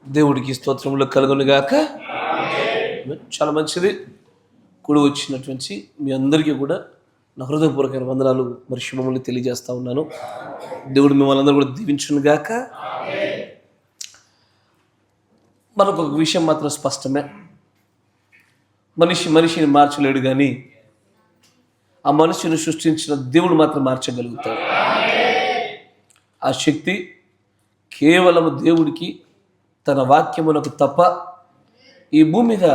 దేవుడికి స్తోత్రములు కలుగునుగాక. చాలా మంచిది. కూడి వచ్చినటువంటి మీ అందరికీ కూడా నా హృదయపూర్వకమైన వందనాలు మరి శుభములు తెలియజేస్తా ఉన్నాను. దేవుడు మిమ్మల్ని అందరూ కూడా దీవించునుగాక. మనకు ఒక విషయం మాత్రం స్పష్టమే, మనిషిని మార్చలేడు, కానీ ఆ మనిషిని సృష్టించిన దేవుడు మాత్రం మార్చగలుగుతాడు. ఆ శక్తి కేవలం దేవుడికి, తన వాక్యమునకు తప్ప ఈ భూమి మీద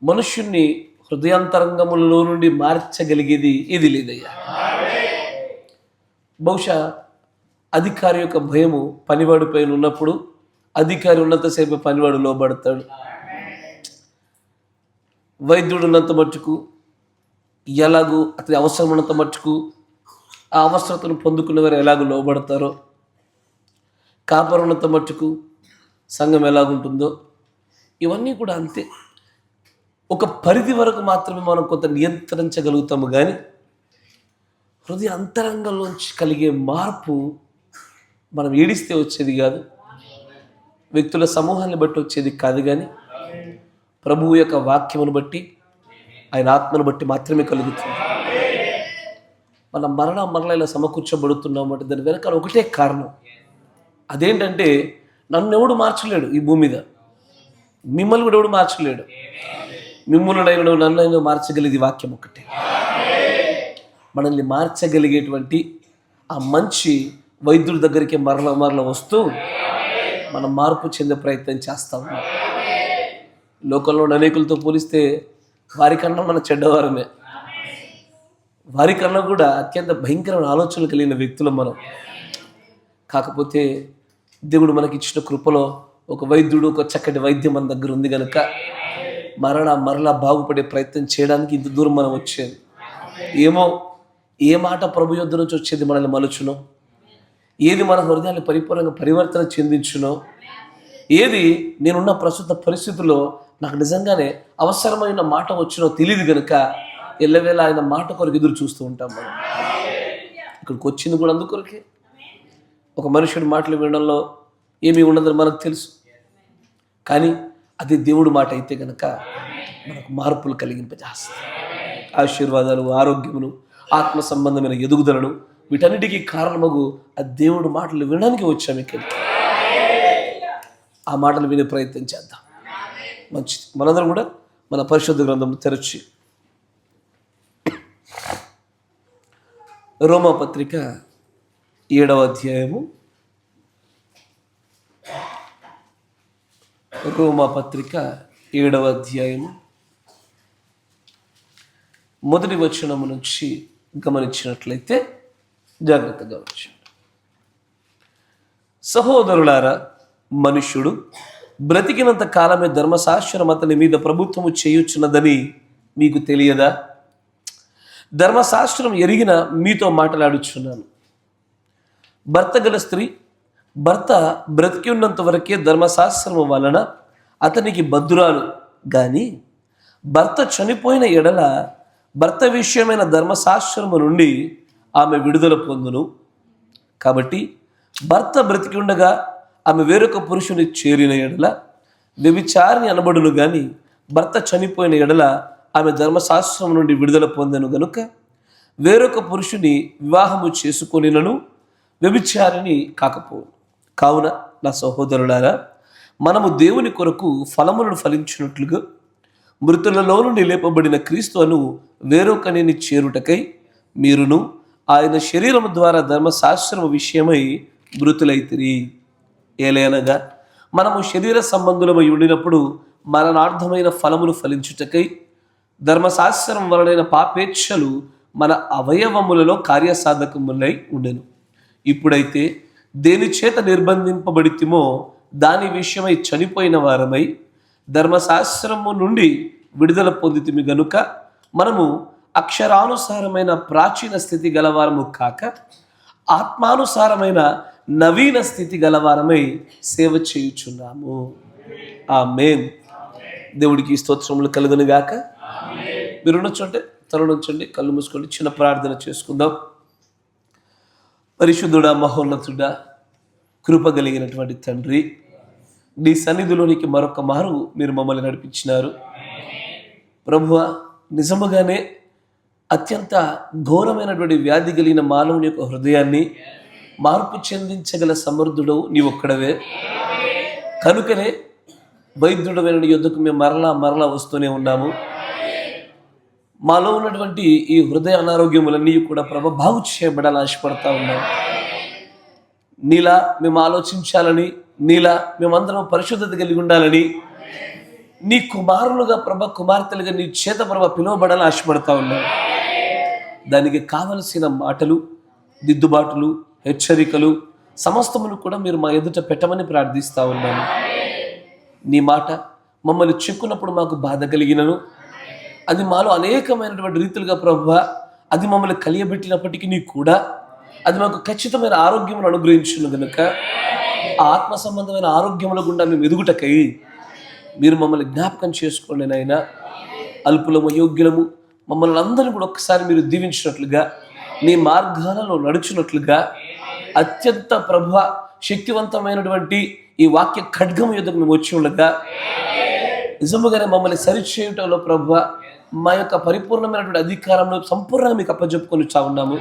మనుష్యుణ్ణి హృదయాంతరంగములలో నుండి మార్చగలిగేది ఇది లేదయ్యా. బహుశా అధికారి యొక్క భయము పనివాడి పైన ఉన్నప్పుడు అధికారి ఉన్నంతసేపు పనివాడు లోబడతాడు. వైద్యుడు ఉన్నంత మట్టుకు ఎలాగూ అతని అవసరం ఉన్నంత మట్టుకు ఆ అవసరతను పొందుకునేవారు ఎలాగూ లోబడతారో, కాపరు ఉన్నంత మట్టుకు సంఘం ఎలాగుంటుందో, ఇవన్నీ కూడా అంతే. ఒక పరిధి వరకు మాత్రమే మనం కొంత నియంత్రించగలుగుతాము, కానీ హృదయ అంతరంగంలోంచి కలిగే మార్పు మనం ఏడిస్తే వచ్చేది కాదు, వ్యక్తుల సమూహాన్ని బట్టి వచ్చేది కాదు, కానీ ప్రభువు యొక్క వాక్యమును బట్టి, ఆయన ఆత్మను బట్టి మాత్రమే కలుగుతుంది. మనం మరలా ఇలా సమకూర్చబడుతున్నాం అంటే దాని వెనకాల ఒకటే కారణం. అదేంటంటే, నన్ను ఎవడు మార్చలేడు ఈ భూమి మీద, మిమ్మల్ని కూడా ఎవడు మార్చలేడు. మిమ్మల్ని నన్ను మార్చగలిగేది వాక్యం ఒకటే. మనల్ని మార్చగలిగేటువంటి ఆ మంచి వైద్యుడి దగ్గరికి మరల వస్తూ మనం మార్పు చెందే ప్రయత్నం చేస్తా ఉన్నాం. లోకంలో అనేకులతో పోలిస్తే వారికన్నా మన చెడ్డవారమే, వారికన్నా కూడా అత్యంత భయంకరమైన ఆలోచనలు కలిగిన వ్యక్తులు మనం. కాకపోతే దేవుడు మనకి ఇచ్చిన కృపలో ఒక వైద్యుడు, ఒక చక్కటి వైద్యం మన దగ్గర ఉంది కనుక మరలా బాగుపడే ప్రయత్నం చేయడానికి ఇంత దూరం మనం వచ్చేది. ఏమో ఏ మాట ప్రభు యొద్ద నుంచి వచ్చేది మనల్ని మలుచునో, ఏది మన హృదయాన్ని పరిపూర్ణంగా పరివర్తన చెందించునో, ఏది నేనున్న ప్రస్తుత పరిస్థితుల్లో నాకు నిజంగానే అవసరమైన మాట వచ్చినో తెలియదు కనుక ఎల్లవేళ ఆయన మాట కొరకు ఎదురు చూస్తూ ఉంటాం. మనం ఇక్కడికి వచ్చింది కూడా అందుకొరకే. ఒక మనుషుడి మాటలు వినడంలో ఏమీ ఉండదని మనకు తెలుసు, కానీ అది దేవుడి మాట అయితే కనుక మనకు మార్పులు కలిగింపజేస్తుంది. ఆశీర్వాదాలు, ఆరోగ్యమును, ఆత్మ సంబంధమైన ఎదుగుదలను, వీటన్నిటికీ కారణమగు ఆ దేవుడి మాటలు వినడానికి వచ్చాము ఇక్కడికి. ఆ మాటలు వినే ప్రయత్నం చేద్దాం. మంచిది. మనందరం కూడా మన పరిశుద్ధ గ్రంథం తెరచి రోమాపత్రిక 7వ అధ్యాయము, రోమాపత్రిక 7వ అధ్యాయము మొదటి వచనము నుంచి గమనించినట్లయితే జాగ్రత్తగా వచ్చండి. సహోదరులారా, మనుష్యుడు బ్రతికినంత కాలమే ధర్మశాస్త్రం అతని మీద ప్రభుత్వము చేయుచున్నదని మీకు తెలియదా? ధర్మశాస్త్రం ఎరిగిన మీతో మాట్లాడుచున్నాను. భర్త గల స్త్రీ భర్త బ్రతికి ఉన్నంత వరకే ధర్మశాస్త్రము వలన అతనికి బద్ధురాలు, కానీ భర్త చనిపోయిన ఎడల భర్త విషయమైన ధర్మశాస్త్రము నుండి ఆమె విడుదల పొందును. కాబట్టి భర్త బ్రతికి ఉండగా ఆమె వేరొక పురుషుని చేరిన ఎడల వ్యభిచారిణి అనబడును, కానీ భర్త చనిపోయిన ఎడల ఆమె ధర్మశాస్త్రం నుండి విడుదల పొందెను గనుక వేరొక పురుషుని వివాహము చేసుకొనినను వ్యభిచారిణి కాకపోవు. కావున నా సహోదరులారా, మనము దేవుని కొరకు ఫలములను ఫలించినట్లుగా మృతులలో నుండి లేపబడిన క్రీస్తును వేరొకనిని చేరుటకై మీరును ఆయన శరీరము ద్వారా ధర్మశాస్త్రము విషయమై మృతులైతిరి. ఏలయనగా మనము శరీర సంబంధులమై ఉండినప్పుడు మరణార్థమైన ఫలములు ఫలించుటకై ధర్మశాస్త్రం వలనైన పాపేచ్ఛలు మన అవయవములలో కార్యసాధకములై ఉండెను. ఇప్పుడైతే దేని చేత నిర్బంధింపబడితిమో దాని విషయమై చనిపోయిన వారమై ధర్మశాస్త్రము నుండి విడుదల పొందితిమి గనుక మనము అక్షరానుసారమైన ప్రాచీన స్థితి గలవారము కాక ఆత్మానుసారమైన నవీన స్థితి గలవారమై సేవ చేయుచున్నాము. ఆమేన్. దేవుడికి స్తోత్రములు కలుగును గాక. మీరు ఉండొచ్చంటే తలనుంచండి, కళ్ళు మూసుకోండి, చిన్న ప్రార్థన చేసుకుందాం. పరిశుద్ధుడా, మహోన్నతుడా, కృప కలిగినటువంటి తండ్రి, నీ సన్నిధిలోనికి మరొక మారు మీరు మమ్మల్ని నడిపించినారు. ప్రభువా, నిజముగానే అత్యంత ఘోరమైనటువంటి వ్యాధి కలిగిన మానవుని యొక్క హృదయాన్ని మార్పు చెందించగల సమర్థుడు నీ ఒక్కడవే. కనుకనే వైద్యుడమైన నీ యొద్దకు మేము మరలా వస్తూనే ఉన్నాము. మాలో ఉన్నటువంటి ఈ హృదయ అనారోగ్యములన్నీ కూడా ప్రభు బాగు చేయబడాలని ఆశపడతా ఉన్నాము. నీలా మేము ఆలోచించాలని, నీలా మేమందరం పరిశుద్ధత కలిగి ఉండాలని, నీ కుమారులుగా కుమార్తెలుగా నీ చేత పిలువబడాలని ఆశపడతా ఉన్నాము. దానికి కావలసిన మాటలు, దిద్దుబాటులు, హెచ్చరికలు సమస్తమును కూడా మీరు మా ఎదుట పెట్టమని ప్రార్థిస్తూ ఉన్నాము. నీ మాట మమ్మల్ని చెక్కున్నప్పుడు మాకు బాధ కలిగినను, అది మాలో అనేకమైనటువంటి రీతులుగా ప్రభువా అది మమ్మల్ని కలియబెట్టినప్పటికీ కూడా అది మాకు ఖచ్చితమైన ఆరోగ్యమును అనుగ్రహించును గనుక ఆత్మ సంబంధమైన ఆరోగ్యముల గుండా మేము ఎదుగుటకై మీరు మమ్మల్ని జ్ఞాపకం చేసుకోండి నాయనా. అల్పులము, యోగ్యులము మమ్మల్ని అందరినీ కూడా ఒక్కసారి మీరు దీవించినట్లుగా, నీ మార్గాలలో నడుచున్నట్లుగా అత్యంత ప్రభువ శక్తివంతమైనటువంటి ఈ వాక్య ఖడ్గము యుద్ధకు మేము వచ్చి ఉండగా నిజముగానే మమ్మల్ని సరిచేయటంలో ప్రభువ మా యొక్క పరిపూర్ణమైనటువంటి అధికారంలో సంపూర్ణంగా మీకు అప్పచెప్పుకొని ఉన్నాము.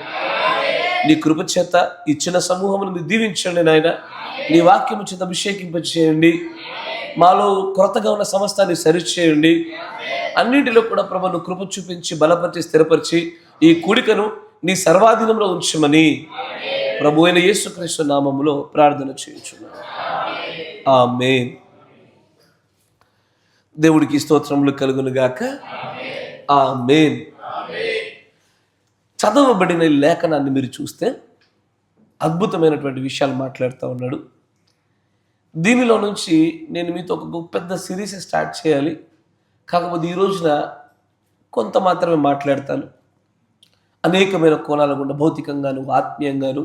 నీ కృప చేత ఇచ్చిన సమూహమును మీరు దీవించండి నాయన. నీ వాక్యము చేత అభిషేకింపచేయండి. మాలో కొరతగా ఉన్న సమస్తాన్ని సరిచేయండి. అన్నింటిలో కూడా ప్రభువును కృప చూపించి బలపరిచి స్థిరపరిచి ఈ కూడికను నీ సర్వాధీనంలో ఉంచమని ప్రభు అయిన యేసుక్రీస్తు నామములో ప్రార్థన చేయుచున్నాను. ఆమేన్. దేవుడికి స్తోత్రములు కలుగును గాక. ఆమేన్. చదవబడిన లేఖనాన్ని మీరు చూస్తే అద్భుతమైనటువంటి విషయాలు మాట్లాడుతూ ఉన్నాడు. దీనిలో నుంచి నేను మీతో ఒక పెద్ద సిరీస్ స్టార్ట్ చేయాలి. కాకపోతే ఈ రోజున కొంత మాత్రమే మాట్లాడతాను. అనేకమైన కోణాల గుండా భౌతికంగాను, ఆత్మీయంగాను,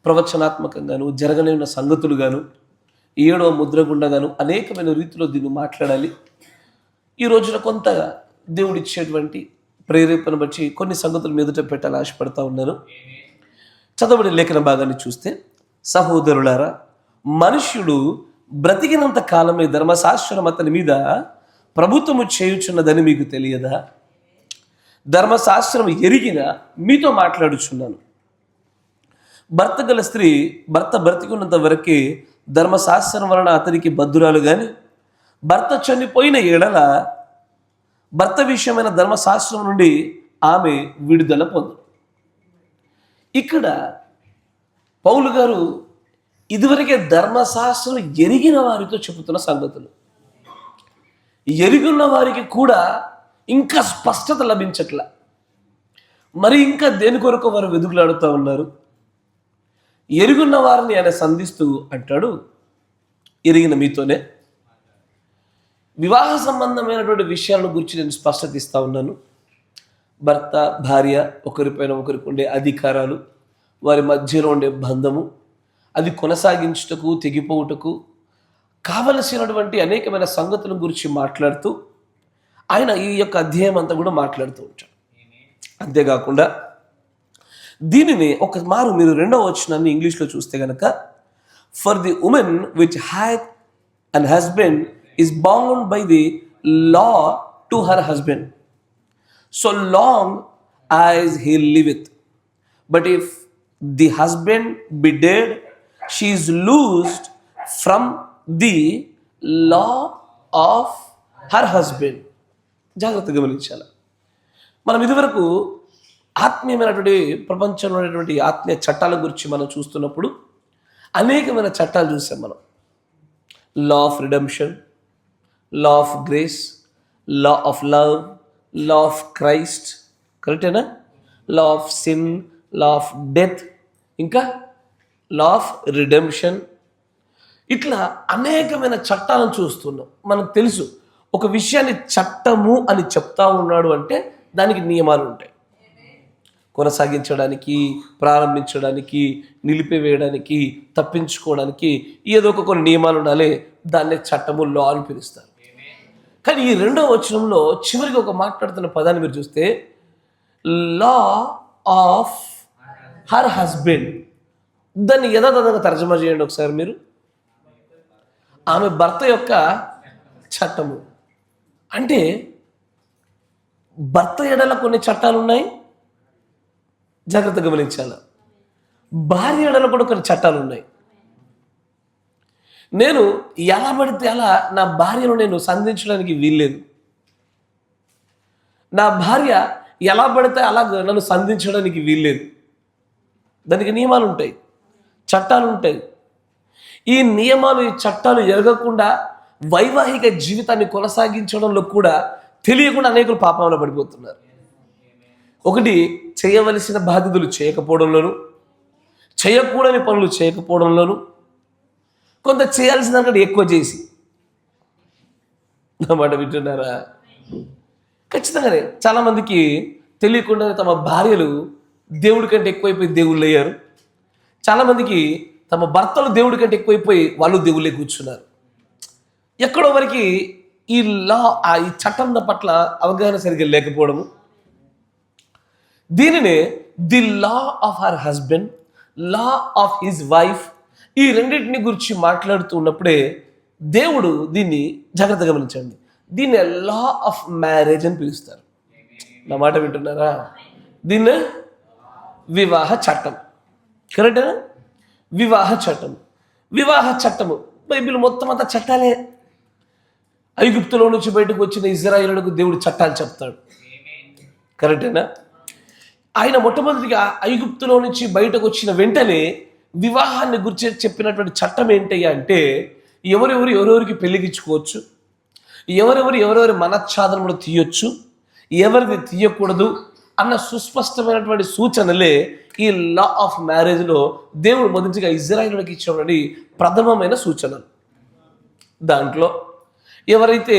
ప్రవచనాత్మకంగాను, జరగలేని సంగతులుగాను, 7వ ముద్ర గుండగాను అనేకమైన రీతిలో దీన్ని మాట్లాడాలి. ఈ రోజున కొంత దేవుడిచ్చేటువంటి ప్రేరేపణ బట్టి కొన్ని సంగతులు మీదట పెట్టాలని ఆశపడతా ఉన్నాను. చదవబడిన లేఖన భాగాన్ని చూస్తే, సహోదరులారా, మనుష్యుడు బ్రతికినంత కాలమే ధర్మశాస్త్రం అతని మీద ప్రభుత్వము చేయుచున్నదని మీకు తెలియదా? ధర్మశాస్త్రం ఎరిగిన మీతో మాట్లాడుచున్నాను. భర్త గల స్త్రీ భర్త బ్రతికున్నంత వరకే ధర్మశాస్త్రం వలన అతనికి బద్ధురాలు గాని భర్త చనిపోయిన ఎడల భర్త విషయమైన ధర్మశాస్త్రం నుండి ఆమె విడుదల పొందు. ఇక్కడ పౌలు గారు ఇదివరకే ధర్మశాస్త్రం ఎరిగిన వారితో చెబుతున్న సంగతులు. ఎరుగున్న వారికి కూడా ఇంకా స్పష్టత లభించట్ల. మరి ఇంకా దేని కొరకు వారు వెదుగులాడుతూ ఉన్నారు. ఎరుగున్న వారిని ఆయన సంధిస్తూ అంటాడు, ఎరిగిన మీతోనే వివాహ సంబంధమైనటువంటి విషయాలను గురించి నేను స్పష్టత ఇస్తూ ఉన్నాను. భర్త భార్య ఒకరిపైన ఒకరికి ఉండే అధికారాలు, వారి మధ్యలో ఉండే బంధము, అది కొనసాగించుటకు తెగిపోవుటకు కావలసినటువంటి అనేకమైన సంగతుల గురించి మాట్లాడుతూ ఆయన ఈ యొక్క అధ్యాయం అంతా కూడా మాట్లాడుతూ ఉంటాడు. అంతేకాకుండా దీనిని ఒక మారు మీరు 2వ వచనాన్ని ఇంగ్లీష్లో చూస్తే కనుక, for the women which had and husband is bound by the law to her husband so long as he liveth, but if the husband be dead, she is loosed from the law of her husband. జాగ్రత్తగా గమనించాలి. మనం ఇదివరకు ఆత్మీయమైనటువంటి ప్రపంచంలో ఉన్నటువంటి ఆత్మీయ చట్టాల గురించి మనం చూస్తున్నప్పుడు అనేకమైన చట్టాలు చూసాం మనం. Law of redemption, law of grace, law of love, law of Christ, కరెక్టేనా? Law of sin, law of death, ఇంకా లా ఆఫ్ రిడెంప్షన్. ఇట్లా అనేకమైన చట్టాలను చూస్తున్నాం. మనకు తెలుసు ఒక విషయాన్ని చట్టము అని చెప్తా ఉన్నాడు అంటే దానికి నియమాలు ఉంటాయి. కొనసాగించడానికి, ప్రారంభించడానికి, నిలిపివేయడానికి, తప్పించుకోవడానికి ఏదో ఒక కొన్ని నియమాలు ఉండాలి. దాన్నే చట్టము, లా అని పిలుస్తారు. కానీ ఈ 2వ వచనంలో చివరికి ఒక మాట్లాడుతున్న పదాన్ని మీరు చూస్తే, లా ఆఫ్ హర్ హస్బెండ్. దాన్ని యథాతథంగా తర్జమా చేయండి ఒకసారి మీరు. ఆమె భర్త యొక్క చట్టము. అంటే భర్త ఎడల కొన్ని చట్టాలు ఉన్నాయి, జాగ్రత్తగా గమనించాలి. భార్య ఎడల కూడా కొన్ని చట్టాలు ఉన్నాయి. నేను ఎలా పడితే అలా నా భార్యను నేను సంధించడానికి వీల్లేదు. నా భార్య ఎలా పడితే అలా నన్ను సంధించడానికి వీల్లేదు. దానికి నియమాలు ఉంటాయి, చట్టాలు ఉంటాయి. ఈ నియమాలు, ఈ చట్టాలు ఎరగకుండా వైవాహిక జీవితాన్ని కొనసాగించడంలో కూడా తెలియకుండా అనేకులు పాపంలో పడిపోతున్నారు. ఒకటి, చేయవలసిన బాధ్యతలు చేయకపోవడంలోను, చేయకూడని పనులు చేయకపోవడంలోను, కొంత చేయాల్సిన దానికంటే ఎక్కువ చేసి. నా మాట వింటున్నారా? ఖచ్చితంగానే చాలామందికి తెలియకుండానే తమ భార్యలు దేవుడి కంటే ఎక్కువైపోయి దేవుళ్ళు అయ్యారు. చాలామందికి తమ భర్తలు దేవుడి కంటే ఎక్కువైపోయి వాళ్ళు దేవుళ్ళే కూర్చున్నారు. ఎక్కడో వరకు ఈ చట్టం పట్ల అవగాహన సరిగ్గా లేకపోవడము. దీనినే the law of her husband, law of his wife, ఈ రెండింటిని గురించి మాట్లాడుతూ ఉన్నప్పుడే దేవుడు దీన్ని జాగ్రత్తగా గమనించండి, దీన్ని లా ఆఫ్ మ్యారేజ్ అని పిలుస్తారు. నా మాట వింటున్నారా? దీన్ని వివాహ చట్టం. కరెక్టేనా? వివాహ చట్టం. వివాహ చట్టము బైబిల్ మొత్తం అంతా చట్టాలే. ఐగుప్తులో నుంచి బయటకు వచ్చిన ఇజ్రాయేలులకు దేవుడు చట్టాలు చెప్తాడు. కరెక్టేనా? ఆయన మొట్టమొదటిగా ఐగుప్తులో నుంచి బయటకు వచ్చిన వెంటనే వివాహాన్ని గురించి చెప్పినటువంటి చట్టం ఏంటయ్యా అంటే, ఎవరెవరికి పెళ్లిగించుకోవచ్చు, ఎవరెవరి మనశ్చాదనములు తీయొచ్చు, ఎవరిది తీయకూడదు అన్న సుస్పష్టమైనటువంటి సూచనలే ఈ లా ఆఫ్ మ్యారేజ్లో దేవుడు మొదటిగా ఇజ్రాయేలులకు ఇచ్చినటువంటి ప్రథమమైన సూచనలు. దాంట్లో ఎవరైతే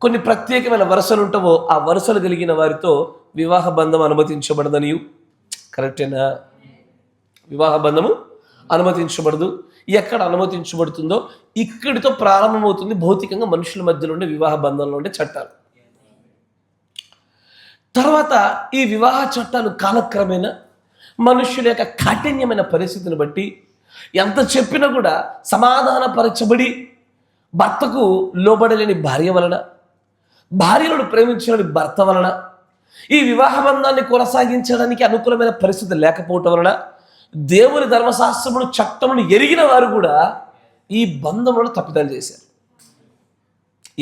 కొన్ని ప్రత్యేకమైన వరుసలు ఉంటావో ఆ వరుసలు కలిగిన వారితో వివాహ బంధం అనుమతించబడదని. కరెక్టేనా? వివాహ బంధము అనుమతించబడదు. ఎక్కడ అనుమతించబడుతుందో ఇక్కడితో ప్రారంభమవుతుంది భౌతికంగా మనుషుల మధ్యలో ఉండే వివాహ బంధంలో ఉండే చట్టాలు. తర్వాత ఈ వివాహ చట్టాలు కాలక్రమేణా మనుష్యుల యొక్క కాఠిన్యమైన పరిస్థితిని బట్టి ఎంత చెప్పినా కూడా సమాధానపరచబడి భర్తకు లోబడలేని భార్య వలన, భార్యలను ప్రేమించిన భర్త వలన, ఈ వివాహ బంధాన్ని కొనసాగించడానికి అనుకూలమైన పరిస్థితి లేకపోవటం వలన దేవుని ధర్మశాస్త్రములు చట్టములు ఎరిగిన వారు కూడా ఈ బంధములను తప్పిదాలు చేశారు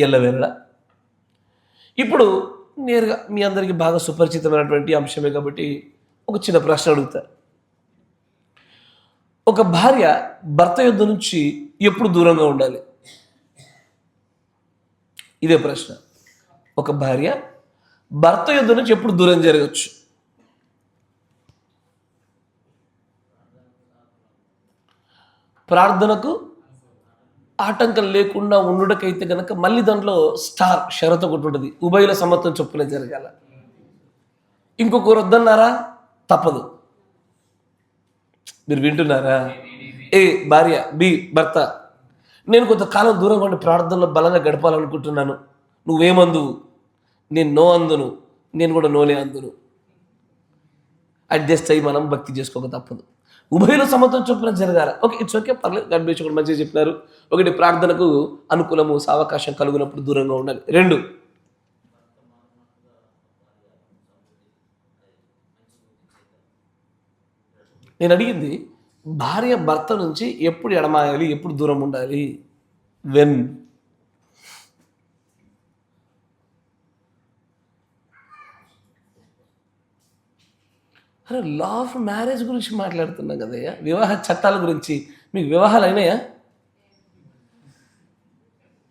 ఎల్లవేళ. ఇప్పుడు నేరుగా మీ అందరికీ బాగా సుపరిచితమైనటువంటి అంశమే కాబట్టి ఒక చిన్న ప్రశ్న అడుగుతా. ఒక భార్య భర్త యుద్ధ నుంచి ఎప్పుడు దూరంగా ఉండాలి? ఇదే ప్రశ్న. ఒక భార్య భర్త యుద్ధ నుంచి ఎప్పుడు దూరం జరగచ్చు? ప్రార్థనకు ఆటంకం లేకుండా ఉండుటకైతే గనక మళ్ళీ దాంట్లో షరతు ఒకటి ఉంటుంది, ఉభయుల సమ్మతం చొప్పున జరగాల. ఇంకొకరు వద్దన్నారా తప్పదు. మీరు వింటున్నారా? ఏ భార్య, బి భర్త, నేను కొంతకాలం దూరంగా ఉండి ప్రార్థనలో బలంగా గడపాలనుకుంటున్నాను, నువ్వేమందువు? నేను నో అందును, నేను కూడా నోనే అందును. అడ్జస్ట్ అయ్యి మనం భక్తి చేసుకోక తప్పదు. ఉభయల సమ్మతం చొప్పున జరగాల. ఓకే, ఇట్స్ ఓకే, పర్లేదు, గడిపించుకోండి, మంచిగా చెప్పినారు. ఒకటి, ప్రార్థనకు అనుకూలము అవకాశం కలిగినప్పుడు దూరంగా ఉండాలి. 2, నేను అడిగింది భార్య భర్త నుంచి ఎప్పుడు ఎడమాయాలి, ఎప్పుడు దూరం ఉండాలి? వెన్? అరే, లా ఆఫ్ మ్యారేజ్ గురించి మాట్లాడుతున్నాం కదయ్యా, వివాహ చట్టాల గురించి. మీకు వివాహాలు అయినాయా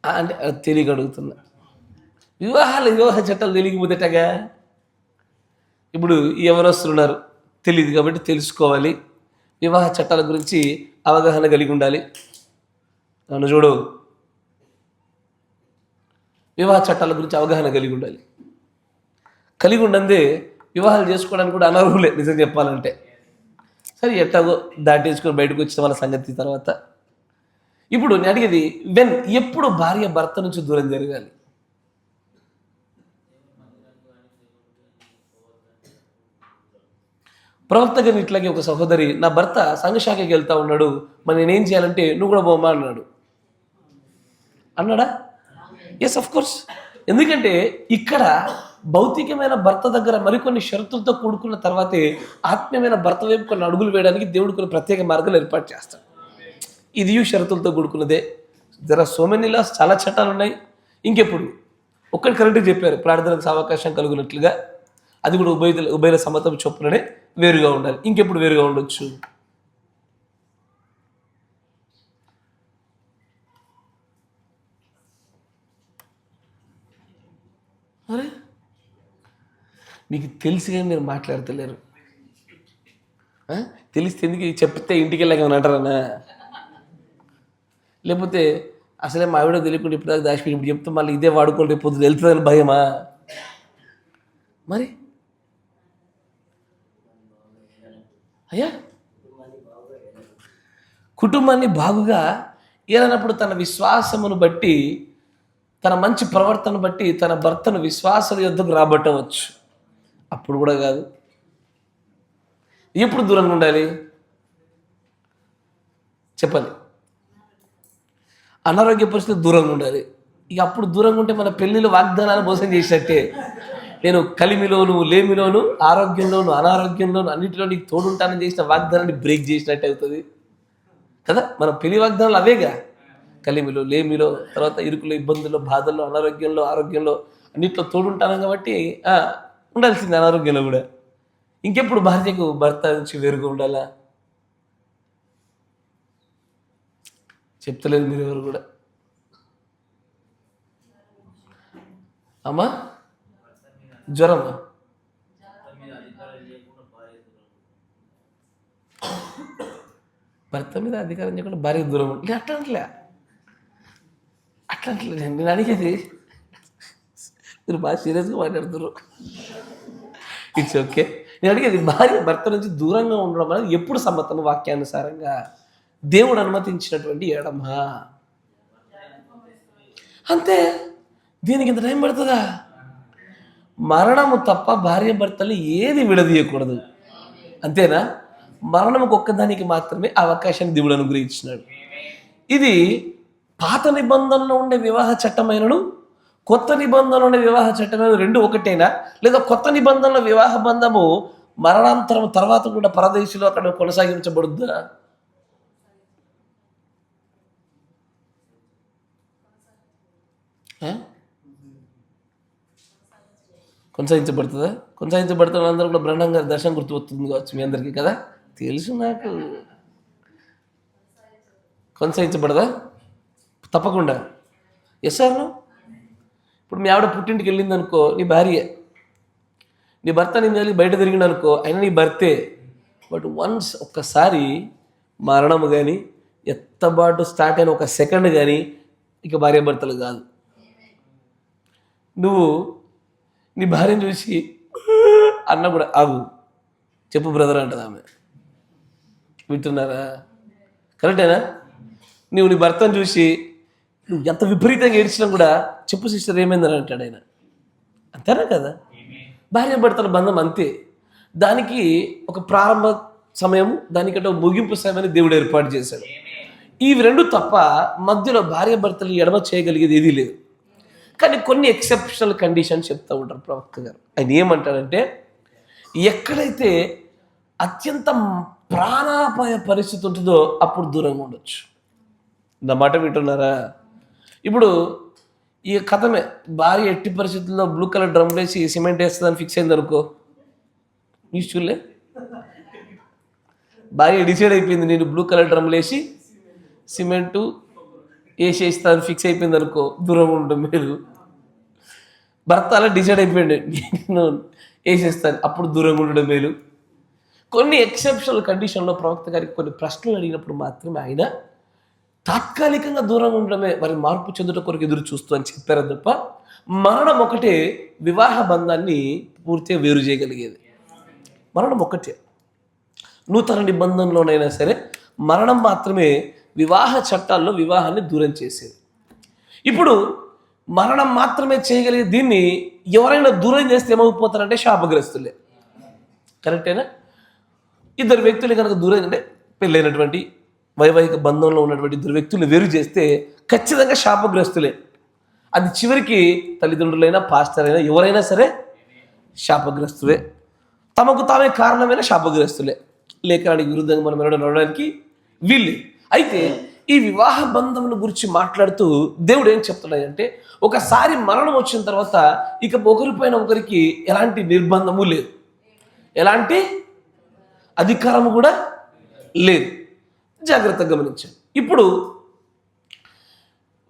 అంటే తెలియక అడుగుతున్నా. వివాహ చట్టాలు తెలియకపోతేటగా. ఇప్పుడు ఎవరొస్తున్నారు తెలియదు కాబట్టి తెలుసుకోవాలి, వివాహ చట్టాల గురించి అవగాహన కలిగి ఉండాలి. నన్ను చూడు, వివాహ చట్టాల గురించి అవగాహన కలిగి ఉండాలి. కలిగి ఉండందే వివాహాలు చేసుకోవడానికి కూడా అనర్హులే నిజం చెప్పాలంటే. సరే, ఎట్లాగో దాటేసుకొని బయటకు వచ్చిన వాళ్ళ సంగతి తర్వాత. ఇప్పుడు నేను అడిగేది వెన్, ఎప్పుడు భార్య భర్త నుంచి దూరం జరగాలి? ప్రవక్త గారిని ఇట్లాగే ఒక సహోదరి, నా భర్త సంఘశాఖకి వెళ్తా ఉన్నాడు, మరి నేనేం చేయాలంటే నువ్వు కూడా పోమా అన్నాడు. అన్నాడా? Yes, of course. ఎందుకంటే ఇక్కడ భౌతికమైన భర్త దగ్గర మరికొన్ని షరతులతో కూడుకున్న తర్వాతే ఆత్మీయమైన భర్త వైపు కొన్ని అడుగులు వేయడానికి దేవుడు కొన్ని ప్రత్యేక మార్గాలు ఏర్పాటు చేస్తాడు. ఇది షరతులతో కూడుకున్నదే. జర సో మెనీ లాస్, చాలా చట్టాలు ఉన్నాయి. ఇంకెప్పుడు ఒక్కటి కరెక్ట్గా చెప్పారు, ప్రార్థనకు అవకాశం కలుగునట్లుగా. అది కూడా ఉభయ సమ్మతం చొప్పుననే వేరుగా ఉండాలి. ఇంకెప్పుడు వేరుగా ఉండొచ్చు? అరే మీకు తెలిసి కానీ మీరు మాట్లాడతలేరు. తెలిస్తే ఎందుకు చెప్తే ఇంటికి వెళ్ళాక అంటారన్నా? లేకపోతే అసలే మా ఆవిడ తెలియకుండా ఇప్పుడు దాకా దాచిపెట్టి ఇప్పుడు చెప్తే మళ్ళీ ఇదే వాడుకోండి పొద్దున వెళ్తుందని భయమా? మరి అయ్యా, కుటుంబాన్ని బాగుగా ఏలనప్పుడు తన విశ్వాసమును బట్టి, తన మంచి ప్రవర్తన బట్టి తన భర్తను విశ్వాసాల యొద్దకు రాబట్టవచ్చు. అప్పుడు కూడా కాదు. ఎప్పుడు దూరంగా ఉండాలి చెప్పండి? అనారోగ్య పరిస్థితి దూరంగా ఉండాలి. ఇక అప్పుడు దూరంగా ఉంటే మన పెళ్ళిలో వాగ్దానాలు మోసం చేసినట్టే. నేను కలిమిలోను లేమిలోను ఆరోగ్యంలోను అనారోగ్యంలోను అన్నింటిలో నీకు తోడుంటానని చేసిన వాగ్దానాన్ని బ్రేక్ చేసినట్టు అవుతుంది కదా. మన పెళ్లి వాగ్దానాలు అవేగా. కలిమిలో లేమిలో, తర్వాత ఇరుకులో ఇబ్బందుల్లో బాధల్లో అనారోగ్యంలో ఆరోగ్యంలో అన్నింటిలో తోడుంటాను కాబట్టి ఉండాల్సింది అనారోగ్యంలో కూడా. ఇంకెప్పుడు భార్యకు భర్త నుంచి వేరుగా ఉండాలా? చెప్తలేదు మీరు ఎవరు కూడా. అమ్మా జ్వరమా? భర్త మీద అధికారం చేయకుండా భార్య దూరం ఉంటుంది అట్లా నేను అడిగేది. మీరు బాగా సీరియస్గా మాట్లాడుతున్నారు. It's okay. నేను అడిగేది భార్య భర్త నుంచి దూరంగా ఉండడం అనేది ఎప్పుడు సమ్మతం? వాక్యానుసారంగా దేవుడు అనుమతించినటువంటి ఎడమా, అంతే. దీనికి ఇంత టైం పడుతుందా? మరణము తప్ప భార్య భర్తలు ఏది విడదీయకూడదు, అంతేనా? మరణముకు ఒక్కదానికి మాత్రమే అవకాశాన్ని దేవుడు అనుగ్రహించినాడు. ఇది పాత నిబంధనలో ఉండే వివాహ చట్టమైనను కొత్త నిబంధనలో ఉండే వివాహ చట్టమైన రెండు ఒకటేనా? లేదా కొత్త నిబంధనల వివాహ బంధము మరణాంతరం తర్వాత కూడా పరదేశంలో అక్కడ కొనసాగించబడుద్దా? కొనసాగించబడుతుందా? కొనసాగించబడుతున్న అందరూ కూడా బ్రహ్మం గారి దర్శనం గుర్తు వస్తుంది కావచ్చు మీ అందరికీ కదా. తెలుసు నాకు. కొనసాగించబడదా? తప్పకుండా. Yes sir. ఇప్పుడు మీ ఆవిడ పుట్టింటికి వెళ్ళింది అనుకో, నీ భార్య. నీ భర్త నేను వెళ్ళి బయట తిరిగిండు అనుకో, అయినా నీ భర్తే. బట్ వన్స్ ఒక్కసారి మరణము కానీ ఎత్తబాటు స్టార్ట్ అయిన ఒక సెకండ్ కానీ ఇక భార్య భర్తలు కాదు. నువ్వు నీ భార్యను చూసి అన్న కూడా ఆగు చెప్పు బ్రదర్ అంటది ఆమె. వింటున్నారా? కరెక్టేనా? నువ్వు నీ భర్తను చూసి నువ్వు ఎంత విపరీతంగా ఏడ్చినా కూడా చెప్పు సిస్టర్ ఏమైందని అంటాడు ఆయన. అంతేనా కదా? భార్య భర్తల బంధం అంతే. దానికి ఒక ప్రారంభ సమయము, దానికంటే ఒక ముగింపు సమయాన్ని దేవుడు ఏర్పాటు చేశాడు. ఇవి రెండు తప్ప మధ్యలో భార్య భర్తలు ఎడమ చేయగలిగేది ఏదీ లేదు. కానీ కొన్ని ఎక్సెప్షనల్ కండిషన్స్ చెప్తూ ఉంటారు ప్రవక్త గారు. ఆయన ఏమంటాడంటే, ఎక్కడైతే అత్యంత ప్రాణాపాయ పరిస్థితి ఉంటుందో అప్పుడు దూరంగా ఉండొచ్చు. నా మాట వింటున్నారా? ఇప్పుడు ఈ కథమే, భార్య ఎట్టి పరిస్థితుల్లో బ్లూ కలర్ డ్రమ్ వేసి సిమెంట్ వేస్తుందని ఫిక్స్ అయింది అనుకో. న్యూస్ చూడలే? భార్య డిసైడ్ అయిపోయింది, నేను బ్లూ కలర్ డ్రమ్లు వేసి సిమెంటు వేసేస్తాను ఫిక్స్ అయిపోయింది అనుకో, దూరంగా ఉండడం మేలు. భర్త అలా డిసైడ్ అయిపోయాడు, నేను వేసేస్తాను, అప్పుడు దూరంగా ఉండడం మేలు. కొన్ని ఎక్సెప్షనల్ కండిషన్లో ప్రవక్త గారికి కొన్ని ప్రశ్నలు అడిగినప్పుడు మాత్రమే ఆయన తాత్కాలికంగా దూరంగా ఉండడమే మరి మార్పు చెందుట కొరకు ఎదురు చూస్తూ అని చెప్పారు తప్ప మరణం ఒకటే వివాహ బంధాన్ని పూర్తిగా వేరు చేయగలిగేది. మరణం ఒకటే. నూతన నిబంధనలోనైనా సరే మరణం మాత్రమే వివాహ చట్టాల్లో వివాహాన్ని దూరం చేసేది. ఇప్పుడు మరణం మాత్రమే చేయగలిగే దీన్ని ఎవరైనా దూరం చేస్తే ఏమైపోతారంటే శాపగ్రస్తులే. కరెక్టేనా? ఇద్దరు వ్యక్తులు కనుక దూరం అంటే పెళ్ళైనటువంటి వైవాహిక బంధంలో ఉన్నటువంటి ఇద్దరు వ్యక్తులు వేరు చేస్తే ఖచ్చితంగా శాపగ్రస్తులే. అది చివరికి తల్లిదండ్రులైనా, పాస్టర్ అయినా, ఎవరైనా సరే శాపగ్రస్తులే. తమకు తామే కారణమైన శాపగ్రస్తులే. లేఖనానికి విరుద్ధంగా మనం నడవడానికి వీళ్ళు. అయితే ఈ వివాహ బంధముల గురించి మాట్లాడుతూ దేవుడు ఏం చెప్తున్నాడంటే, ఒకసారి మరణం వచ్చిన తర్వాత ఇక ఒకరిపైన ఒకరికి ఎలాంటి నిర్బంధము లేదు, ఎలాంటి అధికారము కూడా లేదు. జాగ్రత్తగా గమనించండి. ఇప్పుడు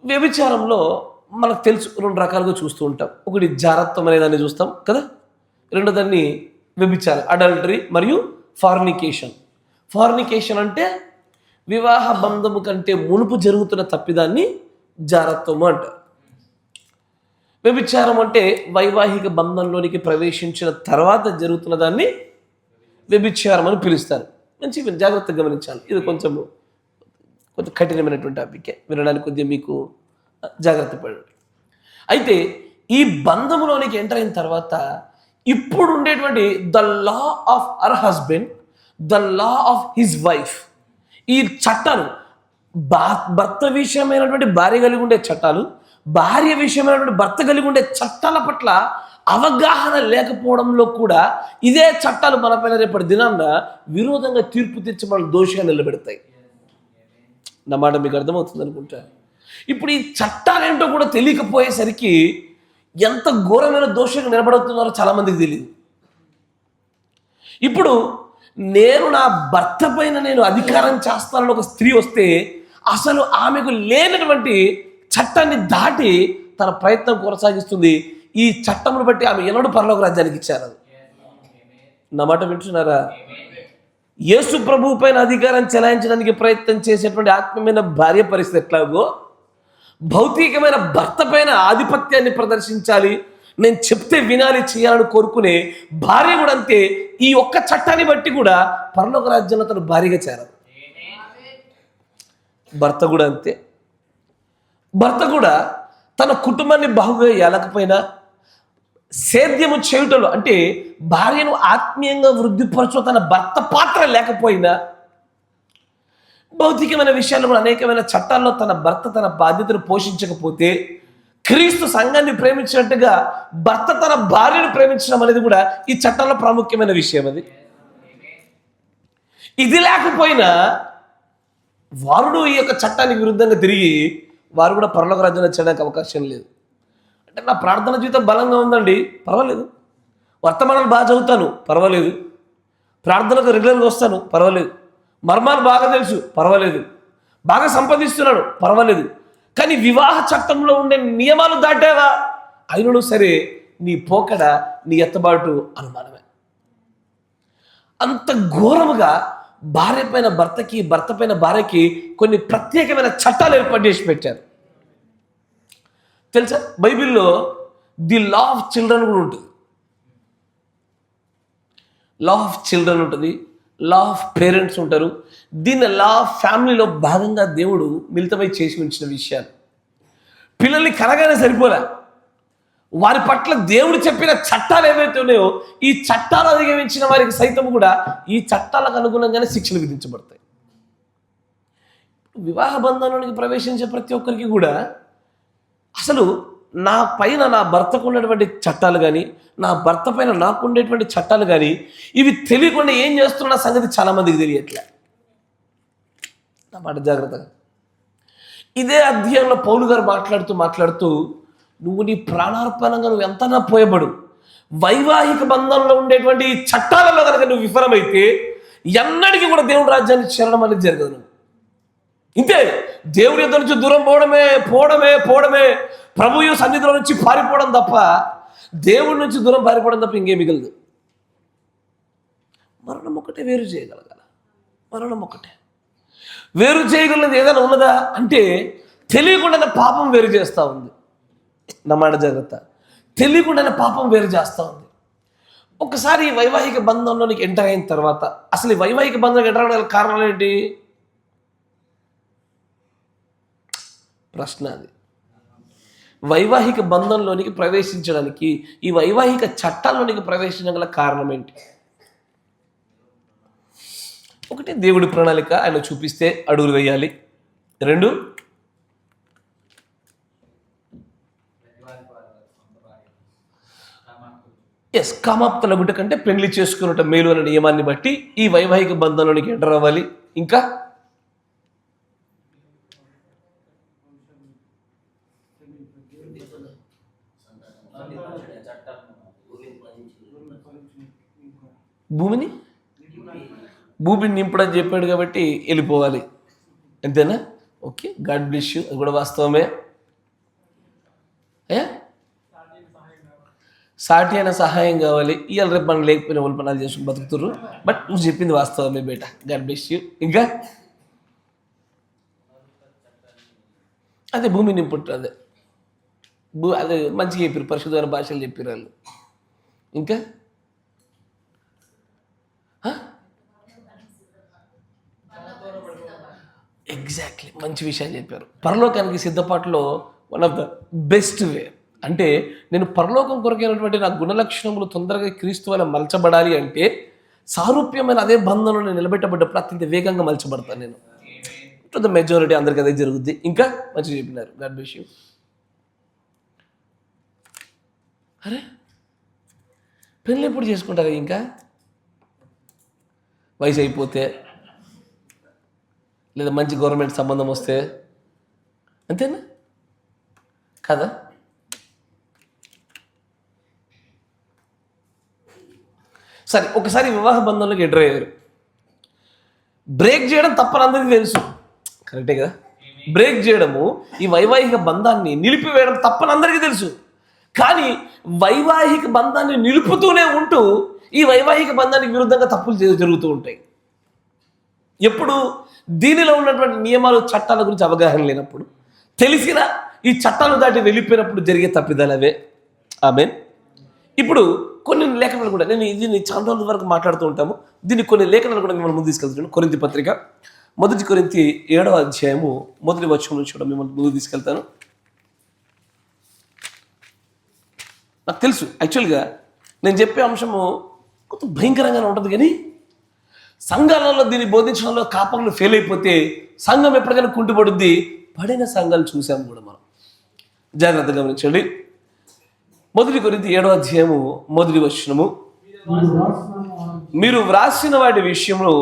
వ్యభిచారంలో మనకు తెలుసు, రెండు రకాలుగా చూస్తూ ఉంటాం. ఒకటి జారత్వం అనే దాన్ని చూస్తాం కదా, రెండో దాన్ని వ్యభిచారం, అడల్టరీ మరియు ఫార్నికేషన్. ఫార్నికేషన్ అంటే వివాహ బంధము కంటే మునుపు జరుగుతున్న తప్పిదాన్ని జారత్వము అంటారు. వ్యభిచారం అంటే వైవాహిక బంధంలోనికి ప్రవేశించిన తర్వాత జరుగుతున్న దాన్ని వ్యభిచారం అని పిలుస్తారు. మంచి జాగ్రత్తగా గమనించాలి. ఇది కొంచెం కఠినమైనటువంటి టాపికే, వినడానికి కొద్దిగా మీకు జాగ్రత్త పడండి. అయితే ఈ బంధములోనికి ఎంటర్ అయిన తర్వాత ఇప్పుడు ఉండేటువంటి the law of our husband, the law of his wife, ఈ చట్టాలు భర్త విషయమైనటువంటి భార్య కలిగి ఉండే చట్టాలు, భార్య విషయమైనటువంటి భర్త కలిగి ఉండే చట్టాల పట్ల అవగాహన లేకపోవడంలో కూడా ఇదే చట్టాలు మన పైన రేపటి దినాన్న విరోధంగా తీర్పు తెచ్చి మనం దోషిగా నిలబెడతాయి. నా మాట మీకు అర్థమవుతుంది అనుకుంటా. ఇప్పుడు ఈ చట్టాలేంటో కూడా తెలియకపోయేసరికి ఎంత ఘోరమైన దోషంగా నిలబడుతున్నారో చాలామందికి తెలియదు. ఇప్పుడు నేను నా భర్త పైన నేను అధికారం చేస్తానని ఒక స్త్రీ వస్తే అసలు ఆమెకు లేనటువంటి చట్టాన్ని దాటి తన ప్రయత్నం కొనసాగిస్తుంది. ఈ చట్టమును బట్టి ఆమె ఎన్నడూ పరలోక రాజ్యానికి ఇచ్చారు. నా మాట వింటున్నారా? యేసు ప్రభువు పైన అధికారం చెలాయించడానికి ప్రయత్నం చేసేటువంటి ఆత్మీయమైన భార్య పరిస్థితి ఎట్లాగో, భౌతికమైన భర్త పైన ఆధిపత్యాన్ని ప్రదర్శించాలి, నేను చెప్తే వినాలి, చేయాలని కోరుకునే భార్య కూడా అంతే. ఈ ఒక్క చట్టాన్ని బట్టి కూడా పరలోక రాజ్యంలో తను భార్యగా చేరాలి. భర్త కూడా అంతే. భర్త కూడా తన కుటుంబాన్ని బాగుగా ఏలకపోయినా, సేద్యము చేయుటలో అంటే భార్యను ఆత్మీయంగా వృద్ధిపరచు తన భర్త పాత్ర లేకపోయినా, భౌతికమైన విషయాల్లో కూడా అనేకమైన చట్టాల్లో తన భర్త తన బాధ్యతను పోషించకపోతే, క్రీస్తు సంఘాన్ని ప్రేమించినట్టుగా భర్త తన భార్యను ప్రేమించడం అనేది కూడా ఈ చట్టాల్లో ప్రాముఖ్యమైన విషయం. అది ఇది లేకపోయినా వారు ఈ యొక్క చట్టానికి విరుద్ధంగా తిరిగి వారు కూడా పరలోక రాజ్యంలో చేయడానికి అవకాశం లేదు. అంటే నా ప్రార్థన జీవితం బలంగా ఉందండి, పర్వాలేదు. వర్తమానాలు బాగా చదువుతాను, పర్వాలేదు. ప్రార్థనకు రెగ్యులర్గా వస్తాను, పర్వాలేదు. మర్మాలు బాగా తెలుసు, పర్వాలేదు. బాగా సంపాదిస్తున్నాడు, పర్వాలేదు. కానీ వివాహ చట్టంలో ఉండే నియమాలు దాటావా, అయినను సరే నీ పోకడ, నీ ఎత్తబాటు అనుమానమే. అంత ఘోరముగా భార్య పైన భర్తకి, భర్త పైన భార్యకి కొన్ని ప్రత్యేకమైన చట్టాలు ఏర్పాటు చేసి పెట్టారు. తెలుసా? బైబిల్లో ది లా ఆఫ్ చిల్డ్రన్ కూడా ఉంటుంది. లా ఆఫ్ చిల్డ్రన్ ఉంటుంది, లా ఆఫ్ పేరెంట్స్ ఉంటారు. దీన్ని లా ఆఫ్ ఫ్యామిలీలో భాగంగా దేవుడు మిళితమై చేసి ఉంచిన విషయాలు. పిల్లల్ని కనగానే సరిపోలే, వారి పట్ల దేవుడు చెప్పిన చట్టాలు ఏవైతే ఉన్నాయో ఈ చట్టాలు అధిగమించిన వారికి సైతం కూడా ఈ చట్టాలకు అనుగుణంగానే శిక్షలు విధించబడతాయి. వివాహ బంధంలోనికి ప్రవేశించే ప్రతి ఒక్కరికి కూడా అసలు నా పైన నా భర్తకు ఉన్నటువంటి చట్టాలు కానీ, నా భర్త పైన నాకు ఉండేటువంటి చట్టాలు కానీ, ఇవి తెలియకుండా ఏం చేస్తున్న సంగతి చాలామందికి తెలియట్లే. నా మాట జాగ్రత్తగా. ఇదే అధ్యాయంలో పౌలు గారు మాట్లాడుతూ నువ్వు నీ ప్రాణార్పణంగా నువ్వు ఎంతనా పోయబడు, వైవాహిక బంధంలో ఉండేటువంటి చట్టాలలో కనుక నువ్వు విఫలమైతే ఎన్నటికీ కూడా దేవుడి రాజ్యాన్ని చేరడం అనేది జరగదు. నువ్వు ఇంతే, దేవుడి యొద్ద నుంచి దూరం పోవడమే, ప్రభువు సన్నిధిలో నుంచి పారిపోవడం తప్ప, దేవుడి నుంచి దూరం పారిపోవడం తప్ప ఇంకేం మిగలదు. మరణం ఒకటే వేరు చేయగలగాల. మరణం ఒకటే వేరు చేయగలిగినది ఏదైనా ఉన్నదా అంటే తెలియకుండానే పాపం వేరు చేస్తూ ఉంది. నా మాట జాగ్రత్త. తెలియకుండానే పాపం వేరు చేస్తూ ఉంది. ఒకసారి వైవాహిక బంధంలోనికి ఎంటర్ అయిన తర్వాత అసలు ఈ వైవాహిక బంధంలోకి ఎంటర్ అవడానికి కారణాలు ఏంటి? ప్రశ్న అది. వైవాహిక బంధంలోనికి ప్రవేశించడానికి, ఈ వైవాహిక చట్టాల్లోనికి ప్రవేశించగల కారణం ఏంటి? ఒకటి, దేవుడి ప్రణాళిక ఆయన చూపిస్తే అడుగులు వేయాలి. 2, కామాప్తల గుట్ట కంటే పెళ్లి చేసుకున్నట మేలు అనే నియమాన్ని బట్టి ఈ వైవాహిక బంధంలోనికి ఎంటర్ అవ్వాలి. ఇంకా భూమిని నింపడని చెప్పాడు కాబట్టి వెళ్ళిపోవాలి. అంతేనా? Okay, God bless you. అది కూడా వాస్తవమే. సాటి అయిన సహాయం కావాలి. ఇవాళ రేపు మనం లేకపోయినా వాళ్ళు పనాలు చేసుకుని బతుకుతుర్రు. బట్ నువ్వు చెప్పింది వాస్తవమే బేట. God bless you. ఇంకా అదే భూమి నింపుట్టు, అదే మంచిగా చెప్పారు, పరిశుద్ధమైన భాషలు చెప్పారు వాళ్ళు. ఇంకా ఎగ్జాక్ట్లీ మంచి విషయాలు చెప్పారు. పరలోకానికి సిద్ధపాటులో one of the best way అంటే, నేను పరలోకం కొరకైనటువంటి నా గుణలక్షణములు తొందరగా క్రీస్తు వల్ల మలచబడాలి అంటే సారూప్యమైన అదే బంధంలో నిలబెట్టబడ్డప్పుడు అత్యంత వేగంగా మలచబడతాను నేను. టు ద మెజారిటీ అందరికీ అదే జరుగుద్ది. ఇంకా మంచిగా చెప్పినారు. God bless you. అరే పెళ్ళి ఎప్పుడు చేసుకుంటారు? ఇంకా వయసు అయిపోతే, లేదా మంచి గవర్నమెంట్ సంబంధం వస్తే, అంతేనా కదా? సరే, ఒకసారి వివాహ బంధంలోకి ఎంటర్ అయ్యారు. బ్రేక్ చేయడం తప్పని అందరికీ తెలుసు, కరెక్టే కదా? బ్రేక్ చేయడము, ఈ వైవాహిక బంధాన్ని నిలిపివేయడం తప్పని అందరికీ తెలుసు. కానీ వైవాహిక బంధాన్ని నిలుపుతూనే ఉంటూ ఈ వైవాహిక బంధానికి విరుద్ధంగా తప్పులు జరుగుతూ ఉంటాయి. ఎప్పుడు దీనిలో ఉన్నటువంటి నియమాలు, చట్టాల గురించి అవగాహన లేనప్పుడు, తెలిసిన ఈ చట్టాలు దాటి వెళ్ళిపోయినప్పుడు జరిగే తప్పిదాలు అవే. ఆమేన్. ఇప్పుడు కొన్ని లేఖనాలు కూడా, నేను దీన్ని చాలా రోజుల వరకు మాట్లాడుతూ ఉంటాము, దీన్ని కొన్ని లేఖనాలు కూడా మిమ్మల్ని ముందు తీసుకెళ్తాను. కొరింథీ పత్రిక 1 కొరింథీ 7వ అధ్యాయము 1వ వచనం నుంచి కూడా మిమ్మల్ని ముందు తీసుకెళ్తాను. నాకు తెలుసు యాక్చువల్గా నేను చెప్పే అంశము కొంత భయంకరంగానే ఉంటుంది, కానీ సంఘాలలో దీన్ని బోధించడంలో కాపర్లు ఫెయిల్ అయిపోతే సంఘం ఎప్పటికైనా కుంటుపడుద్ది. పడిన సంఘాలు చూసాము కూడా మనం. జాగ్రత్తగా గమనించండి. 1 కొరింథీ 7వ అధ్యాయము 1వ వచనము, మీరు వ్రాసిన వాటి విషయంలో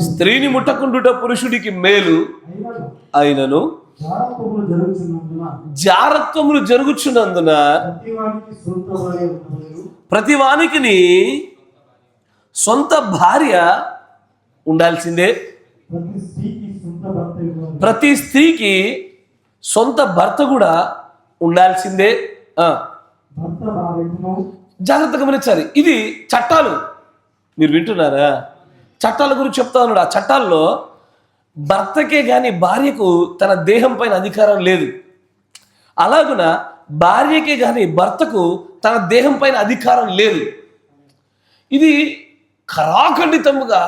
స్త్రీని ముట్టకుండుట పురుషుడికి మేలు అయినను జారత్వములు జరుగుచున్నందున ప్రతివానికి సొంత భార్య ఉండాల్సిందే. ప్రతి స్త్రీకి సొంత భర్త కూడా ఉండాల్సిందే. జాగ్రత్తగా గమనించాలి. ఇది చట్టాలు, మీరు వింటున్నారా? చట్టాల గురించి చెప్తా ఉన్నాడు. ఆ చట్టాల్లో భర్తకే కానీ భార్యకు తన దేహం పైన అధికారం లేదు. అలాగున భార్యకే కానీ భర్తకు తన దేహం పైన అధికారం లేదు. ఇది ఖరాఖండితముగా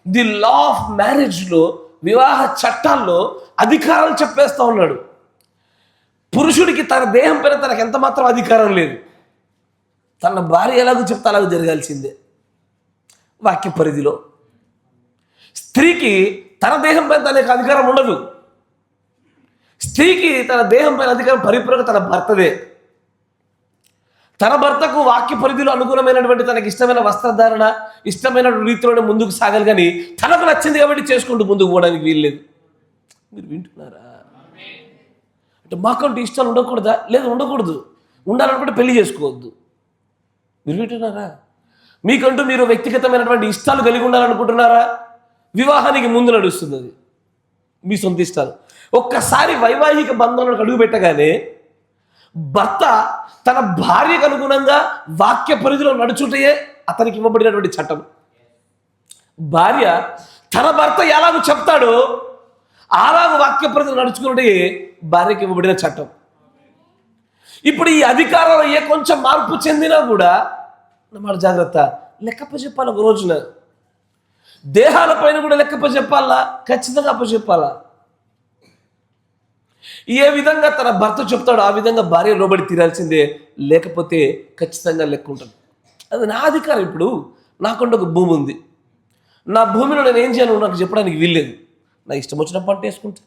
ది లా ఆఫ్ మ్యారేజ్లో, వివాహ చట్టాల్లో అధికారాలు చెప్పేస్తా ఉన్నాడు. పురుషుడికి తన దేహం పైన తనకు ఎంత మాత్రం అధికారం లేదు. తన భార్య ఎలాగో చెప్తే అలాగో జరగాల్సిందే వాక్య పరిధిలో. స్త్రీకి తన దేహం పైన తనకు అధికారం ఉండదు. స్త్రీకి తన దేహం పైన అధికారం పరిపూర్ణంగా తన భర్తదే. తన భర్తకు వాక్య పరిధిలో అనుగుణమైనటువంటి తనకి ఇష్టమైన వస్త్రధారణ, ఇష్టమైన రీతిలోనే ముందుకు సాగాలి, కానీ తనకు నచ్చింది కాబట్టి చేసుకుంటూ ముందుకు పోవడానికి వీల్లేదు. మీరు వింటున్నారా? అంటే మాకంటూ ఇష్టాలు ఉండకూడదా? లేదు, ఉండకూడదు. ఉండాలనుకుంటే పెళ్లి చేసుకోవద్దు. మీరు వింటున్నారా? మీకంటూ మీరు వ్యక్తిగతమైనటువంటి ఇష్టాలు కలిగి ఉండాలనుకుంటున్నారా? వివాహానికి ముందు నడుస్తుంది అది, మీ సొంత ఇష్టాలు. ఒక్కసారి వైవాహిక బంధంలోకి అడుగు పెట్టగానే భర్త తన భార్యకు అనుగుణంగా వాక్య పరిధిలో నడుచుంటే అతనికి ఇవ్వబడినటువంటి చట్టం. భార్య తన భర్త ఎలాగో చెప్తాడో అలాగూ వాక్య పరిధిలో నడుచుకుంటే భార్యకి ఇవ్వబడిన చట్టం. ఇప్పుడు ఈ అధికారంలో ఏ కొంచెం మార్పు చెందినా కూడా మాట జాగ్రత్త, లెక్కప్ప చెప్పాలి. ఒక రోజున దేహాలపైన కూడా లెక్కప్ప చెప్పాలా, ఖచ్చితంగా అప్పచెప్పాలా. ఏ విధంగా తన భర్త చెప్తాడో ఆ విధంగా భార్య లోబడి తీరాల్సిందే, లేకపోతే ఖచ్చితంగా లెక్క ఉంటుంది. అది నా అధికారం. ఇప్పుడు నాకంటే ఒక భూమి ఉంది, నా భూమిలో నేను ఏం చేయను నాకు చెప్పడానికి వీల్లేదు. నా ఇష్టం వచ్చిన పంట వేసుకుంటా,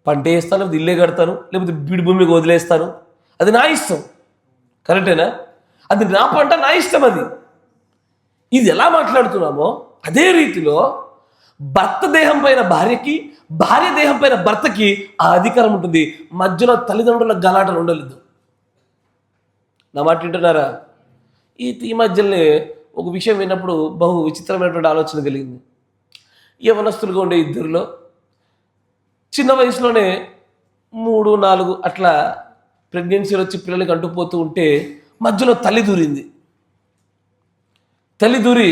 పంట వేస్తాను, లేకపోతే ఇల్లే కడతాను, లేకపోతే బీడు భూమికి వదిలేస్తాను. అది నా ఇష్టం. కరెక్టేనా? అది నా పంట, నా ఇష్టం. అది ఇది ఎలా మాట్లాడుతున్నామో అదే రీతిలో భర్త దేహం పైన భార్యకి, భార్య దేహం పైన భర్తకి ఆ అధికారం ఉంటుంది. మధ్యలో తల్లిదండ్రుల గలాటలు ఉండలేదు. నా మాట వింటున్నారా? ఈ మధ్యలోనే ఒక విషయం విన్నప్పుడు బహు విచిత్రమైనటువంటి ఆలోచన కలిగింది. యవనస్తులుగా ఉండే ఇద్దరిలో చిన్న వయసులోనే 3-4 అట్లా ప్రెగ్నెన్సీలు వచ్చి పిల్లలకి అంటుపోతూ ఉంటే మధ్యలో తల్లి దూరింది. తల్లి దూరి,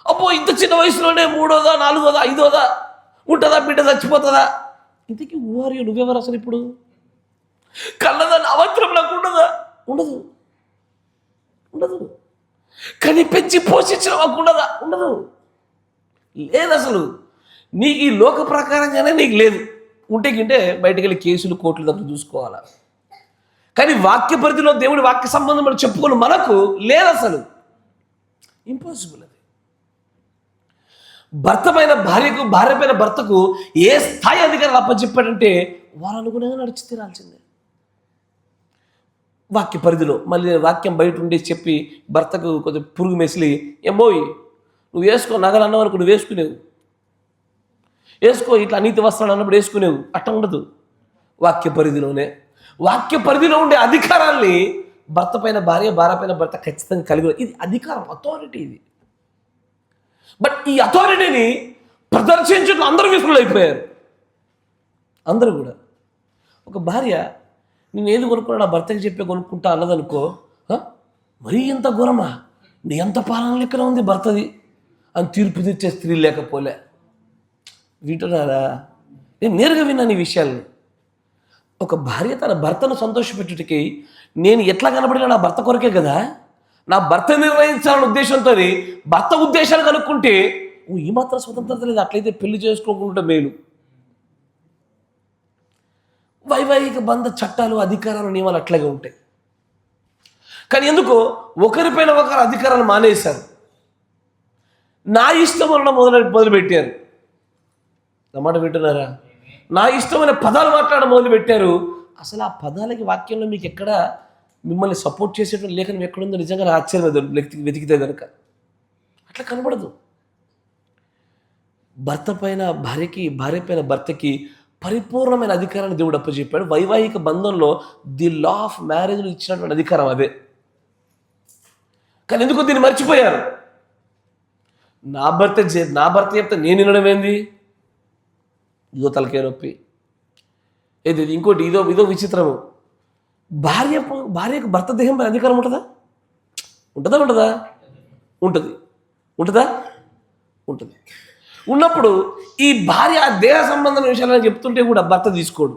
అబ్బో ఇంత చిన్న వయసులోనే 3వ, 4వ, 5వ ఉంటుందా, బిడ్డ చచ్చిపోతుందా? ఇంతకీ నువ్వెవరు అసలు? ఇప్పుడు కళ్ళదాన్ని అవసరం నాకు ఉండదు. కానీ పెంచి పోషించడం మాకు ఉండదు. లేదు అసలు. నీకు ఈ లోక ప్రకారంగానే నీకు లేదు. ఉంటే బయటకు వెళ్ళి కేసులు, కోర్టుల దగ్గర చూసుకోవాలా. కానీ వాక్య పరిధిలో దేవుడి వాక్య సంబంధం అని చెప్పుకోను మనకు లేదు అసలు. ఇంపాసిబుల్. అది భర్త పైన భార్యకు, భార్య పైన భర్తకు ఏ స్థాయి అధికారులు అప్పచెప్పాడంటే వారు అనుగుణంగా నడిచి తీరాల్సిందే. వాక్య పరిధిలో మళ్ళీ వాక్యం బయట ఉండి చెప్పి భర్తకు కొంచెం పురుగు మెసిలి, ఏమోయ్ నువ్వు వేసుకో నగలు అన్న వరకు నువ్వు వేసుకునేవు, వేసుకో ఇట్లా అనీతి వస్త్రాలు అన్నప్పుడు వేసుకునేవు. అట్లా ఉండదు. వాక్య పరిధిలోనే, వాక్య పరిధిలో ఉండే అధికారాన్ని భర్త పైన భార్య, భార్య పైన భర్త ఖచ్చితంగా కలిగి, ఇది అధికారం, అథారిటీ ఇది. బట్ ఈ అథారిటీని ప్రదర్శించడం అందరూ విఫలం అయిపోయారు. అందరూ కూడా. ఒక భార్య నేను ఏది కొనుక్కున్నా నా భర్తకి చెప్పే కొనుక్కుంటా అన్నదనుకో, మరీ ఎంత ఘోరమా, నీ ఎంత పాలన లెక్కన ఉంది భర్తది అని తీర్పు తెచ్చే స్త్రీ లేకపోలే. వింటున్నారా? నేను నేరుగా విన్నాను ఈ విషయాల్ని. ఒక భార్య తన భర్తను సంతోషపెట్టుటికి నేను ఎట్లా కనబడినా నా భర్త కొరకే కదా, నా భర్త నిర్ణయించాలనే ఉద్దేశంతో భర్త ఉద్దేశాలు కనుక్కుంటే ఈ మాత్రం స్వతంత్రత లేదు. అట్లయితే పెళ్లి చేసుకోకుండా మేలు. వైవాహిక బంధ చట్టాలు, అధికారాలు, నియమాలు అట్లాగే ఉంటాయి. కానీ ఎందుకో ఒకరిపైన ఒకరు అధికారాలు మానేశారు. నా ఇష్టం వలన మొదలుపెట్టారు. అన్నమాట వింటున్నారా? నా ఇష్టమైన పదాలు మాట్లాడడం మొదలుపెట్టారు. అసలు ఆ పదాలకి వాక్యంలో మీకు ఎక్కడ మిమ్మల్ని సపోర్ట్ చేసేటువంటి లేఖనం ఎక్కడుందో నిజంగా ఆశ్చర్యం వెతికితే కనుక అట్లా కనబడదు. భర్త పైన భార్యకి, భార్య పైన భర్తకి పరిపూర్ణమైన అధికారాన్ని దేవుడు అప్పచెప్పాడు. వైవాహిక బంధంలో ది లా ఆఫ్ మ్యారేజ్లో ఇచ్చినటువంటి అధికారం అదే. కానీ ఎందుకు దీన్ని మర్చిపోయారు? నా భర్త చెప్తే నేను వినడం ఏంది? ఇదో తలకే నొప్పి. ఏది ఇంకోటి, ఇదో విచిత్రము. భార్యకు భర్త దేహం పైన అధికారం ఉంటుందా? ఉంటుంది. ఉన్నప్పుడు ఈ భార్య దేహ సంబంధమైన విషయాలను చెప్తుంటే కూడా భర్త తీసుకోడు.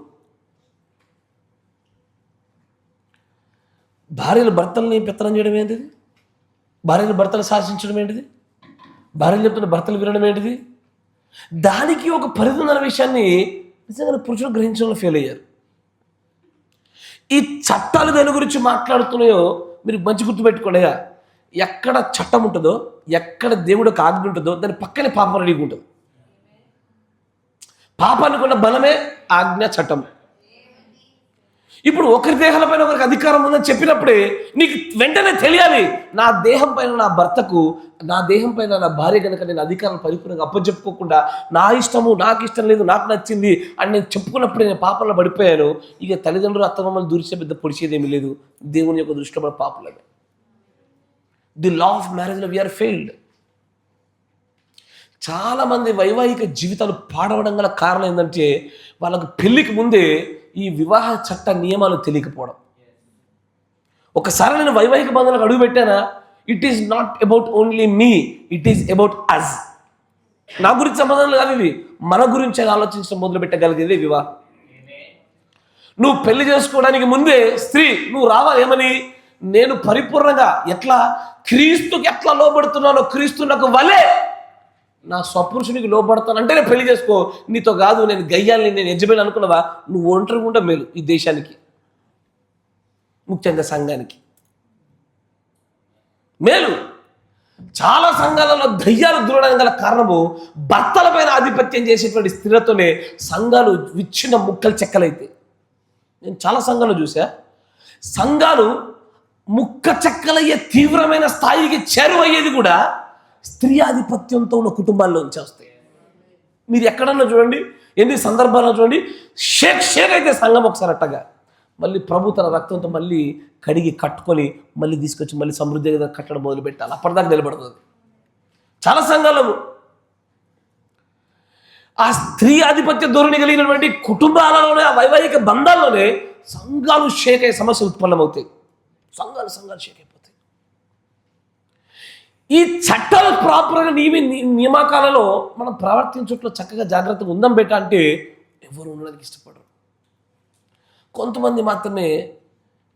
భార్యలు భర్తల్ని పెత్తనం చేయడం ఏంటిది? భార్యలు భర్తలు శాసించడం ఏంటిది? భార్యలు చెప్తున్న భర్తలు వినడం ఏంటిది? దానికి ఒక పరిధి ఉందన్న విషయాన్ని నిజంగా పురుషులు గ్రహించడంలో ఫెయిల్ అయ్యారు. ఈ చట్టాలు దాని గురించి మాట్లాడుతున్నాయో మీరు మంచి గుర్తుపెట్టుకోండిగా. ఎక్కడ చట్టం ఉంటుందో, ఎక్కడ దేవుడికి ఆజ్ఞ ఉంటుందో దాని పక్కనే పాపం రెడీగా ఉంటుంది. పాపానికి ఉన్న బలమే ఆజ్ఞ, చట్టం. ఇప్పుడు ఒకరి దేహాలపైన ఒకరికి అధికారం ఉందని చెప్పినప్పుడే నీకు వెంటనే తెలియాలి, నా దేహం పైన నా భర్తకు, నా దేహం పైన నా భార్య కనుక నేను అధికారం పరిపూర్ణంగా అప్పచెప్పుకోకుండా నా ఇష్టము, నాకు ఇష్టం లేదు, నాకు నచ్చింది అని నేను చెప్పుకున్నప్పుడే నేను పాపంలో పడిపోయాను. ఇక తల్లిదండ్రులు, అత్తమామలు దూరిసే పెద్ద పొడిచేదేమీ లేదు. దేవుని యొక్క దృష్టిలో మన పాపలమే. ది లా ఆఫ్ మ్యారేజ్లో వీఆర్ ఫెయిల్డ్. చాలామంది వైవాహిక జీవితాలు పాడవడం గల కారణం ఏంటంటే వాళ్ళకు పెళ్ళికి ముందే ఈ వివాహ చట్ట నియమాలు తెలియకపోవడం. ఒకసారి నేను వైవాహిక బంధాలకు అడుగు పెట్టానా, it is not about only me, it is about us. నా గురించి సంబంధం కాదు, ఇది మన గురించి ఆలోచించడం మొదలు పెట్టగలిగేది వివాహం. నువ్వు పెళ్లి చేసుకోవడానికి ముందే స్త్రీ నువ్వు రావాలి ఏమని, నేను పరిపూర్ణంగా ఎట్లా క్రీస్తుకి ఎట్లా లోబడుతున్నానో క్రీస్తు నాకు వలే నా స్వపురుషునికి లోబడతాను అంటే నేను పెళ్లి చేసుకో. నీతో కాదు, నేను గయ్యాలని, నేను యజమాని అనుకున్నావా, నువ్వు ఒంటరిగా ఉంటే మేలు ఈ దేశానికి, ముఖ్యంగా సంఘానికి మేలు. చాలా సంఘాలలో దయ్యాలు దూరడానికి గల కారణము భర్తలపైన ఆధిపత్యం చేసేటువంటి స్త్రీలతోనే సంఘాలు విచ్ఛిన్న ముక్కలు చెక్కలైతే. నేను చాలా సంఘాలు చూసా, సంఘాలు ముక్క చెక్కలయ్యే తీవ్రమైన స్థాయికి చేరువయ్యేది కూడా స్త్రీ ఆధిపత్యంతో ఉన్న కుటుంబాల్లో నుంచి వస్తాయి. మీరు ఎక్కడన్నా చూడండి, ఎన్ని సందర్భాల్లో చూడండి, షేక్ అయితే సంఘం ఒకసారి అట్టగా మళ్ళీ ప్రభు తన రక్తంతో మళ్ళీ కడిగి కట్టుకొని మళ్ళీ తీసుకొచ్చి మళ్ళీ సమృద్ధిగా కట్టడం మొదలు పెట్టాలి. అప్పటిదాకా నిలబడుతుంది. చాలా సంఘాలకు ఆ స్త్రీ ఆధిపత్య ధోరణి కలిగినటువంటి కుటుంబాలలోనే, ఆ వైవాహిక బంధాల్లోనే సంఘాలు షేక్ అయ్యే సమస్య ఉత్పన్నమవుతాయి. సంఘాలు షేక్ అయిపోతాయి. ఈ చట్టాలు ప్రాపర్గా నియామకాలలో మనం ప్రవర్తించట్లో చక్కగా జాగ్రత్తగా ఉందాం బెట్ట అంటే ఎవరు ఉండడానికి ఇష్టపడరు. కొంతమంది మాత్రమే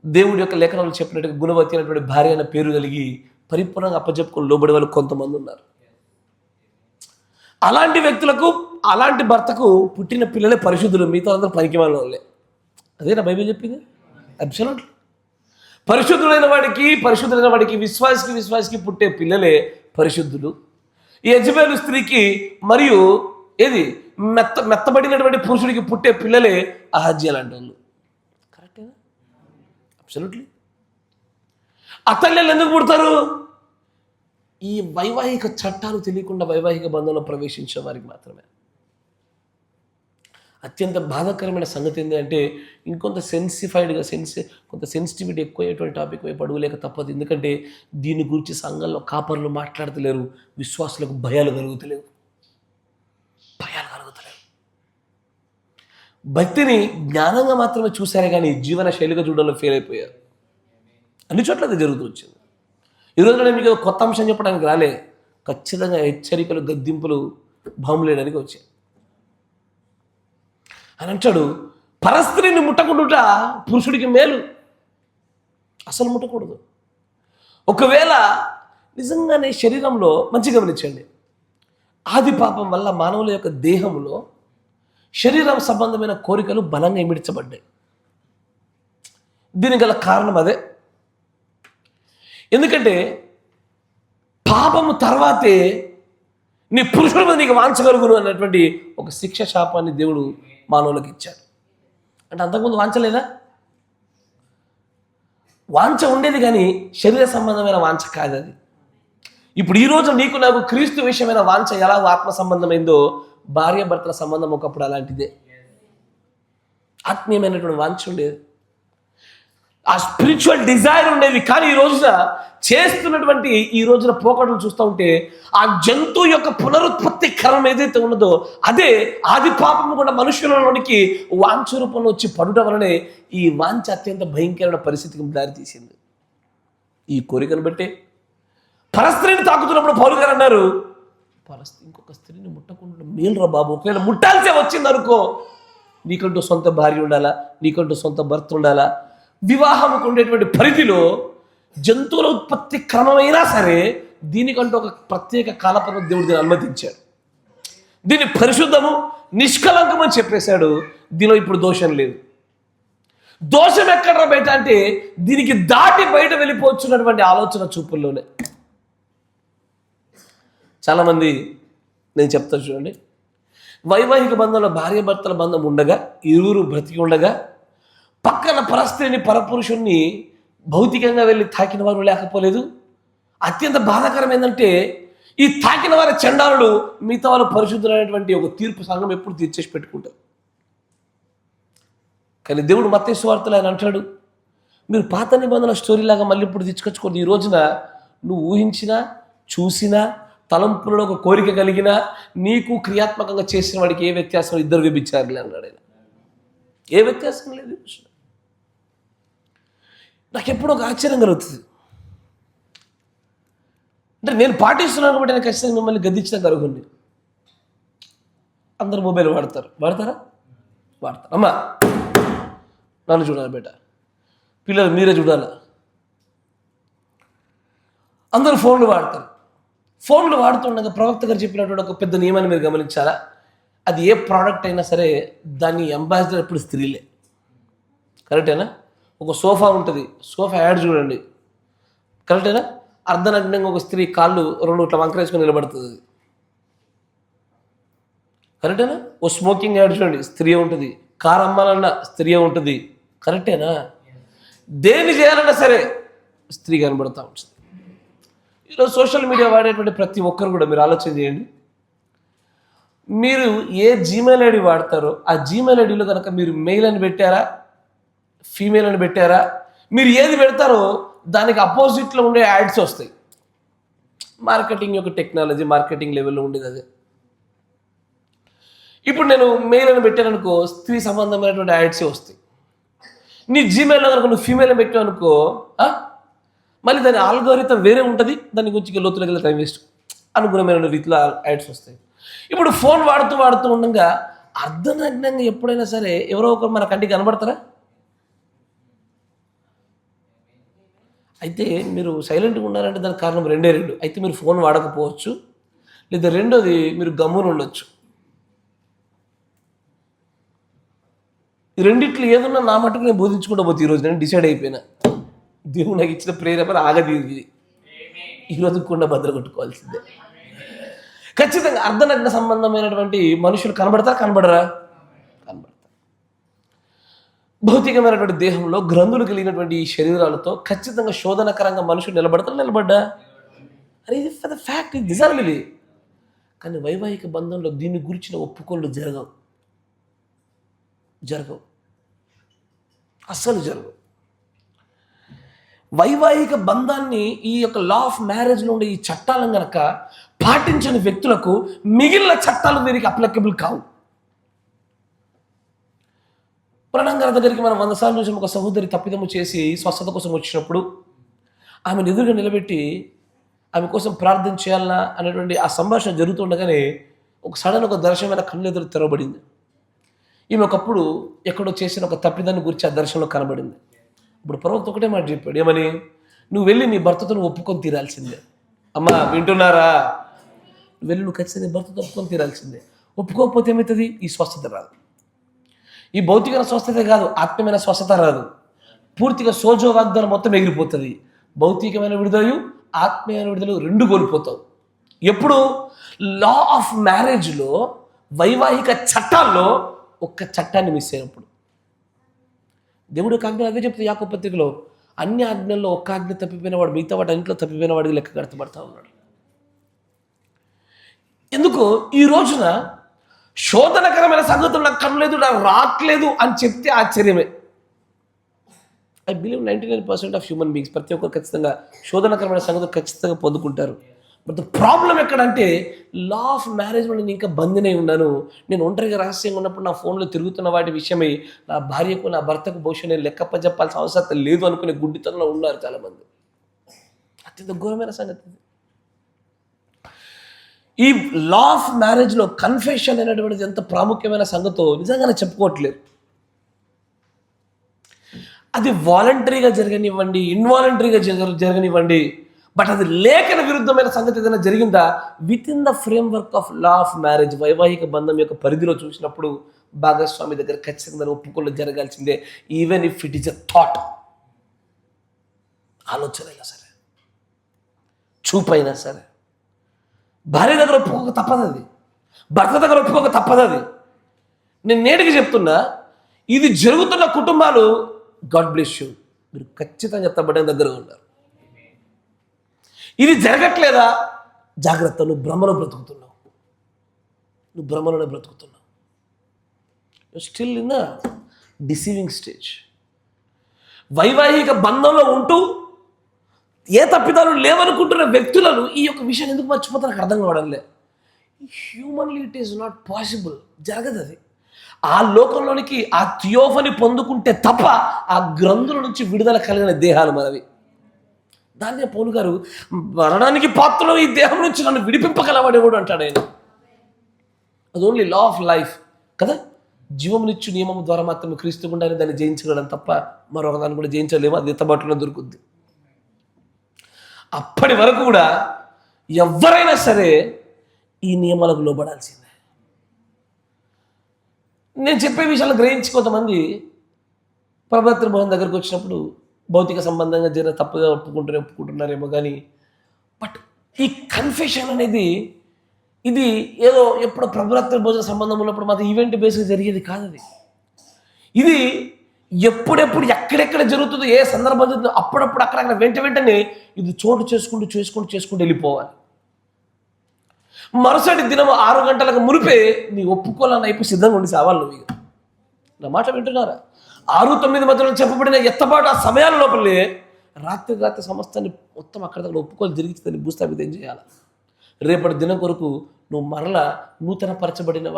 దేవుడి యొక్క లేఖనాలు చెప్పినట్టుగా గుణవతి అయినటువంటి భార్య అనే పేరు కలిగి పరిపూర్ణంగా అప్పచెప్పుకొని లోబడే వాళ్ళు కొంతమంది ఉన్నారు. అలాంటి వ్యక్తులకు, అలాంటి భర్తకు పుట్టిన పిల్లలే పరిశుద్ధులు, మిగతా అందరూ పనికి వాళ్ళే. అదేనా బైబిల్ చెప్పింది? అబ్సల్యూట్లీ. పరిశుద్ధులైన వాడికి విశ్వాసికి పుట్టే పిల్లలే పరిశుద్ధులు. ఈ యెజబెలు స్త్రీకి మరియు మెత్తబడినటువంటి పురుషుడికి పుట్టే పిల్లలే అహజ్య లాంటి వాళ్ళు. కరెక్టేనా? అబ్సల్యూట్లీ. అతళ్ళు ఎందుకు పుడతారు? ఈ వైవాహిక చట్టాలు తెలియకుండా వైవాహిక బంధంలో ప్రవేశించే వారికి మాత్రమే. అత్యంత బాధాకరమైన సంగతి ఏంటంటే ఇంకొంత కొంత సెన్సిటివిటీ ఎక్కువయ్యేటువంటి టాపిక్ వైపు అడుగులేక తప్పదు. ఎందుకంటే దీని గురించి సంఘంలో కాపర్లు మాట్లాడతలేరు, విశ్వాసులకు భయాలు కలుగుతలేవు. భక్తిని జ్ఞానంగా మాత్రమే చూశారే కానీ జీవన శైలిగా చూడడంలో ఫెయిల్ అయిపోయారు. అన్ని చోట్ల అది జరుగుతూ వచ్చింది. ఈరోజు నేను మీకు కొత్త అంశం చెప్పడానికి రాలే, ఖచ్చితంగా హెచ్చరికలు, గద్దింపులు బాంబులేయడానికి వచ్చాయి. అని అంటాడు, పరస్త్రీని ముట్టకుండా పురుషుడికి మేలు, అసలు ముట్టకూడదు. ఒకవేళ నిజంగానే శరీరంలో మంచి గమనించండి, ఆది పాపం వల్ల మానవుల యొక్క దేహంలో శరీరం సంబంధమైన కోరికలు బలంగా ఇమిడ్చబడ్డాయి. దీనికి గల కారణం అదే. ఎందుకంటే పాపము తర్వాతే నీ పురుషుల మీద నీకు వాంచగలుగును అన్నటువంటి ఒక శిక్ష శాపాన్ని దేవుడు మానవులకు ఇచ్చాడు. అంటే అంతకుముందు వాంచలేదా? వాంచ ఉండేది కానీ శరీర సంబంధమైన వాంచ కాదు అది. ఇప్పుడు ఈరోజు నీకు నాకు క్రీస్తు విషయమైన వాంచ ఎలా ఆత్మ సంబంధమైందో భార్యాభర్తల సంబంధం ఒకప్పుడు అలాంటిదే. ఆత్మీయమైనటువంటి వాంచ ఉండేది, ఆ స్పిరిచువల్ డిజైర్ ఉండేది. కానీ ఈ రోజున చేస్తున్నటువంటి ఈ రోజున పోకడలు చూస్తూ ఉంటే ఆ జంతువు యొక్క పునరుత్పత్తి క్రమం ఏదైతే ఉన్నదో అదే ఆది పాపము కూడా మనుషులలోనికి వాంఛ రూపంలో వచ్చి పడుట వలనే ఈ వాంఛ అత్యంత భయంకరమైన పరిస్థితికి దారితీసింది. ఈ కోరికను బట్టే పరస్త్రీని తాకుతున్నప్పుడు పౌలు గారు అన్నారు, ఇంకొక స్త్రీని ముట్టకుండా మేలురా బాబు. ఒకవేళ ముట్టాల్సే వచ్చింది అనుకో, నీకంటూ సొంత భార్య ఉండాలా, నీకంటూ సొంత భర్త ఉండాలా. వివాహంకు ఉండేటువంటి పరిధిలో జంతువుల ఉత్పత్తి క్రమమైనా సరే దీనికంటూ ఒక ప్రత్యేక కాలపరిమితి దేవుడు దీన్ని అనుమతించాడు. దీన్ని పరిశుద్ధము, నిష్కలంకం అని చెప్పేశాడు. దీనిలో ఇప్పుడు దోషం లేదు. దోషం ఎక్కడ బయట అంటే దీనికి దాటి బయట వెళ్ళిపోవచ్చున్నటువంటి ఆలోచన చూపుల్లోనే. చాలామంది నేను చెప్తాను చూడండి, వైవాహిక బంధంలో భార్యాభర్తల బంధం ఉండగా, ఇరువురు బ్రతికి ఉండగా పక్కన పరస్త్రీని, పరపురుషుణ్ణి భౌతికంగా వెళ్ళి తాకిన వారు లేకపోలేదు. అత్యంత బాధాకరం ఏంటంటే ఈ తాకిన వారి చండాలుడు మిగతా వాళ్ళు పరిశుద్ధులైనటువంటి ఒక తీర్పు సంఘం ఎప్పుడు తీర్చేసి పెట్టుకుంటారు. కానీ దేవుడు మత్తయి సువార్తలో ఆయన అంటాడు, మీరు పాత నిబంధనల స్టోరీలాగా మళ్ళీ ఇప్పుడు తెచ్చుకొచ్చుకోండి. ఈ రోజున నువ్వు ఊహించినా, చూసినా, తలంపులలో ఒక కోరిక కలిగినా నీకు క్రియాత్మకంగా చేసిన వాడికి ఏ వ్యత్యాసం? ఇద్దరు వ్యభిచారులే అన్నాడు ఆయన. ఏ వ్యత్యాసం లేదు. నాకు ఎప్పుడో ఒక ఆశ్చర్యం కలుగుతుంది. అంటే నేను పాటిస్తున్నాను కాబట్టి నేను ఖచ్చితంగా మిమ్మల్ని గద్దించిన కలుగుంది. అందరు మొబైల్ వాడతారా? అమ్మా నన్ను చూడాలి బేట, పిల్లలు మీరే చూడాలా. అందరూ ఫోన్లు వాడతారు. ఫోన్లు వాడుతుండగా ప్రవక్త గారు చెప్పినటువంటి ఒక పెద్ద నియమాన్ని మీరు గమనించాలా? అది ఏ ప్రోడక్ట్ అయినా సరే దాని అంబాసిడర్ ఎప్పుడు స్త్రీలే. కరెక్టేనా? ఒక సోఫా ఉంటుంది, సోఫా యాడ్ చూడండి, కరెక్టేనా? అర్ధనగ్నంగా ఒక స్త్రీ కాళ్ళు రెండు ఇట్లా వంకరేసుకొని నిలబడుతుంది. కరెక్టేనా? ఓ స్మోకింగ్ యాడ్ చూడండి, స్త్రీ ఉంటుంది. కారు అమ్మాలన్నా స్త్రీ ఉంటుంది. కరెక్టేనా? దేన్ని చేయాలన్నా సరే స్త్రీ కనబడుతూ ఉంటుంది. ఈరోజు సోషల్ మీడియా వాడేటువంటి ప్రతి ఒక్కరు కూడా మీరు ఆలోచన చేయండి. మీరు ఏ జీమెయిల్ ఐడి వాడతారో ఆ జీమెయిల్ ఐడిలో కనుక మీరు మెయిల్ అని పెట్టారా, ఫీమేల్ అని పెట్టారా, మీరు ఏది పెడతారో దానికి అపోజిట్లో ఉండే యాడ్స్ వస్తాయి. మార్కెటింగ్ యొక్క టెక్నాలజీ, మార్కెటింగ్ లెవెల్లో ఉండేది అదే. ఇప్పుడు నేను మెయిల్ అని పెట్టాననుకో, స్త్రీ సంబంధమైనటువంటి యాడ్సే వస్తాయి. నీ జీమెయిల్లో కనుక నువ్వు ఫీమేల్ అని పెట్టావు అనుకో, మళ్ళీ దాని ఆల్గోరిథం వేరే ఉంటుంది. దాని గురించి లోతులకి టైం వేస్ట్, అనుగుణమైన రీతిలో యాడ్స్ వస్తాయి. ఇప్పుడు ఫోన్ వాడుతూ ఉండగా అర్ధనగ్నంగా ఎప్పుడైనా సరే ఎవరో ఒకరు మన కంటికి కనబడతారా? అయితే మీరు సైలెంట్గా ఉన్నారంటే దానికి కారణం రెండే. అయితే మీరు ఫోన్ వాడకపోవచ్చు, లేదా రెండోది మీరు గమ్మున ఉండొచ్చు. ఈ రెండిట్లు ఏదన్నా నా మటుకు నేను బోధించుకుంటూ పోతే ఈరోజు నేను డిసైడ్ అయిపోయినా, దేవుడు నాకు ఇచ్చిన ప్రేరేపణ ఆగది. ఈరోజు కూడా భద్ర కొట్టుకోవాల్సిందే. ఖచ్చితంగా అర్ధనగ్న సంబంధమైనటువంటి మనుషులు కనబడతారా? కనబడరా? కనబడతారు. భౌతికమైనటువంటి దేహంలో గ్రంథులు కలిగినటువంటి ఈ శరీరాలతో ఖచ్చితంగా శోధనకరంగా మనుషులు నిలబడ్డా? అరే ఇది ఫర్ ద ఫ్యాక్ట్, ఇది నిజాలు ఇది. కానీ వైవాహిక బంధంలో దీన్ని గురించిన ఒప్పుకోళ్ళు జరగవు, అస్సలు జరగవు. వైవాహిక బంధాన్ని ఈ యొక్క లా ఆఫ్ మ్యారేజ్లో ఉండే ఈ చట్టాలను గనక పాటించని వ్యక్తులకు మిగిలిన చట్టాలు వీరికి అప్లికబుల్ కావు. ప్రణంగారి దగ్గరికి మనం 100 సార్లు చూసిన ఒక సహోదరి తప్పిదము చేసి స్వస్థత కోసం వచ్చినప్పుడు ఆమెను ఎదురుగా నిలబెట్టి ఆమె కోసం ప్రార్థన చేయాలన్నా అనేటువంటి ఆ సంభాషణ జరుగుతుండగానే ఒక సడన్ ఒక దర్శనమైన కళ్ళు ఎదురు తెరవబడింది. ఈమె ఒకప్పుడు ఎక్కడో చేసిన ఒక తప్పిదాన్ని గురించి ఆ దర్శనంలో కనబడింది. ఇప్పుడు ప్రవక్త ఒకటే మాట చెప్పాడు, ఏమని? నువ్వు వెళ్ళి నీ భర్తతో నువ్వు ఒప్పుకొని తీరాల్సిందే. అమ్మా వింటున్నారా? వెళ్ళి నువ్వు ఖచ్చితంగా నీ భర్తతో ఒప్పుకొని తీరాల్సిందే. ఒప్పుకోకపోతే ఏమవుతుంది? ఈ స్వస్థత రాదు. ఈ భౌతికమైన స్వస్థత కాదు, ఆత్మీయమైన స్వస్థత రాదు. పూర్తిగా సోజో వాగ్దానం మొత్తం ఎగిరిపోతుంది. భౌతికమైన విడుదల, ఆత్మీయమైన విడుదల రెండు కోల్పోతావు. ఎప్పుడు? లా ఆఫ్ మ్యారేజ్లో, వైవాహిక చట్టాల్లో ఒక్క చట్టాన్ని మిస్ అయినప్పుడు. దేవుడు ఒక ఆజ్ఞ అదే చెప్తే యాకోబు పత్రికలో, అన్ని ఆజ్ఞల్లో ఒక్క ఆజ్ఞ తప్పిపోయిన వాడు మిగతా వాటి అన్నింటిలో తప్పిపోయిన వాడికి లెక్క కడతబడతా ఉన్నాడు. ఎందుకు ఈ రోజున శోధనకరమైన సంగతులు నాకు కనలేదు, నాకు రావట్లేదు అని చెప్తే ఆశ్చర్యమే. I believe 99% of human beings, ప్రతి ఒక్కరు ఖచ్చితంగా శోధనకరమైన సంగతులు ఖచ్చితంగా పొందుకుంటారు. బట్ ద ప్రాబ్లం ఎక్కడంటే, లా ఆఫ్ మ్యారేజ్లో నేను ఇంకా బంధినై ఉన్నాను. నేను ఒంటరిగా రహస్యంగా ఉన్నప్పుడు నా ఫోన్లో తిరుగుతున్న వాటి విషయమై నా భార్యకు, నా భర్తకు బహుశా నేను లెక్కప్ప చెప్పాల్సిన అవసరం లేదు అనుకునే గుడ్డితనంలో ఉన్నారు చాలామంది. అత్యంత ఘోరమైన సంగతి. ఈ లా ఆఫ్ మ్యారేజ్లో కన్ఫెషన్ అనేటువంటిది ఎంత ప్రాముఖ్యమైన సంగతో నిజంగానే చెప్పుకోవట్లేదు. అది వాలంటరీగా జరగనివ్వండి, ఇన్వాలంటరీగా జరగనివ్వండి, బట్ అది లేఖన విరుద్ధమైన సంగతి ఏదైనా జరిగిందా, with in the framework of law of marriage, వైవాహిక బంధం యొక్క పరిధిలో చూసినప్పుడు భాగస్వామి దగ్గర ఖచ్చితంగా ఒప్పుకోలు జరగాల్సిందే. Even if it is a thought, ఆలోచన అయినా సరే, చూపైనా సరే. భార్య దగ్గర ఒప్పుకోక తప్పదు అది, భర్త దగ్గర ఒప్పుకోక తప్పదు అది. నేను నేటికి చెప్తున్నా, ఇది జరుగుతున్న కుటుంబాలు, గాడ్ బ్లెస్ యూ, మీరు ఖచ్చితంగా ఎత్తబడిన దగ్గర ఉన్నారు. ఇది జరగట్లేదా? జాగ్రత్త, నువ్వు భ్రమలో బ్రతుకుతున్నావు, నువ్వు భ్రమలోనే బ్రతుకుతున్నావు. You still in the deceiving stage. వైవాహిక బంధంలో ఉంటూ ఏ తప్పిదాలు లేవనుకుంటున్న వ్యక్తులను ఈ యొక్క విషయం ఎందుకు మర్చిపోతే నాకు అర్థం కావడంలే. Humanly it is not possible, జరగదు అది. ఆ లోకంలోనికి ఆ థియోఫని పొందుకుంటే తప్ప ఆ గ్రంథుల నుంచి విడుదల కలిగిన దేహాలు మనవి. దాన్నే పౌలు గారు, మరణానికి పాత్రలో ఈ దేహం నుంచి నన్ను విడిపింపగలవాడేవాడు అంటాడు ఆయన. అది ఓన్లీ లా ఆఫ్ లైఫ్ కదా. జీవమునిచ్చు నియమం ద్వారా మాత్రమే క్రీస్తు గుండానే దాన్ని జయించగలం తప్ప మరొక దాన్ని కూడా జయించలేము. అది ఎత్తబాటులో దొరుకుద్ది. అప్పటి వరకు కూడా ఎవరైనా సరే ఈ నియమాలకు లోబడాల్సిందే. నేను చెప్పే విషయాలు గ్రహించి కొంతమంది ప్రభాత్ర భవన్ దగ్గరకు వచ్చినప్పుడు భౌతిక సంబంధంగా జరిగిన తప్పుగా ఒప్పుకుంటున్నారేమో, కానీ బట్ ఈ కన్ఫెషన్ అనేది ఇది ఏదో ఎప్పుడు ప్రభురాత్రి భోజన సంబంధం ఉన్నప్పుడు మాత్రం ఈవెంట్ బేస్గా జరిగేది కాదు. అది ఇది ఎప్పుడెప్పుడు ఎక్కడెక్కడ జరుగుతుందో, ఏ సందర్భం జరుగుతుందో అప్పుడప్పుడు అక్కడక్కడ వెంటనే ఇది చోటు చేసుకుంటూ వెళ్ళిపోవాలి. మరుసటి దినం 6 గంటలకు మునిపే నీ ఒప్పుకోవాలని అయిపోయి సిద్ధంగా ఉండి సావాలి నువ్వు. నా మాట వింటున్నారా? 6-9 మధ్యలో చెప్పబడిన ఎత్తబాటు ఆ సమయాల లోపలే రాత్రి సమస్తాన్ని మొత్తం అక్కడ ఒప్పుకోలు తిరిగి దాన్ని భూస్థాపితం చేయాలి. రేపటి దినం కొరకు నువ్వు మరలా నూతన పరచబడిన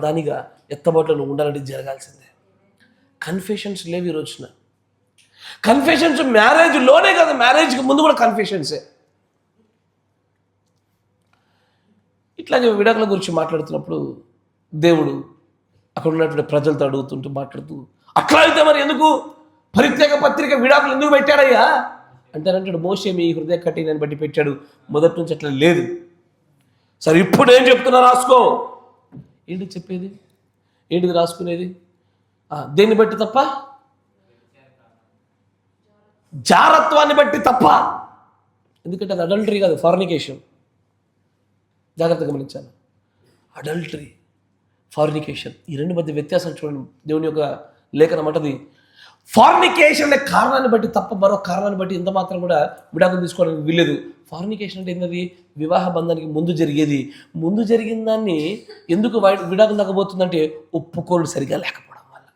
దానిగా ఎత్తబాటులో నువ్వు ఉండాలంటే జరగాల్సిందే. కన్ఫెషన్స్ లేవు ఈ రోజున. కన్ఫెషన్స్ మ్యారేజ్లోనే కాదు, మ్యారేజ్కి ముందు కూడా కన్ఫెషన్సే. ఇట్లాగే విడాకుల గురించి మాట్లాడుతున్నప్పుడు దేవుడు అక్కడ ఉన్నటువంటి ప్రజలతో మాట్లాడుతూ అట్లా అయితే మరి ఎందుకు పరిత్యాగ పత్రిక విడాకులు ఎందుకు పెట్టాడయ్యా అంటారంటాడు. మోషే మీ హృదయ కఠినాన్ని బట్టి పెట్టాడు, మొదటి నుంచి అట్లా లేదు. సరే ఇప్పుడు ఏం చెప్తున్నా రాసుకో. ఏంటి చెప్పేది? ఏంటిది రాసుకునేది? దేన్ని బట్టి తప్ప? జారత్వాన్ని బట్టి తప్ప. ఎందుకంటే అది అడల్టరీ కాదు, ఫార్నికేషన్. జాగ్రత్తగా గమనించాలి. అడల్టరీ, ఫార్నికేషన్, ఈ రెండు మధ్య వ్యత్యాసం చూడండి. దేవుని యొక్క లేఖనం అంటది ఫార్నికేషన్ అనే కారణాన్ని బట్టి తప్ప మరో కారణాన్ని బట్టి ఎంత మాత్రం కూడా విడాకులు తీసుకోవడానికి వీల్లేదు. ఫార్నికేషన్ అంటే ఏంటది? వివాహ బంధానికి ముందు జరిగేది. ముందు జరిగిన దాన్ని ఎందుకు విడాకులు తగ్గబోతుందంటే ఒప్పుకోలు సరిగా లేకపోవడం వల్ల.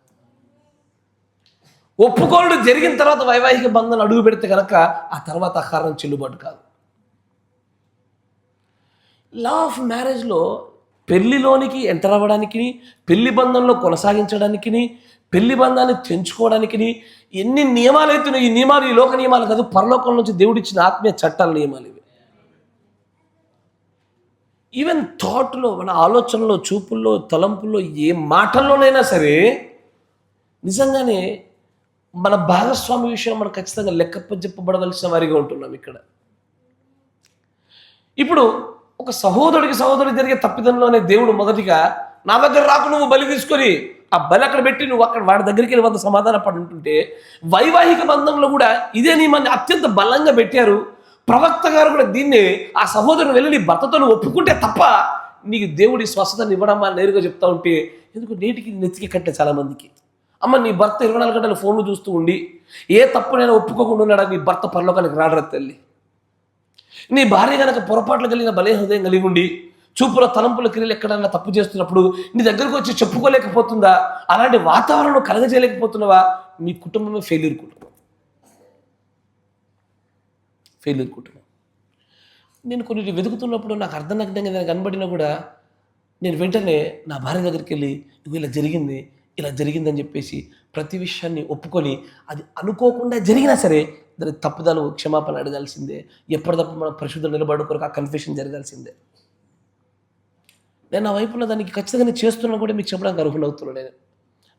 ఒప్పుకోలు జరిగిన తర్వాత వైవాహిక బంధాలు అడుగు పెడితే కనుక ఆ తర్వాత ఆ కారణం చెల్లుబాటు కాదు. లా ఆఫ్ మ్యారేజ్లో పెళ్లిలోనికి ఎంటర్ అవ్వడానికి, పెళ్లి బంధంలో కొనసాగించడానికి, పెళ్లి బంధాన్ని తెంచుకోవడానికి ఎన్ని నియమాలు అవుతున్నాయి. ఈ నియమాలు ఈ లోక నియమాలు కాదు, పరలోకం నుంచి దేవుడిచ్చిన ఆత్మీయ చట్టాల నియమాలు ఇవి. ఈవెన్ థాట్లో, మన ఆలోచనలో, చూపుల్లో, తలంపుల్లో, ఏ మాటల్లోనైనా సరే నిజంగానే మన భాగస్వామి విషయం మనం ఖచ్చితంగా లెక్క చెప్పబడవలసిన వారిగా ఉంటున్నాం ఇక్కడ. ఇప్పుడు ఒక సహోదరుడికి జరిగే తప్పిదంలోనే దేవుడు మొదటిగా నా దగ్గర రాకు, నువ్వు బలి తీసుకొని ఆ బలి అక్కడ పెట్టి నువ్వు అక్కడ వాడి దగ్గరికి వెళ్ళి వంద సమాధాన పడి ఉంటుంటే, వైవాహిక బంధంలో కూడా ఇదే నియమాన్ని అత్యంత బలంగా పెట్టారు. ప్రవక్త గారు కూడా దీన్ని ఆ సహోదరుని వెళ్ళి నీ భర్తతో నువ్వు ఒప్పుకుంటే తప్ప నీకు దేవుడి స్వస్థతను ఇవ్వడం అని నేరుగా చెప్తా ఉంటే, ఎందుకు నేటికి నెత్తికి కట్టే చాలా మందికి. అమ్మ నీ భర్త 24 గంటలు ఫోన్లు చూస్తూ ఉండి ఏ తప్పునైనా ఒప్పుకోకుండా ఉన్నాడా నీ భర్త పరలోకానికి రాడరా తల్లి. నీ భార్య కనుక పొరపాట్లు కలిగిన బలే హృదయం కలిగి ఉండి చూపుల తలంపుల క్రియలు ఎక్కడన్నా తప్పు చేస్తున్నప్పుడు నీ దగ్గరకు వచ్చి చెప్పుకోలేకపోతుందా? అలాంటి వాతావరణం కలగజేయలేకపోతున్నావా? మీ కుటుంబమే ఫెయిల్యూర్ కుటుంబం. నేను కొన్ని వెతుకుతున్నప్పుడు నాకు అర్ధనగ్నంగా నేను కనబడినా కూడా నేను వెంటనే నా భార్య దగ్గరికి వెళ్ళి నువ్వు ఇలా జరిగిందని చెప్పేసి ప్రతి విషయాన్ని ఒప్పుకొని, అది అనుకోకుండా జరిగినా సరే దాని తప్పుదలు క్షమాపణ అడగాల్సిందే. ఎప్పటికప్పుడు మనం పరిశుద్ధ నిలబడుకోరకు ఆ కన్ఫెషన్ జరగాల్సిందే. నేను నా వైపున దానికి ఖచ్చితంగా నేను చేస్తున్నా కూడా మీకు చెప్పడానికి అర్హులు అవుతున్నాను. నేను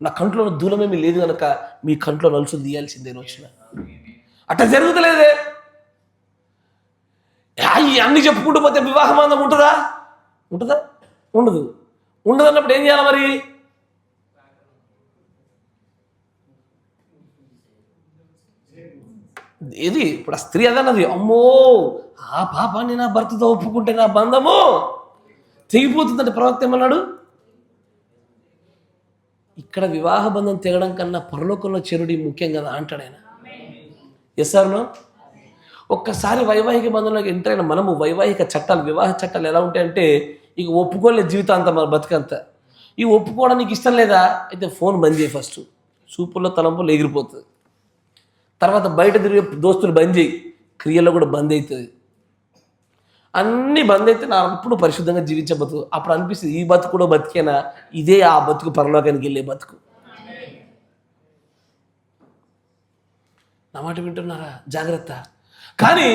నా కంట్లో దూరమేమీ లేదు కనుక మీ కంట్లో నలుసులు తీయాల్సిందే వచ్చిన. అట్లా జరుగుతలేదే. అన్ని చెప్పుకుంటూ పోతే వివాహం ఉంటుందా? ఉండదు అన్నప్పుడు ఏం చేయాలి మరి? ఇది ఇప్పుడు ఆ స్త్రీ అదన్నది, అమ్మో ఆ పాపాన్ని నా భర్తతో ఒప్పుకుంటే నా బంధము తెగిపోతుందంటే ప్రవక్త ఏమన్నాడు? ఇక్కడ వివాహ బంధం తెగడం కన్నా పరలోకంలో చేరుడి ముఖ్యం కదా అంటాడు ఆయన. Yes sir no? ఒక్కసారి వైవాహిక బంధంలోకి ఎంటర్ అయిన మనము వైవాహిక చట్టాలు, వివాహ చట్టాలు ఎలా ఉంటాయంటే ఇక ఒప్పుకోలేదు జీవితాంతం, మన బతుకంతా. ఇవి ఒప్పుకోవడానికి ఇష్టం లేదా? అయితే ఫోన్ బంద్ చేయి ఫస్ట్. చూపుల్లో తలంపులు ఎగిరిపోతుంది. తర్వాత బయట తిరిగే దోస్తులు బంద్ చేయి, క్రియల్లో కూడా బంద్ అవుతుంది. అన్నీ బంద్ అయితే నా అప్పుడు పరిశుద్ధంగా జీవించే బతుకు. అప్పుడు అనిపిస్తుంది ఈ బతుకు కూడా బతికేనా, ఇదే ఆ బతుకు పరలోకానికి వెళ్ళే బతుకు. నా మాట వింటున్నారా? జాగ్రత్త. కానీ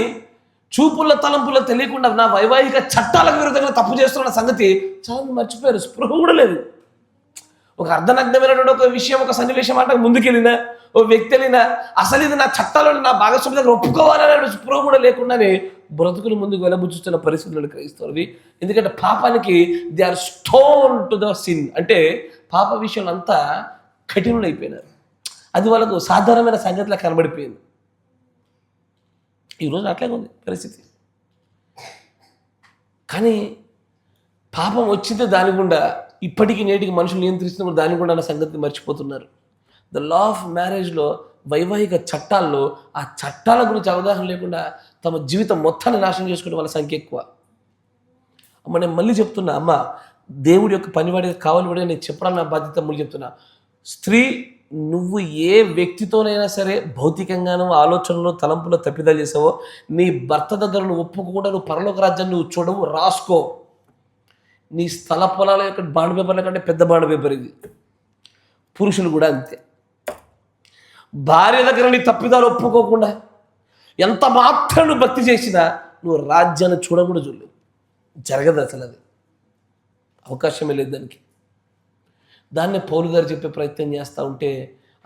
చూపుల తలంపుల్లో తెలియకుండా నా వైవాహిక చట్టాలకు విరుద్ధంగా తప్పు చేస్తున్న సంగతి చాలా మర్చిపోయారు. స్పృహ కూడా లేదు. ఒక అర్ధనగ్నమైనటువంటి ఒక విషయం, ఒక సన్నివేశం అంటే ముందుకెళ్ళినా, ఓ వ్యక్తి వెళ్ళినా అసలు ఇది నా చట్టాలను నా భాగస్వామి దగ్గర ఒప్పుకోవాలనే స్పృహ కూడా లేకుండానే బ్రతుకులు ముందుకు వెలబుచ్చుతున్న పరిస్థితులను క్రైస్తవులవి. ఎందుకంటే పాపానికి they are stone to the sin. అంటే పాప విషయంలో అంతా కఠినులు అయిపోయినారు. అది వాళ్ళకు సాధారణమైన సంగతిలా కనబడిపోయింది. ఈరోజు అట్లాగే ఉంది పరిస్థితి. కానీ పాపం వచ్చిందే దాని గుండా ఇప్పటికీ నేటికి మనుషులు నియంత్రిస్తున్న దాని గుండా అన్న సంగతిని మర్చిపోతున్నారు. ద లా ఆఫ్ మ్యారేజ్లో వైవాహిక చట్టాల్లో ఆ చట్టాల గురించి అవగాహన లేకుండా తమ జీవితం మొత్తాన్ని నాశనం చేసుకునే వాళ్ళ సంఖ్య ఎక్కువ. అమ్మ నేను మళ్ళీ చెప్తున్నా, అమ్మ దేవుడి యొక్క పనివాడిగా కావాలని నేను చెప్పడం నా బాధ్యత. మళ్ళీ చెప్తున్నా, స్త్రీ నువ్వు ఏ వ్యక్తితోనైనా సరే భౌతికంగానూ ఆలోచనలో తలంపులో తప్పిదాలు చేసావో నీ భర్త దగ్గర నువ్వు ఒప్పుకోకుండా నువ్వు పరలోక రాజ్యాన్ని నువ్వు చూడవు, రాసుకో. నీ స్థల పొలాల యొక్క బాండ్ పేపర్ల కంటే పెద్ద బాండ్ పేపర్ ఇది. పురుషులు కూడా అంతే. భార్య దగ్గర నీ తప్పిదాలు ఒప్పుకోకుండా ఎంత మాత్రం నువ్వు భక్తి చేసినా నువ్వు రాజ్యాన్ని చూడకూడదు, చూడలేవు. జరగదు అసలు, అది అవకాశమే లేదు దానికి. దాన్నే పౌలు గారు చెప్పే ప్రయత్నం చేస్తూ ఉంటే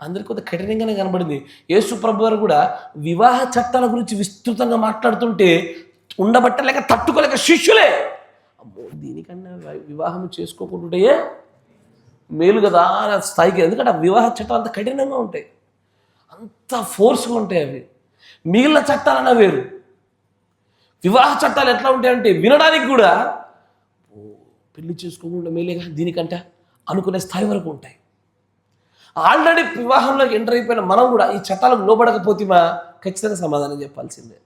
అందరికీ కొంత కఠినంగానే కనబడింది. యేసు ప్రభు వారు కూడా వివాహ చట్టాల గురించి విస్తృతంగా మాట్లాడుతుంటే ఉండబట్టలేక తట్టుకోలేక శిష్యులే అమ్మో దీనికన్నా వివాహం చేసుకోకుండాయే మేలు కదా అనే స్థాయికి. ఎందుకంటే ఆ వివాహ చట్టాలు అంత కఠినంగా ఉంటాయి, అంత ఫోర్స్గా ఉంటాయి. అవి మిగిలిన చట్టాలన్నా వేరు. వివాహ చట్టాలు ఎట్లా ఉంటాయంటే వినడానికి కూడా పెళ్లి చేసుకోకుండా మేలేగా దీనికంటే అనుకునే స్థాయి వరకు ఉంటాయి. ఆల్రెడీ వివాహంలోకి ఎంటర్ అయిపోయిన మనం కూడా ఈ చట్టాలకు లోబడకపోతే ఖచ్చితంగా సమాధానం చెప్పాల్సిందే.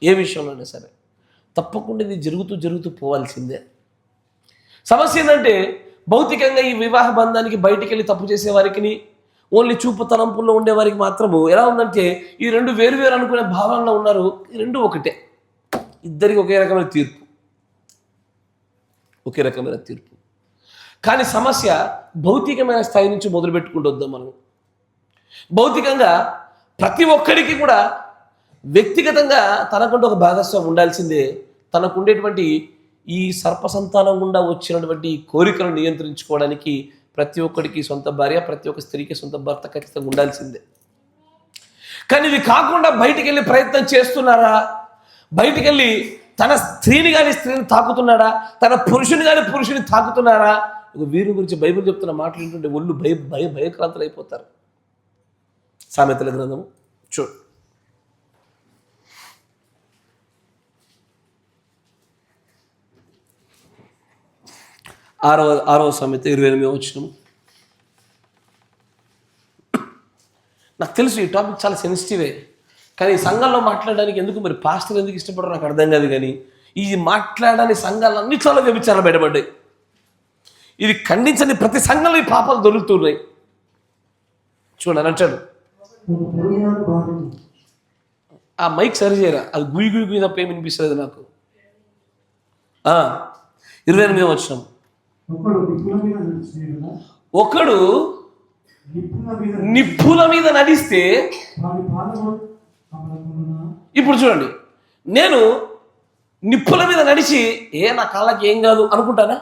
ఏ విషయంలోనే సరే తప్పకుండా ఇది జరుగుతూ పోవాల్సిందే. సమస్య ఏంటంటే భౌతికంగా ఈ వివాహ బంధానికి బయటికి వెళ్ళి తప్పు చేసే వారికి, ఓన్లీ చూపు తలంపుల్లో ఉండే వారికి మాత్రము ఎలా ఉందంటే ఈ రెండు వేరు అనుకునే భావనలో ఉన్నారు. ఈ రెండు ఒకటే, ఇద్దరికి ఒకే రకమైన తీర్పు. కానీ సమస్య భౌతికమైన స్థాయి నుంచి మొదలుపెట్టుకుంటూ వద్దాం. మనం భౌతికంగా ప్రతి ఒక్కరికి కూడా వ్యక్తిగతంగా తనకంటూ ఒక భాగస్వామి ఉండాల్సిందే. తనకు ఉండేటువంటి ఈ సర్పసంతానం గుండా వచ్చినటువంటి కోరికలను నియంత్రించుకోవడానికి ప్రతి ఒక్కడికి సొంత భార్య, ప్రతి ఒక్క స్త్రీకి సొంత భర్త ఖచ్చితంగా ఉండాల్సిందే. కానీ ఇది కాకుండా బయటికి వెళ్ళి ప్రయత్నం చేస్తున్నారా? బయటికి వెళ్ళి తన స్త్రీని కానీ స్త్రీని తాకుతున్నాడా? తన పురుషుని కానీ పురుషుని తాకుతున్నారా? వీరి గురించి బైబిల్ చెప్తున్న మాటలు ఏంటంటే ఒళ్ళు భయక్రాంతులు అయిపోతారు. సామెతల గ్రంథము చూడు, 6వ సామెత 28వ వచనం. నాకు తెలుసు ఈ టాపిక్ చాలా సెన్సిటివే, కానీ సంఘంలో మాట్లాడడానికి ఎందుకు మరి పాస్టర్ ఎందుకు ఇష్టపడరు నాకు అర్థం కాదు. కానీ ఇది మాట్లాడని సంఘాలన్నిట్లో వ్యభిచారాలు బయటపడ్డాయి. ఇది ఖండించని ప్రతి సంఘంలో ఈ పాపాలు దొరుకుతున్నాయి. చూడండి అంటాడు, ఆ మైక్ సరి చేయరా, అది గుయ్యి తప్ప ఏమి వినిపిస్తుంది నాకు. 28వ వచనం, ఒకడు నిప్పుల మీద నడిస్తే. ఇప్పుడు చూడండి, నేను నిప్పుల మీద నడిచి నా కాళ్ళకి ఏం కాదు అనుకుంటానా?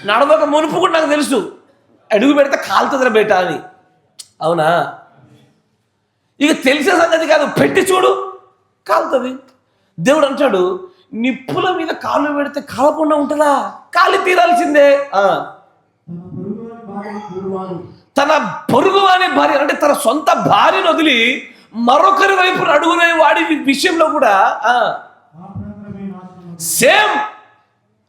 నడవక మునుపు కూడా నాకు తెలుసు అడుగు పెడితే కాలుతుందిరా బేట అని. అవునా? ఇక తెలిసే సంగతి కాదు, పెట్టి చూడు కాలుతుంది. దేవుడు అంటాడు నిప్పుల మీద కాళ్ళు పెడితే కాలకుండా ఉంటుందా? కాలి తీరాల్సిందే. తన పొరుగు అనే భార్య అంటే తన సొంత భార్యను వదిలి మరొకరి వైపు అడుగునే వాడి విషయంలో కూడా సేమ్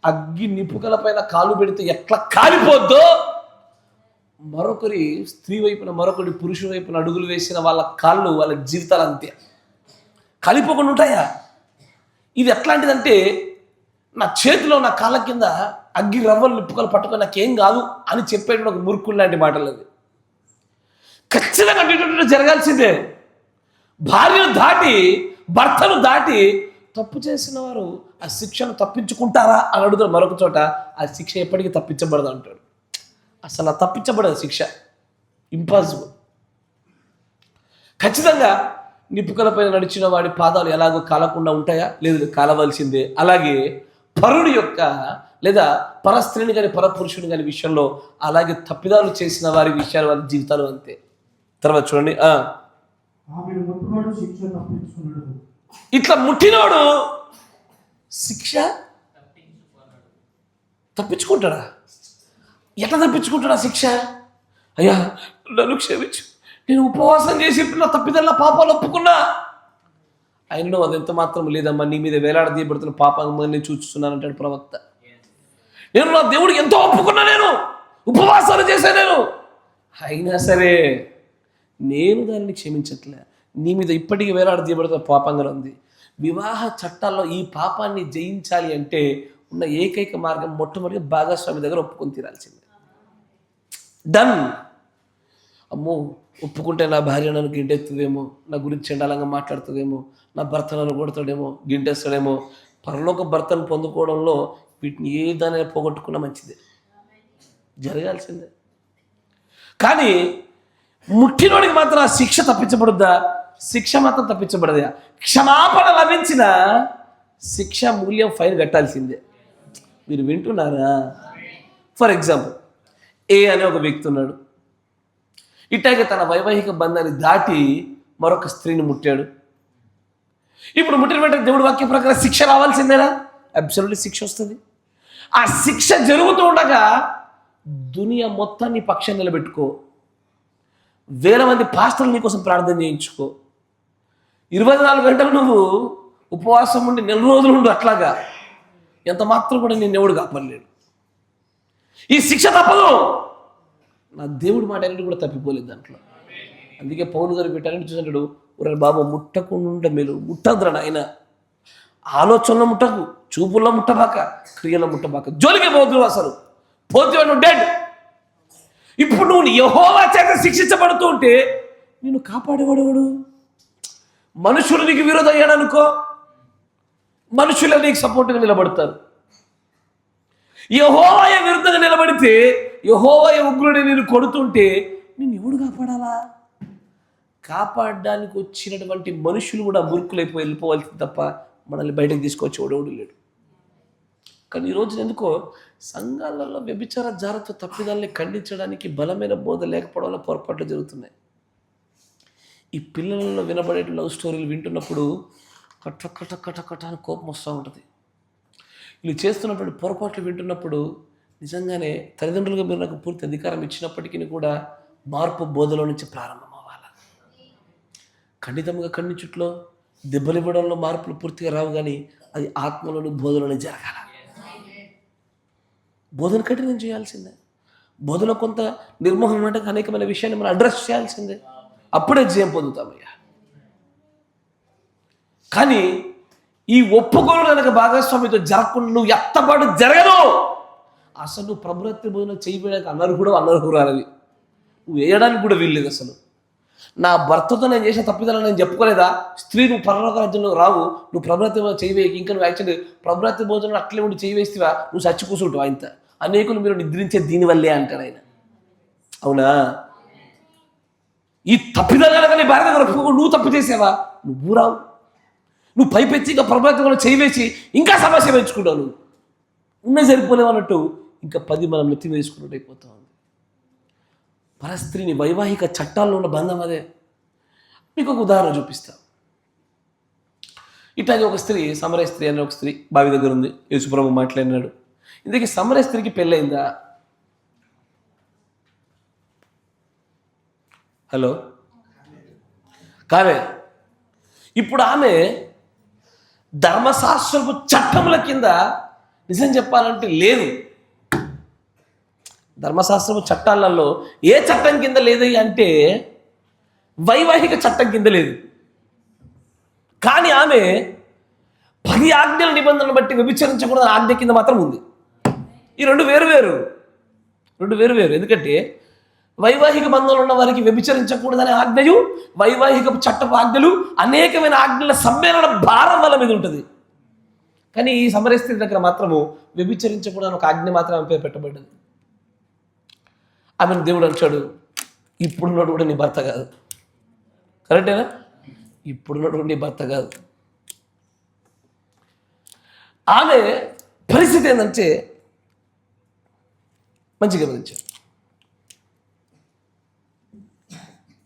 అగ్గి నిప్పుకల పైన కాలు పెడితే ఎట్లా కాలిపోద్దో మరొకరి స్త్రీ వైపున మరొకరి పురుషుని వైపున అడుగులు వేసిన వాళ్ళ కాళ్ళు వాళ్ళ జీవితాలు అంతే కాలిపోకుండా ఉంటాయా? ఇది ఎట్లాంటిదంటే నా చేతిలో నా కాళ్ళ కింద అగ్గి రవ్వలు నిప్పుకలు పట్టుకొని నాకేం కాదు అని చెప్పేటువంటి ఒక మూర్ఖుడు లాంటి మాటలు. అది ఖచ్చితంగా అటు జరగాల్సిందే. భార్యను దాటి భర్తను దాటి తప్పు చేసిన వారు ఆ శిక్షను తప్పించుకుంటారా అని అడుగుతారు. మరొక చోట ఆ శిక్ష ఎప్పటికీ తప్పించబడదు అంటాడు. అసలు ఆ తప్పించబడదు శిక్ష, ఇంపాసిబుల్. ఖచ్చితంగా నిప్పుకలపైన నడిచిన వాడి పాదాలు ఎలాగో కాలకుండా ఉంటాయా? లేదు, కాలవలసిందే. అలాగే పరుడి యొక్క లేదా పరస్త్రీని కానీ పరపురుషుని కానీ విషయంలో అలాగే తప్పిదాలు చేసిన వారి విషయాలు వారి జీవితాలు అంతే. తర్వాత చూడండి, ఇట్లా ముట్టినోడు శిక్ష తప్పించుకుంటాడా? ఎట్లా తప్పించుకుంటాడా శిక్ష? అయ్యా నన్ను క్షమించు, నేను ఉపవాసం చేసి నా తప్పిదల్లా పాపాలు ఒప్పుకున్నా ఆయనను అదెంత మాత్రం లేదమ్మా, నీ మీద వేలాడదీయబడుతున్న పాపంగా నేను చూస్తున్నాను అంటాడు ప్రవక్త. నేను నా దేవుడికి ఎంతో ఒప్పుకున్నా, నేను ఉపవాసాలు చేశాను నేను, అయినా సరే నేను దాన్ని క్షమించట్లే. నీ మీద ఇప్పటికీ వేలాడదీయబడుతున్న పాపంగా ఉంది. వివాహ చట్టాల్లో ఈ పాపాన్ని జయించాలి అంటే ఉన్న ఏకైక మార్గం మొట్టమొదటిగా భాగస్వామి దగ్గర ఒప్పుకొని తీరాల్సిందే. డన్. అమ్మో, ఒప్పుకుంటే నా భార్య నన్ను గింటెత్తుదేమో, నా గురించి చండాలంగా మాట్లాడుతుందేమో, నా భర్త నన్ను కొడతాడేమో, గింటేస్తాడేమో. పరలోక భర్తను పొందుకోవడంలో వీటిని ఏదైనా పోగొట్టుకున్నా మంచిదే, జరగాల్సిందే. కానీ ముట్టినోడికి మాత్రం ఆ శిక్ష తప్పించబడుద్దా? శిక్ష మాత్రం తప్పించబడదా? క్షమాపణ లభించిన శిక్ష మూల్యం, ఫైన్ కట్టాల్సిందే. మీరు వింటున్నారా? ఫర్ ఎగ్జాంపుల్, ఏ అనే ఒక వ్యక్తి ఉన్నాడు. ఇట్లాగే తన వైవాహిక బంధాన్ని దాటి మరొక స్త్రీని ముట్టాడు. ఇప్పుడు ముట్టిన వెంటనే దేవుడి వాక్యం ప్రకారం శిక్ష రావాల్సిందేనా? అబ్సల్యూట్లీ శిక్ష వస్తుంది. ఆ శిక్ష జరుగుతూ ఉండగా దునియా మొత్తాన్ని పక్షం నిలబెట్టుకో, వేల మంది పాస్టర్లు నీ కోసం ప్రార్థన చేయించుకో, 24 గంటలు నువ్వు ఉపవాసం ఉండి 4 రోజులు ఉండు, అట్లాగా ఎంత మాత్రం కూడా నేను ఎవడు కాపలేడు. ఈ శిక్ష తప్పదు. నా దేవుడి మాట అనేది కూడా తప్పిపోలేదు దాంట్లో. అందుకే పౌలు గారు పెట్టాలని చూసినట్టు, ఒరే బాబా, ముట్టకుండా మేలు, ముట్టద్రా నాయన. ఆలోచనలో ముట్టకు, చూపుల్లో ముట్టబాక, క్రియలో ముట్టబాక, జోలికి పోదు. అసలు పోతే నువ్వు డెడ్. ఇప్పుడు నువ్వు యెహోవా చేత శిక్షించబడుతూ ఉంటే నిన్ను కాపాడేవాడు. మనుషులు నీకు విరోధం అయ్యాడు అనుకో, మనుషులే నీకు సపోర్ట్గా నిలబడతారు. యెహోవాయ విరుద్ధంగా నిలబడితే, యెహోవాయ ఉగ్రుడి నేను కొడుతుంటే నిన్ను ఎవడు కాపాడాలా? కాపాడడానికి వచ్చినటువంటి మనుషులు కూడా మురుకులైపోయి వెళ్ళిపోవాల్సింది తప్ప మనల్ని బయటకు తీసుకొచ్చేవాడు ఎవడు లేడు. కానీ ఈరోజు ఎందుకో సంఘాలలో వ్యభిచార జాగ్రత్త తప్పిదాల్ని ఖండించడానికి బలమైన బోధ లేకపోవడం వల్ల పొరపాట్లు జరుగుతున్నాయి. ఈ పిల్లలలో వినబడే లవ్ స్టోరీలు వింటున్నప్పుడు కట్ట కట్ట కట్ట కట్ట అని కోపం వస్తూ ఉంటుంది. వీళ్ళు చేస్తున్నటువంటి పొరపాట్లు వింటున్నప్పుడు నిజంగానే తల్లిదండ్రులుగా మీరు నాకు పూర్తి అధికారం ఇచ్చినప్పటికీ కూడా మార్పు బోధలో నుంచి ప్రారంభం అవ్వాలి. ఖండితంగా ఖండించుట్లో దెబ్బలివ్వడంలో మార్పులు పూర్తిగా రావు, కానీ అది ఆత్మలోని బోధలోనే జరగాల. బోధన కఠినం చేయాల్సిందే. బోధన కొంత నిర్మోహం అంటే అనేకమైన విషయాన్ని మనం అడ్రస్ చేయాల్సిందే. అప్పుడే జయం పొందుతామయ్యా. కానీ ఈ ఒప్పుకోలు కనుక భాగస్వామితో జరగకుండా నువ్వు ఎత్తబాటు జరగదు. అసలు నువ్వు ప్రభుత్వ బోధన చేయడానికి అనర్హురాలవి. నువ్వు వేయడానికి కూడా వీల్లేదు. అసలు నా భర్తతో నేను చేసిన తప్పిదాలని నేను చెప్పుకోలేదా? స్త్రీ నువ్వు పరలోక రాజ్యంలో రావు, నువ్వు ప్రభుత్వ చేయవేయకి, ఇంకా నువ్వు యాక్చువల్లీ ప్రభుత్వ భోజనం అట్లే ఉండి చేయవేస్తావా, నువ్వు చచ్చి కూర్చుంటావు. ఆయనతో అనేకులు మీరు నిద్రించే దీనివల్లే అంటాడు ఆయన. అవునా? ఈ తప్పిదాలు కనుక నీ భార్య దగ్గర నువ్వు తప్పు చేసావా, నువ్వు రావు. నువ్వు పైపెచ్చి ఇంకా ప్రభుత్వంలో చేయవేసి ఇంకా సమస్య పెంచుకుంటావు. నువ్వు ఉన్నే సరిపోలేవు అన్నట్టు ఇంకా 10 మనం నెత్తి వేసుకున్నట్టు అయిపోతా ఉంది. పరస్త్రీని వైవాహిక చట్టాల్లో ఉన్న బంధం అదే. మీకు ఒక ఉదాహరణ చూపిస్తా. ఇట్లాగే ఒక స్త్రీ, సమరయ స్త్రీ అనే ఒక స్త్రీ బావి దగ్గర ఉంది. యేసుప్రభు మాట్లాడినాడు. ఇందుకే సమరయ స్త్రీకి పెళ్ళయిందా? హలో, కావే. ఇప్పుడు ఆమె ధర్మశాస్త్రపు చట్టముల కింద నిజం చెప్పాలంటే లేదు. ధర్మశాస్త్రపు చట్టాలలో ఏ చట్టం కింద లేదు అంటే వైవాహిక చట్టం కింద లేదు. కానీ ఆమె 10 ఆజ్ఞల నిబంధనలు బట్టి వ్యభిచరించకూడదు ఆజ్ఞ కింద మాత్రం ఉంది. ఈ రెండు వేరు. ఎందుకంటే వైవాహిక బంధంలో ఉన్న వారికి వ్యభిచరించకూడదనే ఆజ్ఞయు, వైవాహిక చట్టపు ఆజ్ఞలు, అనేకమైన ఆజ్ఞల సమ్మేళన భారం వాళ్ళ మీద ఉంటుంది. కానీ ఈ సమరయ స్త్రీ దగ్గర మాత్రము వ్యభిచరించకూడదని ఒక ఆజ్ఞ మాత్రం ఆమె పేరు పెట్టబడ్డది. ఆమెను దేవుడు అంటాడు, ఇప్పుడున్నోడు కూడా నీ భర్త కాదు. కరెక్టేనా? ఇప్పుడున్నోడు కూడా నీ భర్త కాదు. ఆమె పరిస్థితి ఏంటంటే మంచిగా గమనించాడు.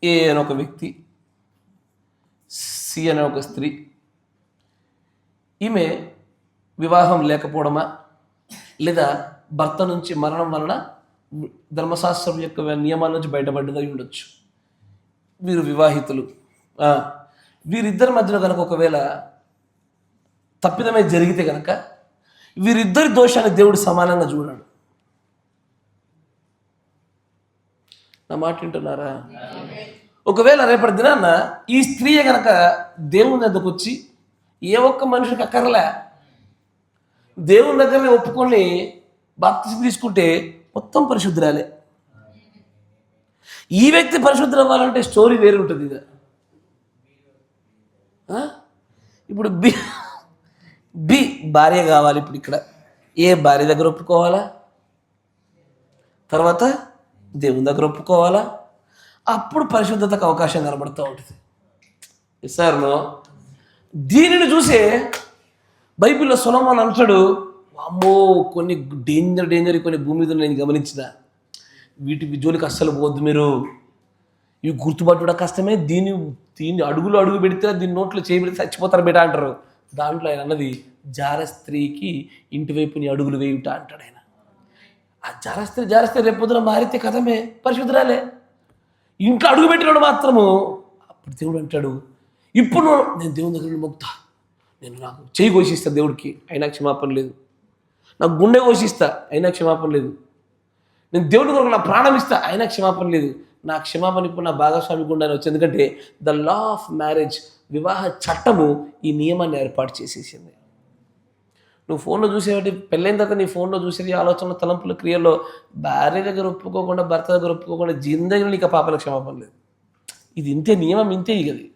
ఏ అనే ఒక వ్యక్తి, సి అనే ఒక స్త్రీ, ఈమె వివాహం లేకపోవడమా లేదా భర్త నుంచి మరణం వలన ధర్మశాస్త్రం యొక్క నియమాల నుంచి బయటపడ్డదై ఉండొచ్చు. వీరు వివాహితులు. వీరిద్దరి మధ్యలో కనుక ఒకవేళ తప్పిదమే జరిగితే కనుక వీరిద్దరి దోషాన్ని దేవుడు సమానంగా చూడాడు. నా మాట వింటున్నారా? ఒకవేళ రేపటి దినాన్న ఈ స్త్రీయే కనుక దేవుని దగ్గరకు వచ్చి ఏ ఒక్క మనిషికి అక్కర్లే, దేవుని దగ్గరనే ఒప్పుకొని బాప్తిసం తీసుకుంటే మొత్తం పరిశుద్ధురాలే. ఈ వ్యక్తి పరిశుద్ధులు అవ్వాలంటే స్టోరీ వేరే ఉంటుంది. ఇక ఇప్పుడు బి భార్య కావాలి. ఇప్పుడు ఇక్కడ ఏ భార్య దగ్గర ఒప్పుకోవాలా, తర్వాత దేవుని దగ్గర ఒప్పుకోవాలా, అప్పుడు పరిశుద్ధతకు అవకాశం కనబడుతూ ఉంటుంది. సార్లో దీనిని చూసే బైబిల్లో సొలొమోను అంటాడు, అమ్మో కొన్ని డేంజర్ కొన్ని భూమి మీద నేను గమనించిన, వీటి జోలికి అస్సలు పోవద్దు మీరు, ఇవి గుర్తుపట్టడం కష్టమే, దీన్ని అడుగు పెడితే దీని నోట్లో చేయబెడితే చచ్చిపోతారు బేట అంటారు. దాంట్లో ఆయన అన్నది జార స్త్రీకి ఇంటివైపు నీ అడుగులు వేయుట అంటాడు ఆయన. ఆ జారస్త్రీ రేపొద్దున మారితే కథమే, పరిశుద్ధరాలే. ఇంట్లో అడుగు పెట్టినాడు మాత్రము అప్పుడు దేవుడు అంటాడు, ఇప్పుడు నేను దేవుని దగ్గర మొక్కుతా, నేను నాకు చెయ్యి కోసిస్తా దేవుడికి, అయినా క్షమాపణ లేదు, నాకు గుండె కోసిస్తా, అయినా క్షమాపణ లేదు, నేను దేవుడి కొరకు నా ప్రాణం ఇస్తా, అయినా క్షమాపణ లేదు, నా క్షమాపణ ఇప్పుడు నా భాగస్వామి గుండా వచ్చి. ఎందుకంటే ద లా ఆఫ్ మ్యారేజ్, వివాహ చట్టము ఈ నియమాన్ని ఏర్పాటు చేసేసింది. నువ్వు ఫోన్లో చూసేవాటి పెళ్ళైన తర్వాత నీ ఫోన్లో చూసేది ఆలోచనలు, తలంపుల, క్రియల్లో భార్య దగ్గర ఒప్పుకోకుండా, భర్త దగ్గర ఒప్పుకోకుండా జిందగీ నీకు పాపల క్షమాపణ లేదు. ఇది ఇంతే, నియమం ఇంతే. ఇగది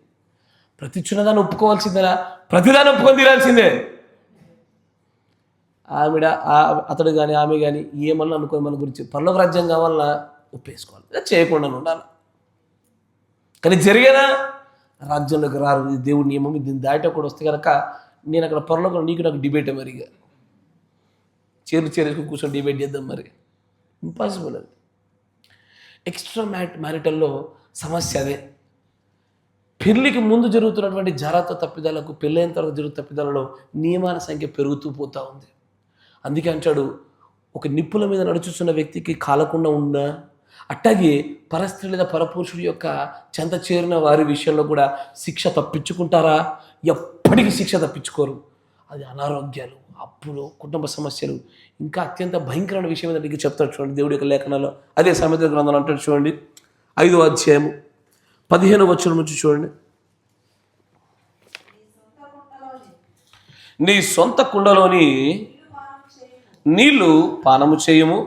ప్రతి చిన్నదాన్ని ఒప్పుకోవాల్సిందేనా? ప్రతిదాన్ని ఒప్పుకొని తీరాల్సిందే. అతడు కానీ ఆమె కానీ ఏమన్నా అనుకోని మన గురించి పరలోక రాజ్యం కావాలన్నా ఒప్పేసుకోవాలి, చేయకుండా ఉండాలి. కానీ జరిగేనా రాజ్యంలోకి రారు, ఇది దేవుడి నియమం, దీన్ని దాటి కూడా వస్తే కనుక నేను అక్కడ పరలోకం నీకు నాకు డిబేటే. మరిగా చేరుకుని కూర్చొని డిబేట్ చేద్దాం, మరి ఇంపాసిబుల్. అది ఎక్స్ట్రా మ్యారిటల్లో సమస్య అదే. పెళ్లికి ముందు జరుగుతున్నటువంటి జాగ్రత్త తప్పిదాలకు పెళ్ళైన తర్వాత జరుగుతున్న తప్పిదాలలో నియమాల సంఖ్య పెరుగుతూ పోతూ ఉంది. అందుకే అంటాడు, ఒక నిప్పుల మీద నడుచుతున్న వ్యక్తికి కాలకుండా ఉన్నా, అట్టాగే పరస్త్రీ లేదా పరపురుషుడి యొక్క చెంత చేరిన వారి విషయంలో కూడా శిక్ష తప్పించుకుంటారా? ఎప్పటికీ శిక్ష తప్పించుకోరు. అది అనారోగ్యాలు, అప్పులు, కుటుంబ సమస్యలు, ఇంకా అత్యంత భయంకరమైన విషయం ఏంటంటే చెప్తాడు చూడండి దేవుడి యొక్క లేఖనాల్లో. అదే సామెతల గ్రంథంలో అంటాడు చూడండి, 5వ అధ్యాయము 15వ వచనం నుంచి చూడండి. నీ సొంత కుండలోని నీళ్లు పానము చేయము,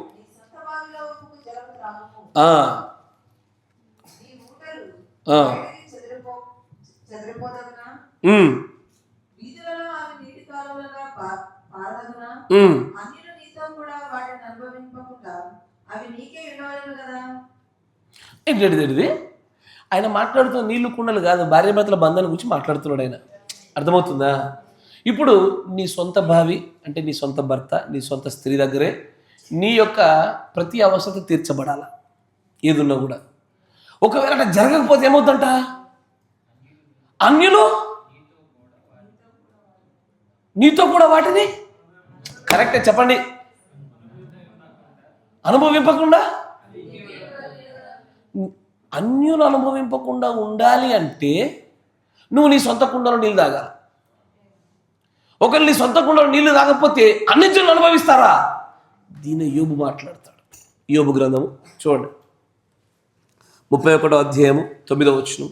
ఏంటిది ఆయన మాట్లాడుతున్న నీళ్లు కుండలు కాదు, భార్య భర్తల బంధాల గురించి మాట్లాడుతున్నాడు ఆయన. అర్థమవుతుందా? ఇప్పుడు నీ సొంత భావి అంటే నీ సొంత భర్త, నీ సొంత స్త్రీ దగ్గరే నీ యొక్క ప్రతి అవసరత తీర్చబడాల, ఏదున్నా కూడా. ఒకవేళ అట్లా జరగకపోతే ఏమవుతుందంట? అన్యులు నీతో కూడా వాటిని కరెక్టే చెప్పండి అనుభవింపకుండా, అన్యులు అనుభవింపకుండా ఉండాలి అంటే నువ్వు నీ సొంత కుండలో నీళ్ళు తాగాలి. ఒకవేళ నీ సొంత కుండలో నీళ్లు తాగకపోతే అన్ని జనులు అనుభవిస్తారా? దీని యోబు మాట్లాడతాడు. యోబు గ్రంథము చూడండి, 31వ అధ్యాయము 9వ వచనం.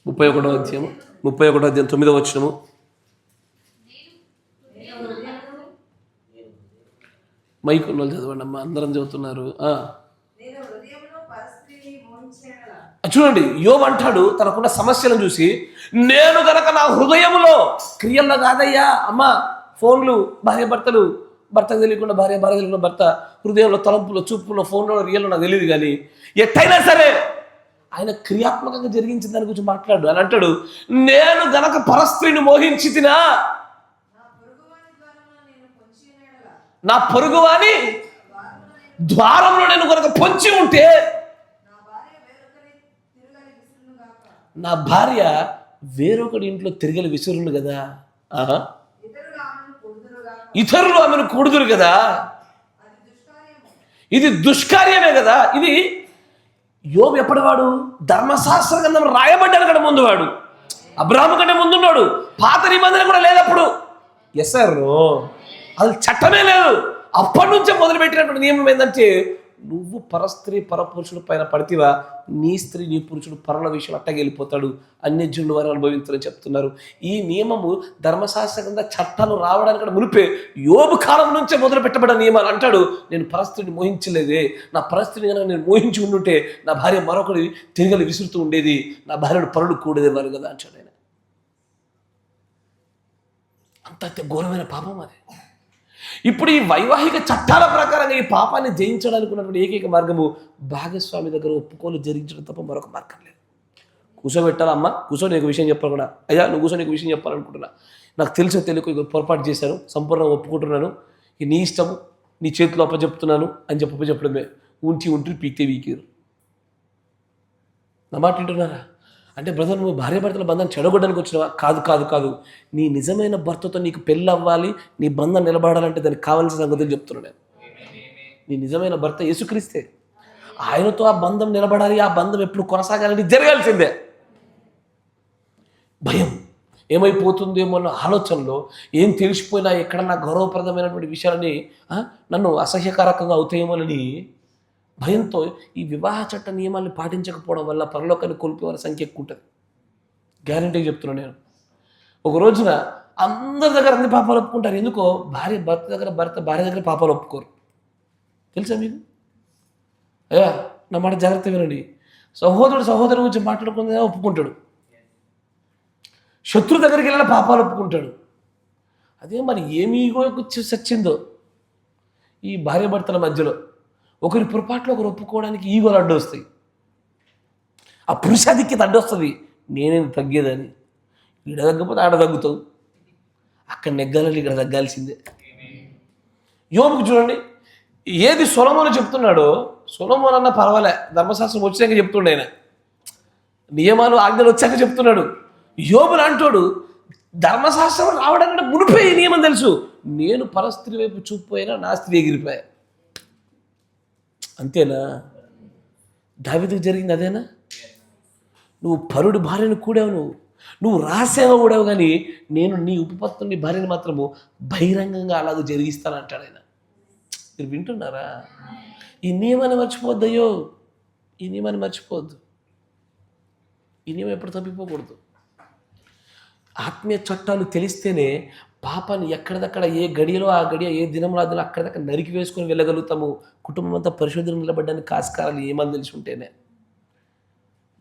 31వ అధ్యాయం 9వ వచనము. మైకు చదవండి అమ్మా, అందరం చదువుతున్నారు. చూడండి, యోబు అంటాడు తనకున్న సమస్యలను చూసి, నేను గనక నా హృదయంలో, క్రియల్లో కాదయ్యా అమ్మా, ఫోన్లు, భార్య భర్తలు, భర్తకు తెలియకుండా భార్య, భార్య తెలియకుండా భర్త, హృదయంలో, తలంపులో, చూపులో, ఫోన్లో, రియల్లో నాకు తెలియదు, కానీ ఎట్టయినా సరే ఆయన క్రియాత్మకంగా జరిగించిన దాని గురించి మాట్లాడు అని అంటాడు. నేను గనక పరస్త్రీని మోహించి తినా, నా పొరుగువాని ద్వారంలో నేను కనుక పొంచి ఉంటే, నా భార్య వేరొకటి ఇంట్లో తిరగలి విసురును కదా, ఇతరులు ఆమెను కొడుదురు కదా, ఇది దుష్కార్యమే కదా. ఇది యోబు ఎప్పటివాడు? ధర్మశాస్త్ర గ్రంథం రాయబడ్డాడు కంటే ముందు వాడు, అబ్రాహాము కంటే ముందున్నాడు. పాత నిబంధన కూడా లేదప్పుడు. ఎస్ సార్, అది చట్టమే లేదు. అప్పటి నుంచే మొదలుపెట్టినటువంటి నియమం ఏంటంటే, నువ్వు పరస్త్రీ పరపురుషుడు పైన పడితేవా, నీ స్త్రీ నీ పురుషుడు పరుల విషయం అట్టగా వెళ్ళిపోతాడు, అన్యజనులు వారు అనుభవించాలని చెప్తున్నారు. ఈ నియమము ధర్మశాస్త్ర కింద చట్టాలు రావడానికి మునిపే యోబు కాలం నుంచే మొదలు పెట్టబడిన నియమాలు. అంటాడు, నేను పరస్త్రీని మోహించలేదే, నా పరస్త్రీని కనుక నేను మోహించి ఉండుంటే నా భార్య మరొకటి తిరగలి విసురుతూ ఉండేది, నా భార్యను పరుడు కూడేవారు కదా అంటాడు ఆయన. అంత ఘోరమైన పాపం అది. ఇప్పుడు ఈ వైవాహిక చట్టాల ప్రకారంగా ఈ పాపాన్ని జయించడానికి ఉన్నటువంటి ఏకైక మార్గము భాగస్వామి దగ్గర ఒప్పుకోలు జరిగించడం తప్ప మరొక మార్గం లేదు. కూర్చోబెట్టాలమ్మా, కూర్చో, నీకు విషయం చెప్పాలి కూడా. అయ్యా నువ్వు కూర్చో, నీకు విషయం చెప్పాలనుకుంటున్నా, నాకు తెలుసో తెలియక పొరపాటు చేశాను, సంపూర్ణంగా ఒప్పుకుంటున్నాను, నీ ఇష్టము, నీ చేతిలో అప్పచెప్తున్నాను అని చెప్పడమే. ఉంటి పీక్తే వీకిరు. నా మాట వింటున్నారా? అంటే బ్రదర్, నువ్వు భార్యాభర్తల బంధాన్ని చెడగొట్టడానికి వచ్చినవా? కాదు. నీ నిజమైన భర్తతో నీకు పెళ్ళి అవ్వాలి, నీ బంధం నిలబడాలంటే దానికి కావాల్సిన సంగతులు చెప్తున్నాను నేను. నీ నిజమైన భర్త యేసుక్రీస్తే. ఆయనతో ఆ బంధం నిలబడాలి, ఆ బంధం ఎప్పుడు కొనసాగాలని జరగాల్సిందే. భయం ఏమైపోతుందేమో అన్న ఆలోచనలో, ఏం తెలిసిపోయినా ఎక్కడన్నా గౌరవప్రదమైనటువంటి విషయాలని నన్ను అసహ్యకారకంగా అవుతాయేమోనని భయంతో ఈ వివాహ చట్ట నియమాన్ని పాటించకపోవడం వల్ల పరలోకాన్ని కోల్పోయే వాళ్ళ సంఖ్య ఎక్కువ ఉంటుంది. గ్యారంటీగా చెప్తున్నాను నేను. ఒక రోజున అందరి దగ్గర అన్ని పాపాలు ఒప్పుకుంటారు. ఎందుకో భార్య భార్య దగ్గర పాపాలు ఒప్పుకోరు. తెలుసా మీకు? అయ్యా నా మాట జాగ్రత్త వినండి. సహోదరుడు గురించి మాట్లాడుకుంటే ఒప్పుకుంటాడు, శత్రు దగ్గరికి వెళ్ళిన పాపాలు ఒప్పుకుంటాడు. అదే మరి ఏమి చచ్చిందో ఈ భార్యాభర్తల మధ్యలో. ఒకరి పొరపాట్లు ఒకరు ఒప్పుకోవడానికి ఈగోలు అడ్డు వస్తాయి, ఆ పురుషాధిక్యత అడ్డు వస్తుంది. నేనేది తగ్గేదని, ఈడ తగ్గకపోతే ఆడ తగ్గుతావు, అక్కడ నెగ్గాలని ఇక్కడ తగ్గాల్సిందే. యోబుకు చూడండి, ఏది సొలొమోను చెప్తున్నాడో, సొలొమోను అన్న పర్వాలే, ధర్మశాస్త్రం వచ్చాక చెప్తుండే ఆయన, నియమాలు ఆజ్ఞలు వచ్చాక చెప్తున్నాడు. యోబులు అంటాడు, ధర్మశాస్త్రం రావడానికి మునిపే ఈ నియమం తెలుసు, నేను పరస్త్రీ వైపు చూపుపోయినా నా స్త్రీ ఎగిరిపోయా. అంతేనా? దావీదుకు జరిగింది అదేనా? నువ్వు పరుడి భార్యను కూడావు, నువ్వు రహస్యంగా కూడావు, కానీ నేను నీ ఉపపత్తుని భార్యను మాత్రము బహిరంగంగా అలాగే జరిగిస్తానంటాడు ఆయన. మీరు వింటున్నారా? ఈ నియమాన్ని మర్చిపోవద్దు. అయ్యో, ఈ నియమాన్ని మర్చిపోవద్దు. ఈ నియమం ఎప్పుడు తప్పిపోకూడదు. ఆత్మీయ చట్టాలు తెలిస్తేనే పాపాన్ని ఎక్కడిదక్కడ, ఏ గడియలో ఆ గడియ, ఏ దినంలో ఆ దినం అక్కడిదక్కడ నరికి వేసుకొని వెళ్ళగలుగుతాము. కుటుంబం అంతా పరిశోధన నిలబడ్డానికి ఆస్కారాలు ఏమని తెలిసి ఉంటేనే.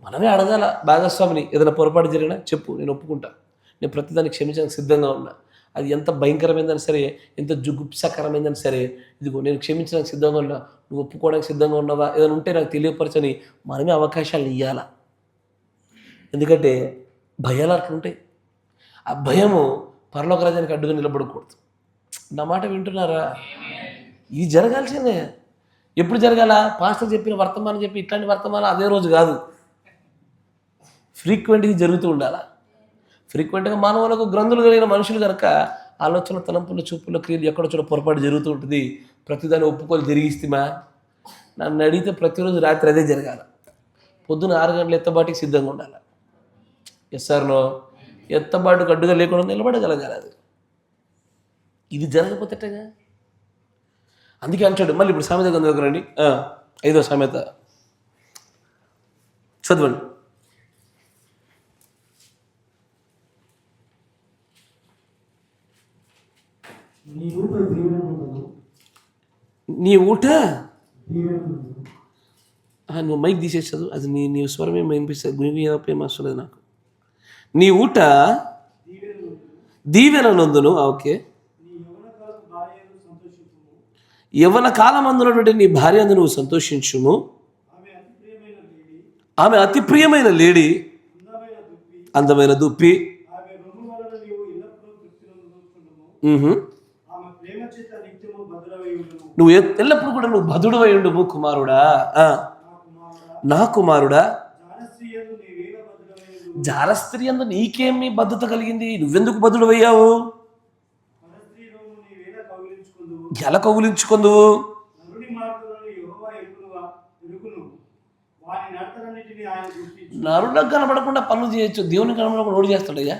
మనమే అడగాల భాగస్వామిని, ఏదైనా పొరపాటు జరిగినా చెప్పు, నేను ఒప్పుకుంటా, నేను ప్రతిదాన్ని క్షమించడానికి సిద్ధంగా ఉన్నా. అది ఎంత భయంకరమైందని సరే, ఎంత జుగుప్సకరమైందని సరే, ఇదిగో నేను క్షమించడానికి సిద్ధంగా ఉన్నా, నువ్వు ఒప్పుకోవడానికి సిద్ధంగా ఉన్నావా, ఏదైనా ఉంటే నాకు తెలియపరచని మనమే అవకాశాలు ఇవ్వాలా. ఎందుకంటే భయాలు అట్లుంటాయి. ఆ భయము పరలోక రాజ్యానికి అడ్డుగా నిలబడకూడదు. నా మాట వింటున్నారా? ఇది జరగాల్సిందే. ఎప్పుడు జరగాల? పాస్టర్ చెప్పిన వర్తమానం చెప్పి ఇట్లాంటి వర్తమానం అదే రోజు కాదు, ఫ్రీక్వెంట్గా జరుగుతూ ఉండాలి. ఫ్రీక్వెంట్గా మానవులకు గ్రంథులు కలిగిన మనుషులు కనుక ఆలోచన, తలంపులు, చూపుల క్రియలు ఎక్కడ చూడ పొరపాటు జరుగుతూ ఉంటుంది. ప్రతిదాన్ని ఒప్పుకోలు జరిగిస్తేమా? నన్ను అడిగితే ప్రతిరోజు రాత్రి అదే జరగాల. పొద్దున 6 గంటల ఎత్తబాటికి సిద్ధంగా ఉండాలి. Yes sir no? ఎత్తబాటుకు అడ్డుగా లేకుండా నిలబడగలగాలి. అది ఇది జరగకపోతేగా. అందుకే అంటాడు మళ్ళీ. ఇప్పుడు సామెత గ్రంథం దగ్గర రండి, 5వ సామెత చదవండి. నీ ఊట, నువ్వు మైక్ తీసేసాదు, అది నీ స్వరమే వినిపిస్తుంది, గుణిపేం వస్తలేదు నాకు. నీ ఊట దీవెన నందును. ఓకే. యవ్వన కాలం అందునటువంటి నీ భార్య అందు నువ్వు సంతోషించుము. ఆమె అతి ప్రియమైన లేడీ, అందమైన దుప్పి. నువ్వు ఎల్లప్పుడు కూడా నువ్వు భద్రుడవై ఉండుము కుమారుడా. నా కుమారుడా, జారస్త్రీ అందు నీకేమి బద్ధత కలిగింది? నువ్వెందుకు బద్ధుడవయ్యావు? ఎలా కౌగిలించుకుందువు? నడతలన్నిటిని ఆయన గుర్తించు. నరులకు కనబడకుండా పనులు చేయొచ్చు, దేవునికి కనబడకుండా ఓడి చేస్తాడయ్యా.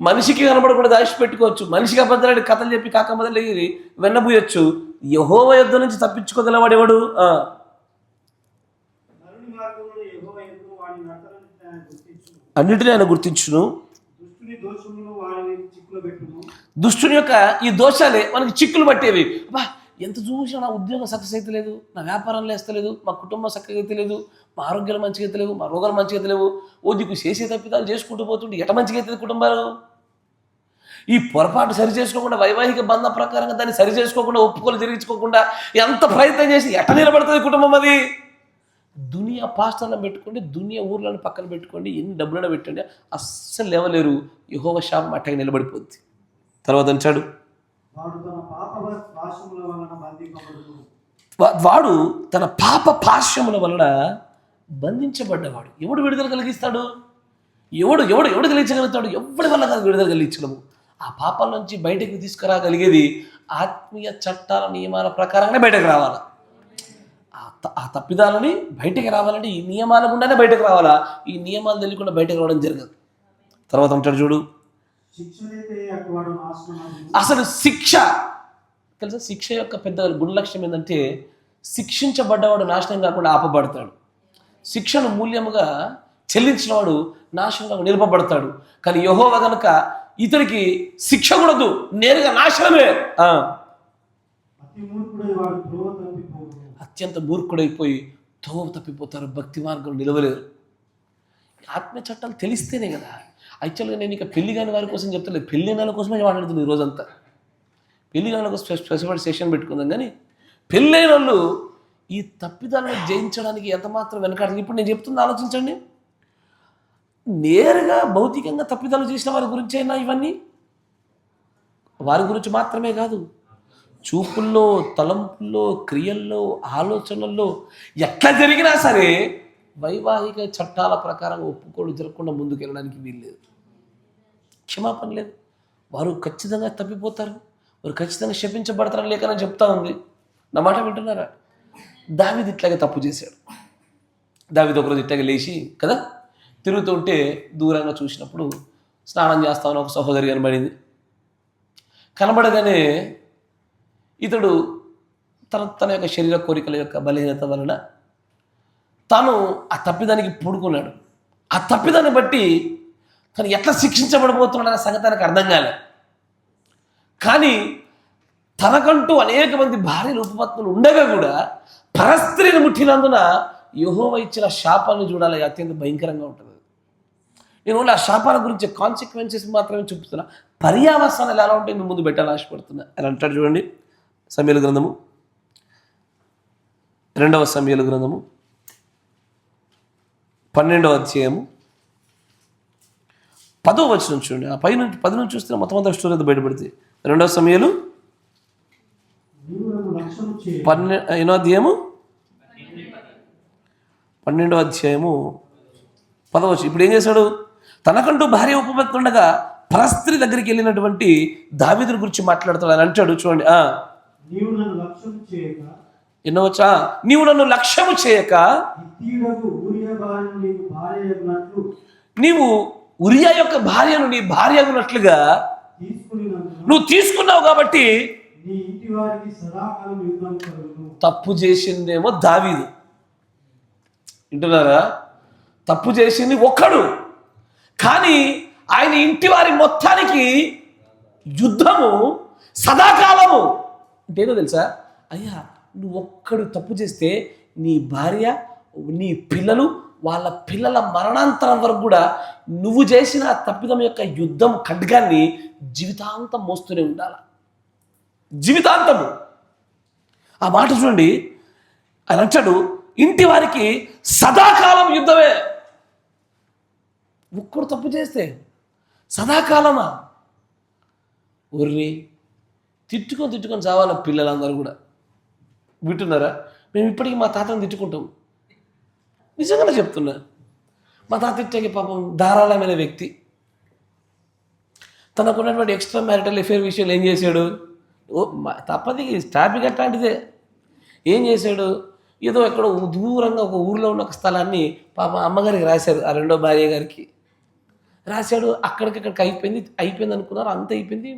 మనిషికి కనబడకుండా దాచిపెట్టుకోవచ్చు, మనిషికి అబద్ధాలు కథలు చెప్పి కాకమదలు వెన్నబూయొచ్చు. యెహోవా యుద్ధ నుంచి తప్పించుకోగలవాడెవడు? నరుని మార్గములను యెహోవా ఎరుగును, వాని నడతలన్నిటిని ఆయన గుర్తించును. అన్నిటిని ఆయన గుర్తించును. దుష్టుని దోషములను వారిని చిక్కులో పెట్టును. దుష్టుని యొక్క ఈ దోషాలే మనకి చిక్కులు పట్టేవి. అబ్బా, ఎంత చూసినా నా ఉద్యోగం సక్సెస్ అయితే లేదు, నా వ్యాపారం లేస్తలేదు, మా కుటుంబం చక్కగా అయితే లేదు, మా ఆరోగ్యాలు మంచిగా అయితే లేవు, మా రోగాలు మంచిగా అయితే లేవు. ఓ దిక్కు చేసే తప్పిదాలు చేసుకుంటూ పోతుంటే ఎట మంచిగా అవుతుంది కుటుంబాలు? ఈ పొరపాటు సరి చేసుకోకుండా, వైవాహిక బంధం ప్రకారంగా దాన్ని సరి చేసుకోకుండా, ఒప్పుకోలు తిరిగించుకోకుండా ఎంత ప్రయత్నం చేసి ఎట నిలబడుతుంది కుటుంబం? అది దునియా పాస్టర్లను పెట్టుకోండి, దునియా ఊర్లను పక్కన పెట్టుకోండి, ఎన్ని డబ్బులైనా పెట్టండి, అస్సలు లేవలేరు. యెహోవా శాపం అట్టగా నిలబడిపోద్ది. తర్వాత అంటాడు, వాడు తన పాప పాశ్యముల వలన బంధించబడ్డవాడు. ఎవడు విడుదల కలిగిస్తాడు? ఎవడు ఎవడు ఎవడు కలిగించగలుగుతాడు? ఎవడి వల్ల కాదు విడుదల కలిగించడము. ఆ పాపాల నుంచి బయటకు తీసుకురాగలిగేది ఆత్మీయ చట్టాల నియమాల ప్రకారంగానే బయటకు రావాలా. ఆ తప్పిదాలని బయటకు రావాలంటే ఈ నియమాల గుండానే బయటకు రావాలా. ఈ నియమాలు తెలియకుండా బయటకు రావడం జరగదు. తర్వాత అంటాడు చూడు, అసలు శిక్ష తెలుసా? శిక్ష యొక్క పెద్ద గుణలక్ష్యం ఏంటంటే శిక్షించబడ్డవాడు నాశనం కాకుండా ఆపబడతాడు. శిక్షను మూల్యముగా చెల్లించిన వాడు నాశనంగా నిలుపబడతాడు. కానీ యెహోవా గనుక ఇతనికి శిక్ష కూడదు, నేరుగా నాశనమే. అత్యంత మూర్ఖుడైపోయి తోవ తప్పిపోతారు, భక్తి మార్గం నిలవలేరు. ఆత్మీయ చట్టాలు తెలిస్తేనే కదా. యాక్చువల్గా నేను ఇక పెళ్లి కాని వారి కోసం చెప్తలేదు, పెళ్లి నెల కోసమే మాట్లాడుతుంది ఈ రోజంతా. పెళ్లి కాని కోసం స్పెసిఫైడ్ సెషన్ పెట్టుకుందాం. కానీ పెళ్ళైన వాళ్ళు ఈ తప్పిదాలను జయించడానికి ఎంత మాత్రం వెనకాడుతుంది. ఇప్పుడు నేను చెప్తుంది ఆలోచించండి. నేరుగా భౌతికంగా తప్పిదాలు చేసిన వారి గురించి అయినా ఇవన్నీ వారి గురించి మాత్రమే కాదు, చూపుల్లో, తలంపుల్లో, క్రియల్లో, ఆలోచనల్లో ఎట్లా జరిగినా సరే వైవాహిక చట్టాల ప్రకారం ఒప్పుకోడు జరగకుండా ముందుకు వెళ్ళడానికి వీల్లేదు. క్షమాపణ లేదు. వారు ఖచ్చితంగా తప్పిపోతారు, వారు ఖచ్చితంగా శపించబడతారని లేకనని చెప్తా ఉంది. నా మాట వింటున్నారా? దావీదు ఇట్లాగే తప్పు చేశాడు. దావీదు ఒకరోజు ఇట్లాగే లేచి కదా తిరుగుతుంటే దూరంగా చూసినప్పుడు స్నానం చేస్తామని ఒక సహోదరి కనబడింది. కనబడగానే ఇతడు తన యొక్క శరీర కోరికల యొక్క బలహీనత వలన తాను ఆ తప్పిదానికి పూడుకున్నాడు. ఆ తప్పిదాన్ని బట్టి తను ఎట్లా శిక్షించబడబోతున్నాడనే సంగతి తనకు అర్థం కాలే. కానీ తనకంటూ అనేక మంది భార్యలు ఉపపత్నులు ఉండగా కూడా పరస్త్రీని ముట్టినందున యెహోవా ఇచ్చిన శాపాన్ని చూడాలి, అత్యంత భయంకరంగా ఉంటుంది. నేను ఆ శాపాల గురించి కాన్సిక్వెన్సెస్ మాత్రమే చూపుతున్నా, పర్యావసానాలు ఎలా ఉంటాయి నేను ముందు పెట్టాలని ఆశపడుతున్నా. అని అంటాడు చూడండి, సమూయేలు గ్రంథము 2వ సమూయేలు గ్రంథము 12వ అధ్యాయము 10వ వచనం చూడండి. ఆ 10 నుంచి చూస్తే మొత్తం అంతా స్టోరీ బయటపడుతుంది. 2వ సమూయేలు 12వ అధ్యాయము 12వ అధ్యాయము 10వ వచనం. ఇప్పుడు ఏం చేశాడు? తనకంటూ భార్య ఉపపత్తి ఉండగా పరస్త్రీ దగ్గరికి వెళ్ళినటువంటి దావీదుని గురించి మాట్లాడతాడు. అని అంటాడు చూడండి, ఎన్నవచ్చా, నీవు నన్ను లక్ష్యము చేయక నీవు ఉరియా యొక్క భార్యను నీ భార్య అగునట్లుగా నువ్వు తీసుకున్నావు కాబట్టి తప్పు చేసిందేమో దావీదు. వింటున్నారా? తప్పు చేసింది ఒక్కడు, కానీ ఆయన ఇంటి వారి మొత్తానికి యుద్ధము సదాకాలము. అంటే ఏదో తెలుసా? అయ్యా, నువ్వు ఒక్కడు తప్పు చేస్తే నీ భార్య, నీ పిల్లలు, వాళ్ళ పిల్లల మరణాంతరం వరకు కూడా నువ్వు చేసిన తప్పిదం యొక్క యుద్ధం ఖడ్గాన్ని జీవితాంతం మోస్తూనే ఉండాలి. జీవితాంతము. ఆ మాట చూడండి. ఆయన అంటాడు, ఇంటి వారికి సదాకాలం యుద్ధమే. ఒక్కడు తప్పు చేస్తే సదాకాలమా? ఊర్ని తిట్టుకొని చావాలి పిల్లలందరూ కూడా. వింటున్నారా? మేము ఇప్పటికీ మా తాతను తిట్టుకుంటాం. నిజంగానే చెప్తున్నా. మా తాత తిట్టాకి పాపం ధారాళమైన వ్యక్తి. తనకున్నటువంటి ఎక్స్ట్రా మ్యారిటల్ అఫేర్ విషయాలు ఏం చేశాడు? తప్పది, టాపిక్ అట్లాంటిదే. ఏం చేశాడు? ఏదో ఎక్కడో దూరంగా ఒక ఊరిలో ఉన్న ఒక స్థలాన్ని పాప అమ్మగారికి రాశారు, ఆ రెండో భార్య గారికి రాశాడు. అక్కడికక్కడికి అయిపోయింది అనుకున్నారు, అంత అయిపోయింది.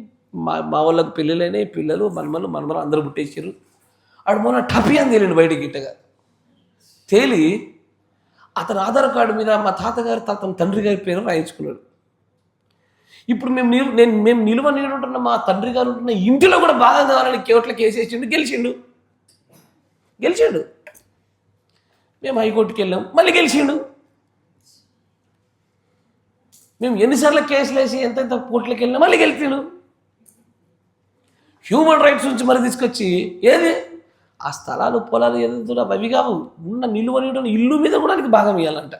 మా వాళ్ళకి పెళ్ళిళ్ళైనాయి, పిల్లలు మనమలు అందరూ పుట్టేసారు. ఆడు మొన్న టపి అని తేలిండు బయటికి గిట్టగా. తేలి అతని ఆధార్ కార్డు మీద మా తాతగారు తన తండ్రి గారి పేరు రాయించుకున్నాడు. ఇప్పుడు మేము నిలువ నీడుంటున్న మా తండ్రి గారు ఉంటున్న ఇంటిలో కూడా భాగం కావాలని కోర్టులో కేసు వేసిండు, గెలిచిండు. మేము హైకోర్టుకి వెళ్ళాం, మళ్ళీ గెలిచిండు. మేము ఎన్నిసార్లు కేసులు వేసి ఎంత కోర్టులకు వెళ్ళినా మళ్ళీ గెలిచాడు. హ్యూమన్ రైట్స్ నుంచి మరి తీసుకొచ్చి ఏది ఆ స్థలాలు పొలాలు ఏదో అవి కావు, ఉన్న నిలువని ఇల్లు మీద కూడా ఆయనకి భాగం ఇవ్వాలంట.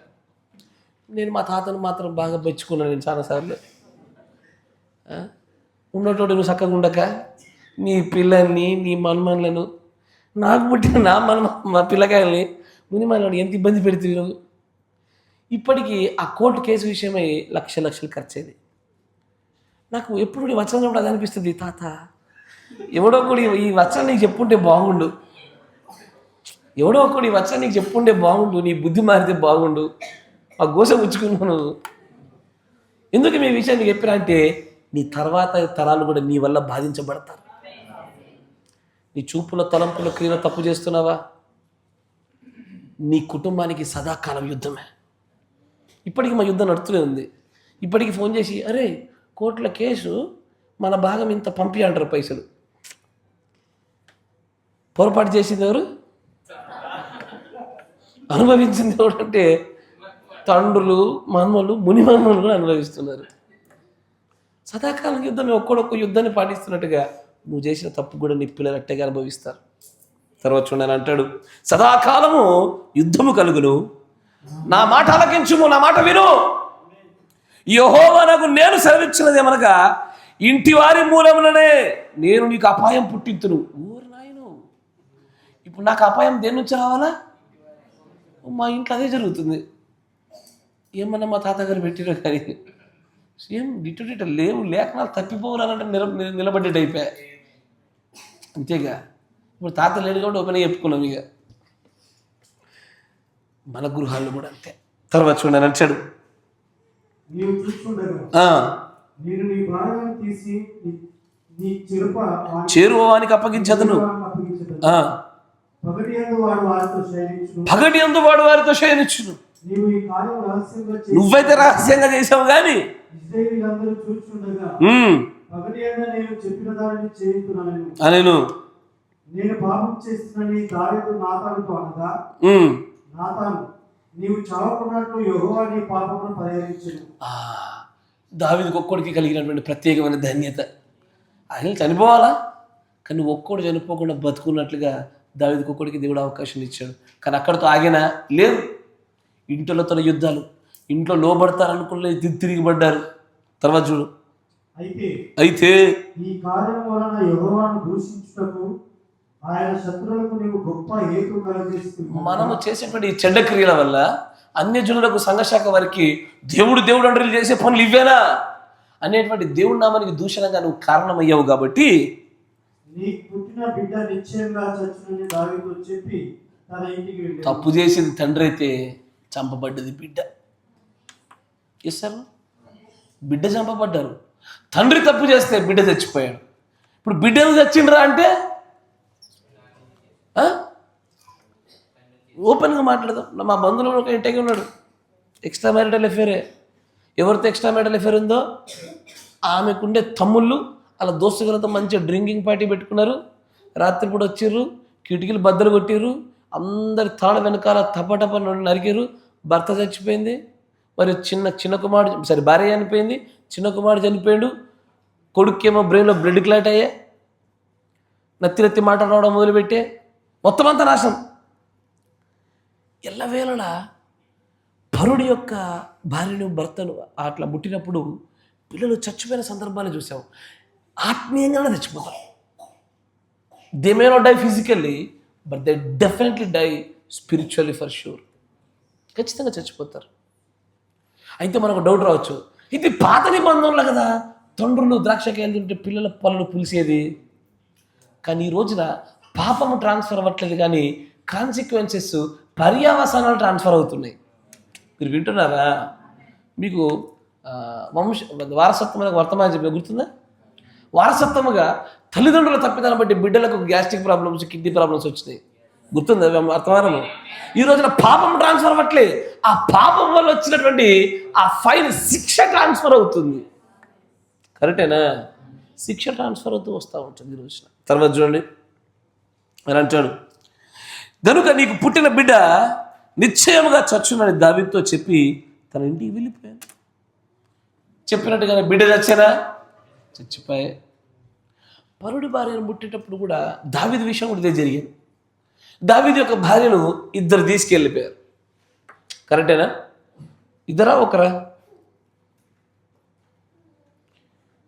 నేను మా తాతను మాత్రం బాగా మెచ్చుకున్నాను నేను చాలాసార్లు. ఉన్నటోడు నువ్వు చక్కగా ఉండక నీ పిల్లల్ని నీ మన్మన్లను నాకు పుట్టిన మా పిల్లకాయల్ని మునిమాలను ఎంత ఇబ్బంది పెడుతున్నావు. ఇప్పటికీ ఆ కోర్టు కేసు విషయమై లక్షలు ఖర్చయింది. నాకు ఎప్పుడు వచనం చెప్పడం అది అనిపిస్తుంది, తాత ఎవడో ఒకడు ఈ వచనం నీకు చెప్పుంటే బాగుండు, ఈ వచనం నీకు చెప్పుంటే బాగుండు, నీ బుద్ధి మారితే బాగుండు, ఆ గోస పుచ్చుకున్నాను. ఎందుకు మీ విషయాన్ని చెప్పినా అంటే నీ తర్వాత తరాలు కూడా నీ వల్ల బాధించబడతారు. నీ చూపుల తలంపుల క్రియలో తప్పు చేస్తున్నావా, నీ కుటుంబానికి సదాకాలం యుద్ధమే. ఇప్పటికీ మా యుద్ధం నడుతూనే ఉంది. ఇప్పటికీ ఫోన్ చేసి అరే కోర్టుల కేసు మన భాగం ఇంత పంపి అంటారు పైసలు. పొరపాటు చేసింది ఎవరు, అనుభవించింది ఎవరంటే తండ్రులు మన్మలు మునిమన్మలు కూడా అనుభవిస్తున్నారు. సదాకాలం యుద్ధం ఒక్కొక్క యుద్ధాన్ని పాటిస్తున్నట్టుగా నువ్వు చేసిన తప్పు కూడా నీ పిల్లలు అట్టగా అనుభవిస్తారు. తర్వాత చూడని అంటాడు, సదాకాలము యుద్ధము కలుగును, నా మాట ఆలకించుము, నా మాట విను. యెహోవానగు నేను సెలవిచ్చినది ఏమనగా ఇంటి వారి మూలముననే నేను నీకు అపాయం పుట్టింతును. ఊరు నాయను, ఇప్పుడు నాకు అపాయం దేని నుంచి రావాలా? మా ఇంట్లో అదే జరుగుతుంది. ఏమన్నా మా తాతగారు పెట్టిరో కానీ సేమ్ డిటో లేవు, లేఖనాలు తప్పిపోవాలంటే నిలబడ్డట్టు అయిపోయా. అంతేగా, ఇప్పుడు తాత లేడు కాబట్టి ఓపెన్గా చెప్పుకున్నాం. ఇక మన గృహాల్లో కూడా అంతే. తర్వాత చూడండి నచ్చాడు, చేరువానికి అప్పగించదును, పగటి యందు వాడు వారితో శయనించును. నువ్వైతే రహస్యంగా చేసావు కానీ నేను పాపం చేస్తున్నని దావీదు నాతానుతో అనగా నాతాను నీవు చావకున్నట్లు యెహోవా నీ పాపమును పరిహరించును. దావీదుకు ఒక్కడికి కలిగినటువంటి ప్రత్యేకమైన ధన్యత. ఆయన చనిపోవాలా కానీ ఒక్కడు చనిపోకుండా బతుకున్నట్లుగా దావీదుకు ఒక్కడికి దేవుడు అవకాశం ఇచ్చాడు. కానీ అక్కడితో ఆగినా లేదు, ఇంటిలతో యుద్ధాలు, ఇంట్లో లోబడతారనుకునే తిరిగిపడ్డారు. తర్వాత చూడు, అయితే ఈ కార్యం వలన యెహోవాను దూషించుటకు ఆయన శత్రువులకు నీవు గొప్ప హేతు కలుగజేస్తున్నావు. మనము చేసేటువంటి చెడ్డ క్రియల వల్ల అన్యజనులకు సంఘశాఖ వారికి దేవుడు అంటూ చేసే పనులు ఇవ్వేనా అనేటువంటి దేవుడి నామానికి దూషణంగా నువ్వు కారణమయ్యావు. కాబట్టి నీకు పుట్టిన బిడ్డ నిశ్చయంగా చచ్చునని దావీదు చెప్పి తన ఇంటికి వెళ్ళాడు. తప్పు చేసింది తండ్రి అయితే చంపబడ్డది బిడ్డ. చేస్తారు, బిడ్డ చంపబడ్డారు. తండ్రి తప్పు చేస్తే బిడ్డ చచ్చిపోయాడు. ఇప్పుడు బిడ్డను చచ్చిండ్రా అంటే ఓపెన్గా మాట్లాడదాం. మా బంధువులు ఒక ఇంటికి ఉన్నాడు, ఎక్స్ట్రా మ్యారిటల్ అఫేరే. ఎవరితో ఎక్స్ట్రా మ్యారిటల్ అఫేర్ ఉందో ఆమెకుండే తమ్ముళ్ళు అలా దోస్తులతో మంచిగా డ్రింకింగ్ పార్టీ పెట్టుకున్నారు. రాత్రిపూట వచ్చిర్రు, కిటికీలు బద్దలు కొట్టిర్రు, అందరి తాళ వెనకాల టపటప నరికిరు. భర్త చచ్చిపోయింది, మరి చిన్న కుమారుడు సరే భార్య చనిపోయింది, చిన్న కుమారుడు చనిపోయాడు. కొడుకేమో బ్రెయిన్లో బ్లడ్ క్లాట్ అయ్యే, నత్తి మాట రావడం మొదలుపెట్టే, మొత్తం అంతా నాశనం. ఎల్లవేళలా పరుడి యొక్క భార్యను భర్తను అట్లా ముట్టినప్పుడు పిల్లలు చచ్చిపోయిన సందర్భాలు చూసాం. ఆత్మీయంగానే చచ్చిపోతారు. They may not die physically but they definitely die spiritually for sure. ఖచ్చితంగా చచ్చిపోతారు. అయితే మనకు డౌట్ రావచ్చు, ఇది పాత నిబంధనలు కదా, తండ్రులు ద్రాక్షకాయలు తింటే పిల్లల పళ్ళు పులిసేది. కానీ ఈ రోజున పాపము ట్రాన్స్ఫర్ అవ్వట్లేదు కానీ కాన్సిక్వెన్సెస్, పర్యావసానాలు ట్రాన్స్ఫర్ అవుతున్నాయి. మీరు వింటున్నారా? మీకు వారసత్వమైన వర్తమానం చెప్పిన గుర్తుందా? వారసత్వముగా తల్లిదండ్రుల తప్పిదాన్ని బట్టి బిడ్డలకు గ్యాస్ట్రిక్ ప్రాబ్లమ్స్, కిడ్నీ ప్రాబ్లమ్స్ వచ్చినాయి. గుర్తుందా వర్తమానము? ఈ రోజున పాపం ట్రాన్స్ఫర్ అవ్వట్లే, ఆ పాపం వల్ల వచ్చినటువంటి ఆ ఫైన్ శిక్ష ట్రాన్స్ఫర్ అవుతుంది. కరెక్టేనా? శిక్ష ట్రాన్స్ఫర్ అవుతూ వస్తూ ఉంటుంది ఈ రోజున. తర్వాత చూడండి, అని అంటాడు, గనుక నీకు పుట్టిన బిడ్డ నిశ్చయముగా చచ్చునని దావీదుతో చెప్పి తన ఇంటికి వెళ్ళిపోయాను. చెప్పినట్టుగానే బిడ్డ చచ్చానా? చచ్చిపోయా. పరుడి భార్యను పుట్టేటప్పుడు కూడా దావీదు విషయం కూడా ఇదే జరిగింది. దావీదు యొక్క భార్యను ఇద్దరు తీసుకెళ్ళిపోయారు. కరెక్టేనా? ఇద్దరా ఒకరా?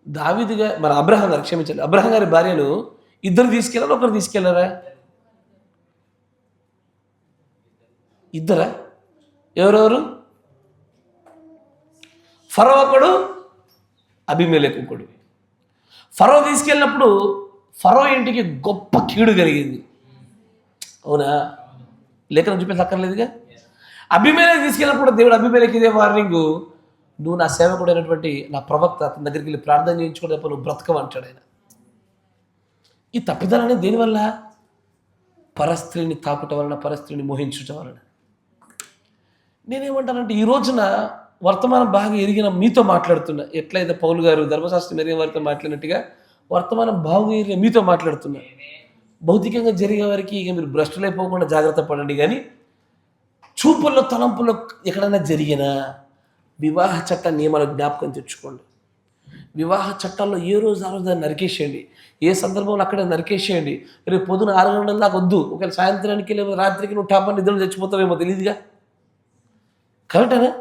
దావీదుగా మన అబ్రహాం గారు, క్షమించండి, అబ్రహాం గారి భార్యను ఇద్దరు తీసుకెళ్ళారా, ఒకరు తీసుకెళ్లారా? ఇద్దరా? ఎవరెవరు? ఫరో ఒకడు, అబీమెలెకు ఒకడు. ఫరో తీసుకెళ్ళినప్పుడు ఫరో ఇంటికి గొప్ప కీడు కలిగింది. అవునా? లేఖనం చూపేసి అక్కర్లేదుగా. అబీమెలెకు తీసుకెళ్ళినప్పుడు దేవుడు అబీమెలెకు ఇదే వార్నింగ్, నువ్వు నా సేవకుడైనటువంటి నా ప్రవక్త అతని దగ్గరికి వెళ్ళి ప్రార్థన చేయించుకోవడం తప్ప నువ్వు బ్రతకవు అంటాడు ఆయన. ఈ తప్పిదాలనే దేనివల్ల? పరస్త్రీని తాకుట వలన, పరస్త్రీని మోహించుట వలన. నేనేమంటానంటే ఈ రోజున వర్తమానం బాగా ఎరిగిన మీతో మాట్లాడుతున్నా. ఎట్లయితే పౌలు గారు ధర్మశాస్త్రం ఎరిగిన వారితో మాట్లాడినట్టుగా వర్తమానం బాగా ఎరిగిన మీతో మాట్లాడుతున్నా. భౌతికంగా జరిగే వారికి ఇక మీరు భ్రష్టులైపోకుండా జాగ్రత్త పడండి. కానీ చూపుల్లో, తలంపుల్లో ఎక్కడైనా జరిగినా వివాహ చట్ట నియమాలు జ్ఞాపకం తెచ్చుకోండి. వివాహ చట్టాల్లో ఏ రోజు ఆ రోజు దాన్ని నరికేసేయండి. ఏ సందర్భంలో అక్కడ నరికేసేయండి. రేపు పొద్దున 6 గంటల దాకా వద్దు. ఒకవేళ సాయంత్రానికి లేదా రాత్రికి నువ్వు టాపని నిద్రలు చచ్చిపోతావేమో తెలియదుగా. కరెక్టేనా?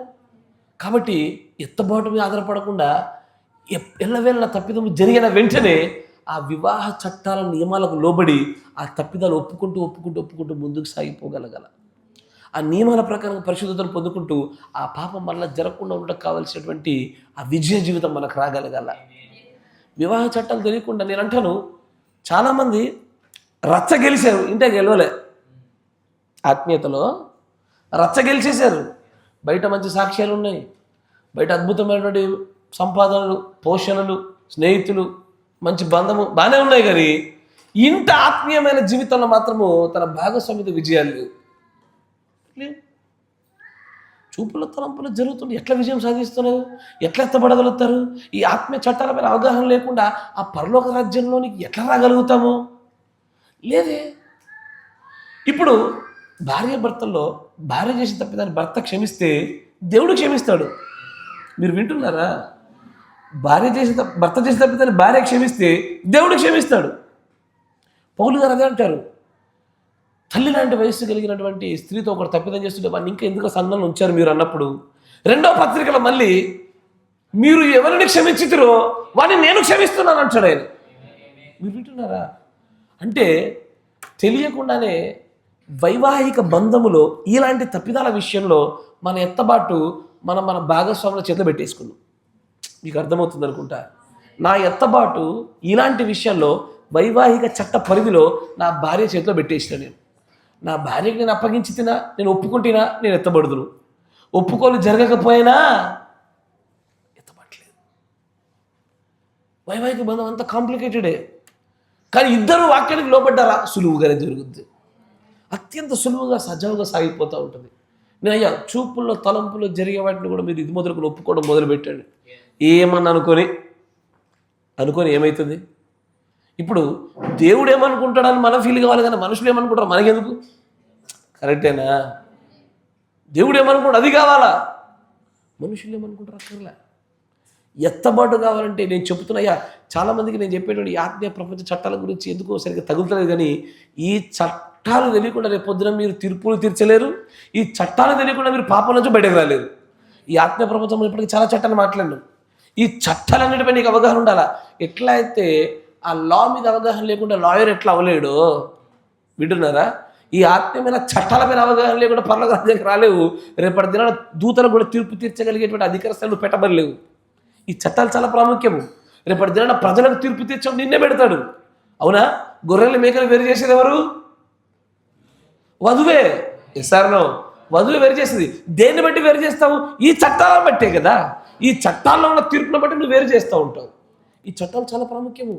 కాబట్టి ఎత్తబాటు మీద ఆధారపడకుండా ఎల్లవేళ తప్పిదం జరిగిన వెంటనే ఆ వివాహ చట్టాల నియమాలకు లోబడి ఆ తప్పిదాలు ఒప్పుకుంటూ ముందుకు సాగిపోగలగాల. ఆ నియమాల ప్రకారం పరిశుద్ధతను పొందుకుంటూ ఆ పాపం మళ్ళీ జరగకుండా ఉండడానికి కావాల్సినటువంటి ఆ విజయ జీవితం మనకు రాగలగాల. వివాహ చట్టాలు తెలియకుండా నేను అంటాను, చాలామంది రచ్చ గెలిచారు, ఇంటే గెలవలే. ఆత్మీయతలో రచ్చ గెలిచేశారు. బయట మంచి సాక్ష్యాలు ఉన్నాయి, బయట అద్భుతమైనటువంటి సంపాదనలు, పోషణలు, స్నేహితులు, మంచి బంధము బాగానే ఉన్నాయి. కానీ ఇంత ఆత్మీయమైన జీవితంలో మాత్రము తన భాగస్వామితో విజయాలు లేవు. చూపుల తలంపులు జరుగుతుంది. ఎట్లా విజయం సాధిస్తున్నారు? ఎట్లా ఎత్తబడగలుగుతారు? ఈ ఆత్మీయ చట్టాలపైన అవగాహన లేకుండా ఆ పరలోక రాజ్యంలోనికి ఎట్లా రాగలుగుతాము? లేదే. ఇప్పుడు భార్య భర్తల్లో భార్య చేసిన తప్పిదాన్ని భర్త క్షమిస్తే దేవుడు క్షమిస్తాడు. మీరు వింటున్నారా? భర్త చేసిన తప్పిదాన్ని భార్య క్షమిస్తే దేవుడు క్షమిస్తాడు. పౌలు గారు అదే అంటారు, తల్లి లాంటి వయస్సు కలిగినటువంటి స్త్రీతో ఒకటి తప్పిదం చేస్తుంటే వాడిని ఇంకా ఎందుకు సంఘంలో ఉంచారు మీరు అన్నప్పుడు, 2వ పత్రికలో మళ్ళీ మీరు ఎవరిని క్షమించుతారో వాడిని నేను క్షమిస్తున్నాను అంటాడు ఆయన. మీరు వింటున్నారా? అంటే తెలియకుండానే వైవాహిక బంధములో ఇలాంటి తప్పిదాల విషయంలో మన ఎత్తబాటు మన భాగస్వాముల చేతిలో పెట్టేసుకున్నాం. మీకు అర్థమవుతుంది అనుకుంటా. నా ఎత్తబాటు ఇలాంటి విషయాల్లో వైవాహిక చట్ట పరిధిలో నా భార్య చేతిలో పెట్టేసిన నేను. నా భార్యకి నేను అప్పగించి తినా, నేను ఒప్పుకుంటున్నా, నేను ఎత్తబడుదును. ఒప్పుకోలు జరగకపోయినా ఎత్తబడలేదు. వైవాహిక బంధం అంతా కాంప్లికేటెడే. కానీ ఇద్దరు వాక్యానికి లోపడ్డారా సులువుగానే జరుగుద్ది. అత్యంత సులువుగా సజావుగా సాగిపోతూ ఉంటుంది. నేను అయ్యా చూపుల్లో తలంపుల్లో జరిగే వాటిని కూడా మీరు ఇది మొదలుకొని ఒప్పుకోవడం మొదలుపెట్టండి. ఏమన్నా అనుకొని ఏమవుతుంది? ఇప్పుడు దేవుడు ఏమనుకుంటాడని మనం ఫీల్ కావాలి, కానీ మనుషులు ఏమనుకుంటారు మనకెందుకు? కరెక్టేనా? దేవుడు ఏమనుకుంటాడు అది కావాలా, మనుషులు ఏమనుకుంటారు అక్కర్లే. ఎత్తబాటు కావాలంటే నేను చెప్తున్నాయ్యా, చాలామందికి నేను చెప్పేటువంటి ఆత్మీయ ప్రపంచ చట్టాల గురించి ఎందుకో సరిగ్గా తగులుతలేదు. కానీ ఈ చట్టాలు తెలియకుండా రేపు పొద్దున మీరు తీర్పులు తీర్చలేరు. ఈ చట్టాలు తెలియకుండా మీరు పాపం నుంచి బయటకు రాలేరు. ఈ ఆత్మీయ ప్రపంచంలో ఇప్పటికీ చాలా చట్టాలు మాట్లాడినాం. ఈ చట్టాలన్నిటిపై నీకు అవగాహన ఉండాలా. ఎట్లా అయితే ఆ లా మీద అవగాహన లేకుండా లాయర్ ఎట్లా అవ్వలేడు, వింటున్నారా? ఈ ఆత్మీయమైన చట్టాలపైన అవగాహన లేకుండా పరలోక రాజ్యానికి రాలేవు. రేపటి దినాన దూతలకు కూడా తీర్పు తీర్చగలిగేటువంటి అధికార స్థాయిలు పెట్టబడలేవు. ఈ చట్టాలు చాలా ప్రాముఖ్యము. రేపటి దినాన ప్రజలకు తీర్పు తీర్చడం నిన్నే పెడతాడు. అవునా? గొర్రెలు మేకలు వేరు చేసేది ఎవరు? వధువే. ఎస్ఆర్నో వధువు వేరు చేసింది. దేన్ని బట్టి వేరు చేస్తావు? ఈ చట్టాలను బట్టే కదా. ఈ చట్టాల్లో ఉన్న తీర్పును బట్టి నువ్వు వేరు చేస్తూ ఉంటావు. ఈ చట్టాలు చాలా ప్రాముఖ్యము.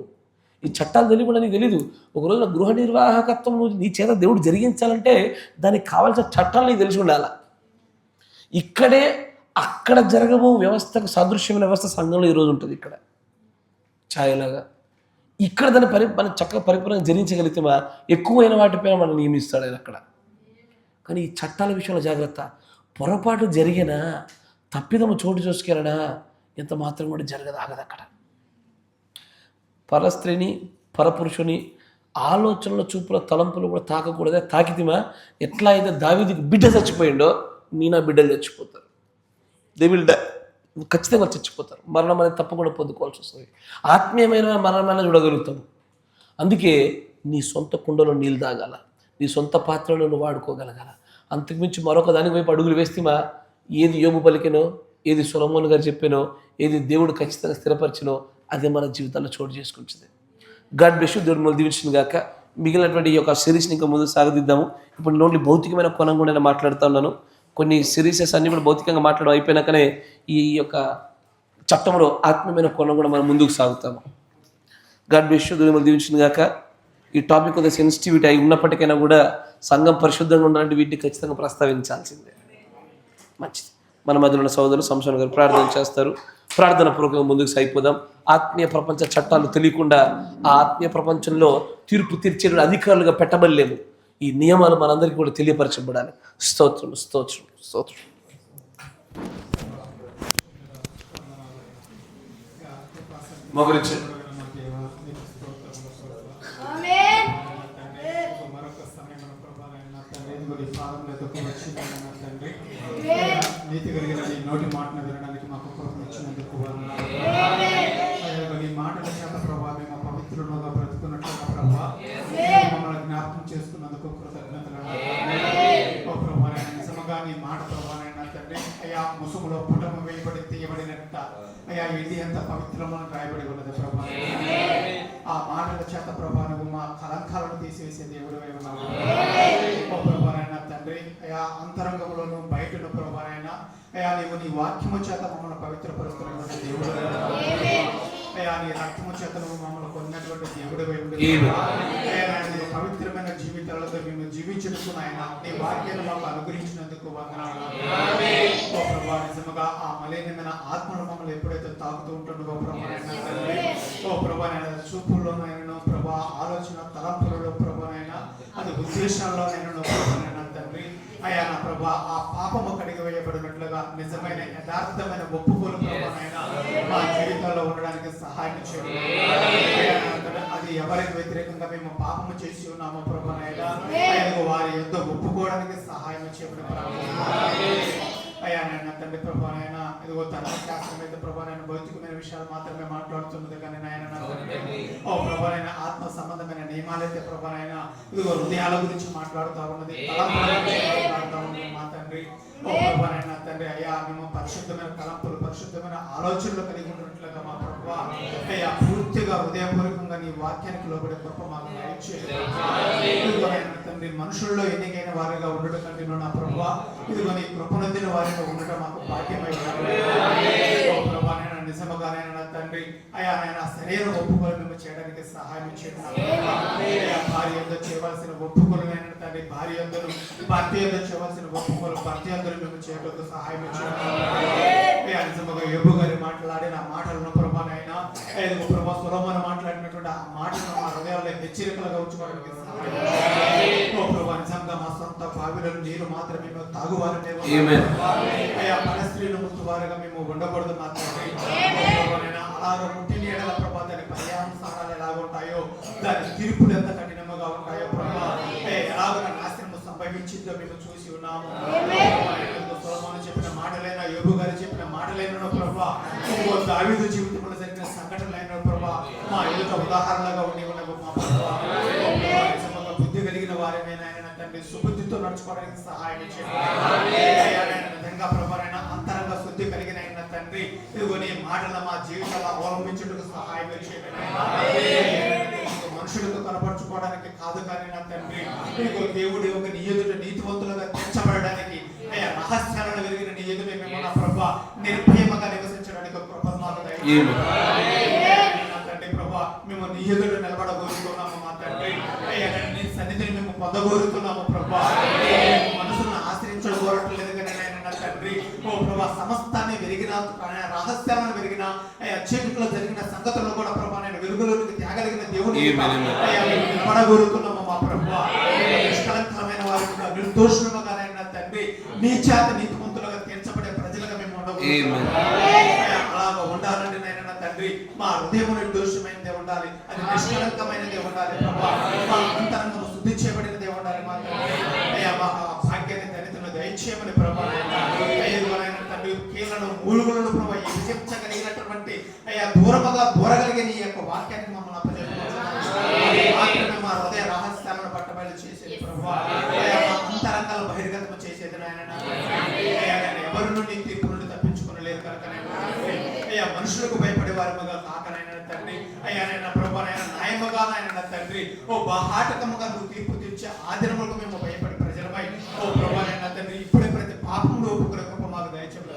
ఈ చట్టాలు తెలియకుండా నీకు తెలీదు. ఒక రోజున గృహ నిర్వాహకత్వం నువ్వు నీ చేత దేవుడు జరిగించాలంటే దానికి కావాల్సిన చట్టాలు నీకు తెలిసి ఉండాలి. ఇక్కడే అక్కడ జరగబో వ్యవస్థకు సాదృశ్యమైన వ్యవస్థ సంఘంలో ఈరోజు ఉంటుంది. ఇక్కడ ఛాయలాగా ఇక్కడ దాన్ని మనం చక్కగా పరిపూర్ణంగా జరిగించగలిగితే ఎక్కువైన వాటిపైన మనం నియమిస్తాడు ఆయన అక్కడ. కానీ ఈ చట్టాల విషయంలో జాగ్రత్త. పొరపాటు జరిగినా తప్పిదము చోటు చూసుకెళ్ళినా ఎంత మాత్రం కూడా జరగదు, ఆగదు అక్కడ. పరస్త్రీని పరపురుషుని ఆలోచనల చూపుల తలంపులు కూడా తాకకూడదే. తాకితిమా ఎట్లా అయితే దావీదుకి బిడ్డ చచ్చిపోయిండో నీ నా బిడ్డలు చచ్చిపోతారు. They will die. ఖచ్చితంగా చచ్చిపోతారు. మరణం అనేది తప్పకుండా పొందుకోవాల్సి వస్తుంది. ఆత్మీయమైన మరణమైనా చూడగలుగుతాము. అందుకే నీ సొంత కుండలో నీళ్ళు తాగాల, నీ సొంత పాత్రలో నువ్వు వాడుకోగలగాల. అంతకుమించి మరొక దానికి వైపు అడుగులు వేస్తేమా ఏది యోబు పలికినో, ఏది సొలొమోను గారు చెప్పానో, ఏది దేవుడు ఖచ్చితంగా స్థిరపరిచినో అదే మన జీవితాల్లో చోటు చేసుకుంటుంది. God bless you. దేవుడు మనం దీవించును గాక. మిగిలినటువంటి ఈ యొక్క సిరీస్ని ఇంకా ముందు సాగదిద్దాము. ఇప్పుడు ఓన్లీ భౌతికమైన కోణం కూడా నేను మాట్లాడుతూ ఉన్నాను. కొన్ని సిరీసెస్ అన్నీ కూడా భౌతికంగా మాట్లాడడం అయిపోయినాకనే ఈ యొక్క చట్టంలో ఆత్మీయమైన కోణం కూడా మనం ముందుకు సాగుతాము. God bless you. దేవుడు మనం దీవించును గాక. ఈ టాపిక్ కొద్దిగా సెన్సిటివిటీ అయి ఉన్నప్పటికైనా కూడా సంఘం పరిశుద్ధంగా ఉండాలంటే వీటిని ఖచ్చితంగా ప్రస్తావించాల్సిందే. మంచిది. మన మధ్యలో ఉన్న సోదరులు సంసోన్ గారు ప్రార్థన చేస్తారు. ప్రార్థన పూర్వకంగా ముందుకు సాగిపోదాం. ఆత్మీయ ప్రపంచ చట్టాలు తెలియకుండా ఆ ఆత్మీయ ప్రపంచంలో తీర్పు తీర్చే అధికారులుగా పెట్టబడలేము. ఈ నియమాలు మనందరికీ కూడా తెలియపరచబడాలి. స్తోత్రం స్తోత్రం స్తోత్రం. మొగరించి నీతి కలిగిన నీ నోటి మాటను వినడానికి మాకు కృప ఇచ్చినందుకు నీ మాటల చేత ప్రభావ మేము పవిత్రులుగా బ్రతుకున్నట్లుగా ప్రభావ మమ్మల్ని జ్ఞాపకం చేసుకున్నందుకు కృతజ్ఞతలు. నిజముగా నీ మాట ప్రభావైనా తండ్రి అయా ముసుగులో పుటము వేయబడి తీయబడినట్ట అయా ఇది ఎంత పవిత్రమని రాయబడి ఉన్నది ప్రభా. ఆ మాటల చేత ప్రభా నువ్వు మా కలంకాలను తీసివేసే దేవుడు ఉన్నావు ప్రభానైనా తండ్రి. అయా అంతరంగంలోను బయటను ప్రభానైనా అయా నీవు నీ వాక్యము చేత మమ్మల్ని పవిత్రపరుస్తున్నటువంటి దేవుడు అయా నీ రక్తము చేత నువ్వు మమ్మల్ని కొన్నటువంటి దేవుడు అయా పవిత్రమైన జీవితాలతో మేము జీవించుటకు ఆయన నీ వాక్యాన్ని మాకు అనుగ్రహించినందుకు వందనాలు ప్రభా. నిజముగా ఆ మలినమైన ఆత్మను మమ్మల్ని ఎప్పుడైతే తాకుతూ ఉంటుండో ప్రభానైనా తండ్రి ప్రభానైనా చూపుల్లోనైనా ప్రభా ఆలోచన తలంపులలో ప్రభానైనా అది ఉద్దేశాల్లోనైనా ప్రభానైనా తండ్రి అయా నా ప్రభా ఆ పాపము కడిగి వేయబడినట్లుగా నిజమైన యథార్థమైన ఒప్పుకోలు ప్రభానైనా మా జీవితాల్లో ఉండడానికి సహాయం చేయండి. అది ఎవరికి వ్యతిరేకంగా మేము పాపము చేసి ఉన్నామో ప్రభానైనా వారి యొద్ద ఒప్పుకోవడానికి సహాయం చేయబడి అయ్యా నాయన తండ్రి ప్రభానైనా ఇదిగో ధర్మశాస్త్రం అయితే ప్రభానైనా భౌతికమైన విషయాలు మాత్రమే మాట్లాడుతున్నది కానీ నాయన ఓ ప్రభానైనా ఆత్మ సంబంధమైన నియమాలైతే ప్రభానైనా ఇదిగో హృదయాల గురించి మాట్లాడుతూ ఉన్నది, తలంపుల గురించి మాట్లాడుతూ ఉన్నది మా తండ్రి. ఓ ప్రభానైనా తండ్రి అయ్యా మేము పరిశుద్ధమైన తలంపులు పరిశుద్ధమైన ఆలోచనలు కలిగి ఉన్నట్లుగా మా ప్రభా అయ్యా పూర్తిగా హృదయపూర్వకంగా నీ వాక్యానికి లోబడే కృప మాకు దయచేయండి తండ్రి. మనుషుల్లో ఎన్నికైన వారిగా ఉండడం కంటే నా ప్రభా ఇదిగో నీ కృపనొందిన వారిగా ఉండటం మాకు భాగ్యమై ప్రభానైనా నిజముగానైనా తండ్రి అయా నాయన శరీర ఒప్పుకోలు మేము చేయడానికి సహాయం చేయండి. భార్య యొద్ద చేయవలసిన ఒప్పుకోలైనా తండ్రి భార్య యొద్దను, భర్త యొద్ద చేయవలసిన ఒప్పుకోలు భర్త యొద్దను మేము చేయడానికి సహాయం చేయండి. నిజముగా యోబు గారి మాట్లాడిన మాటలను ప్రభానైనా ప్రభా సొలొమోను మాట్లాడినటువంటి ఆ మాటలను మా హృదయాల్లో హెచ్చరికలుగా ఉంచుకోవడానికి సహాయం ప్రభా. నిజంగా మా సొంత బావిలను నీరు మాత్రమే మేము తాగువారు అయ్యా పరస్త్రీలు ముట్టువారుగా మేము ఉండకూడదు మాత్రమే. అలాగ ముట్టిన ఏడల ప్రభా దాని పర్యావసానాలు ఎలాగుంటాయో దాని తీర్పులు ఎంత కఠినంగా ఉంటాయో ప్రభా ఎలాగ నాశనము సంభవించిందో మేము చూసి ఉన్నాము. సొలొమోను చెప్పిన మాటలైనా యోబు గారు చెప్పిన మాటలైనా ప్రభా దావీదు జీవితంలో జరిగిన సంఘటనలైన ప్రభా మా ఎదుట ఉదాహరణగా ఉండి ఉండవు మా ప్రభా. బుద్ధి కలిగిన వారేమైనా తండ్రి సుబుద్ధితో నడుచుకోవడానికి సహాయం చేయండి. నిజంగా ప్రభానైనా అంతరంగ శుద్ధి కలిగిన తండ్రి ఇదిగో నీ మాటల మా జీవితాల్లో అవలంబించుటకు సహాయం చేయండి. మనుషులకు కనపరుచుకోవడానికి కాదు కానీ నా తండ్రి ఇదిగో దేవుడి ఒక నీ ఎదుట నీతివంతులుగా తీర్చబడడానికి అయ్యా రహస్యాలను వెలిగిన నీ ఎదుట మేము నా ప్రభా నిర్భయముగా నివసించడానికి ఒక కృప మాకు దయచేయండి నా తండ్రి ప్రభా మేము నీ ఎదుట నిలబడగోరుతున్నాము మా తండ్రి అయ్యా నీ సన్నిధిని మేము పొందగోరుతున్నాము ప్రభా మనసును ఆశ్రయించడం కోరట్లేదు కానీ నా తండ్రి ఓ ప్రభా సమస్తాన్ని వెలిగిన రహస్యాలను వెలిగిన చీకట్లో జరిగిన సంగతులను కూడా ప్రభా నేను వెలుగులోనికి త్యాగలిగిన దేవుని నిలబడగోరుతున్నాము మా ప్రభా నిష్కలంకమైన వారిగా నిర్దోషులుగా నా తండ్రి నీ చేత నీతిమంతులుగా తీర్చబడే ప్రజలుగా మేము అలాగా ఉండాలని నా తండ్రి మా హృదయం నిర్దోషమైనదే ఉండాలి అది నిష్కలంకమైనదే ఉండాలి ప్రభా మా అంతరంగం శుద్ధి చేయబడినదే ఉండాలి మా తండ్రి అయ్యా మా భాగ్యాన్ని దళితులను దయచేయమని ప్రభా తండ్రి కీళ్లను మూలుగులను ప్రభా విభజించగలిగినటువంటి అయ్యా దూరగలిగే నీ యొక్క వాక్యాన్ని మమ్మల్ని అప్పచెప్పుకుంటున్నాము మా హృదయ రహస్యాలను పట్టబయలు చేసేది ప్రభా మా అంతరంగాలు బహిర్గతం చేసేది నాయన ఎవరి నుండి తీర్పు నుండి తప్పించుకునలేరు కనుక అయ్యా మనుషులకు భయపడే వారి మగా కాకనైనా తండ్రి అయ్యా నైనా ప్రభా నైనా న్యాయముగా నాయన తండ్రి ఓ బాహాటకముగా నువ్వు తీర్పు తీర్చే ఆదినములకు మేము భయపడి ప్రజలపై ఓ ప్రభా నైనా తండ్రి ఇప్పుడే ప్రతి పాపంలో ఒప్పుకునే కృప మాకు దయచేయండి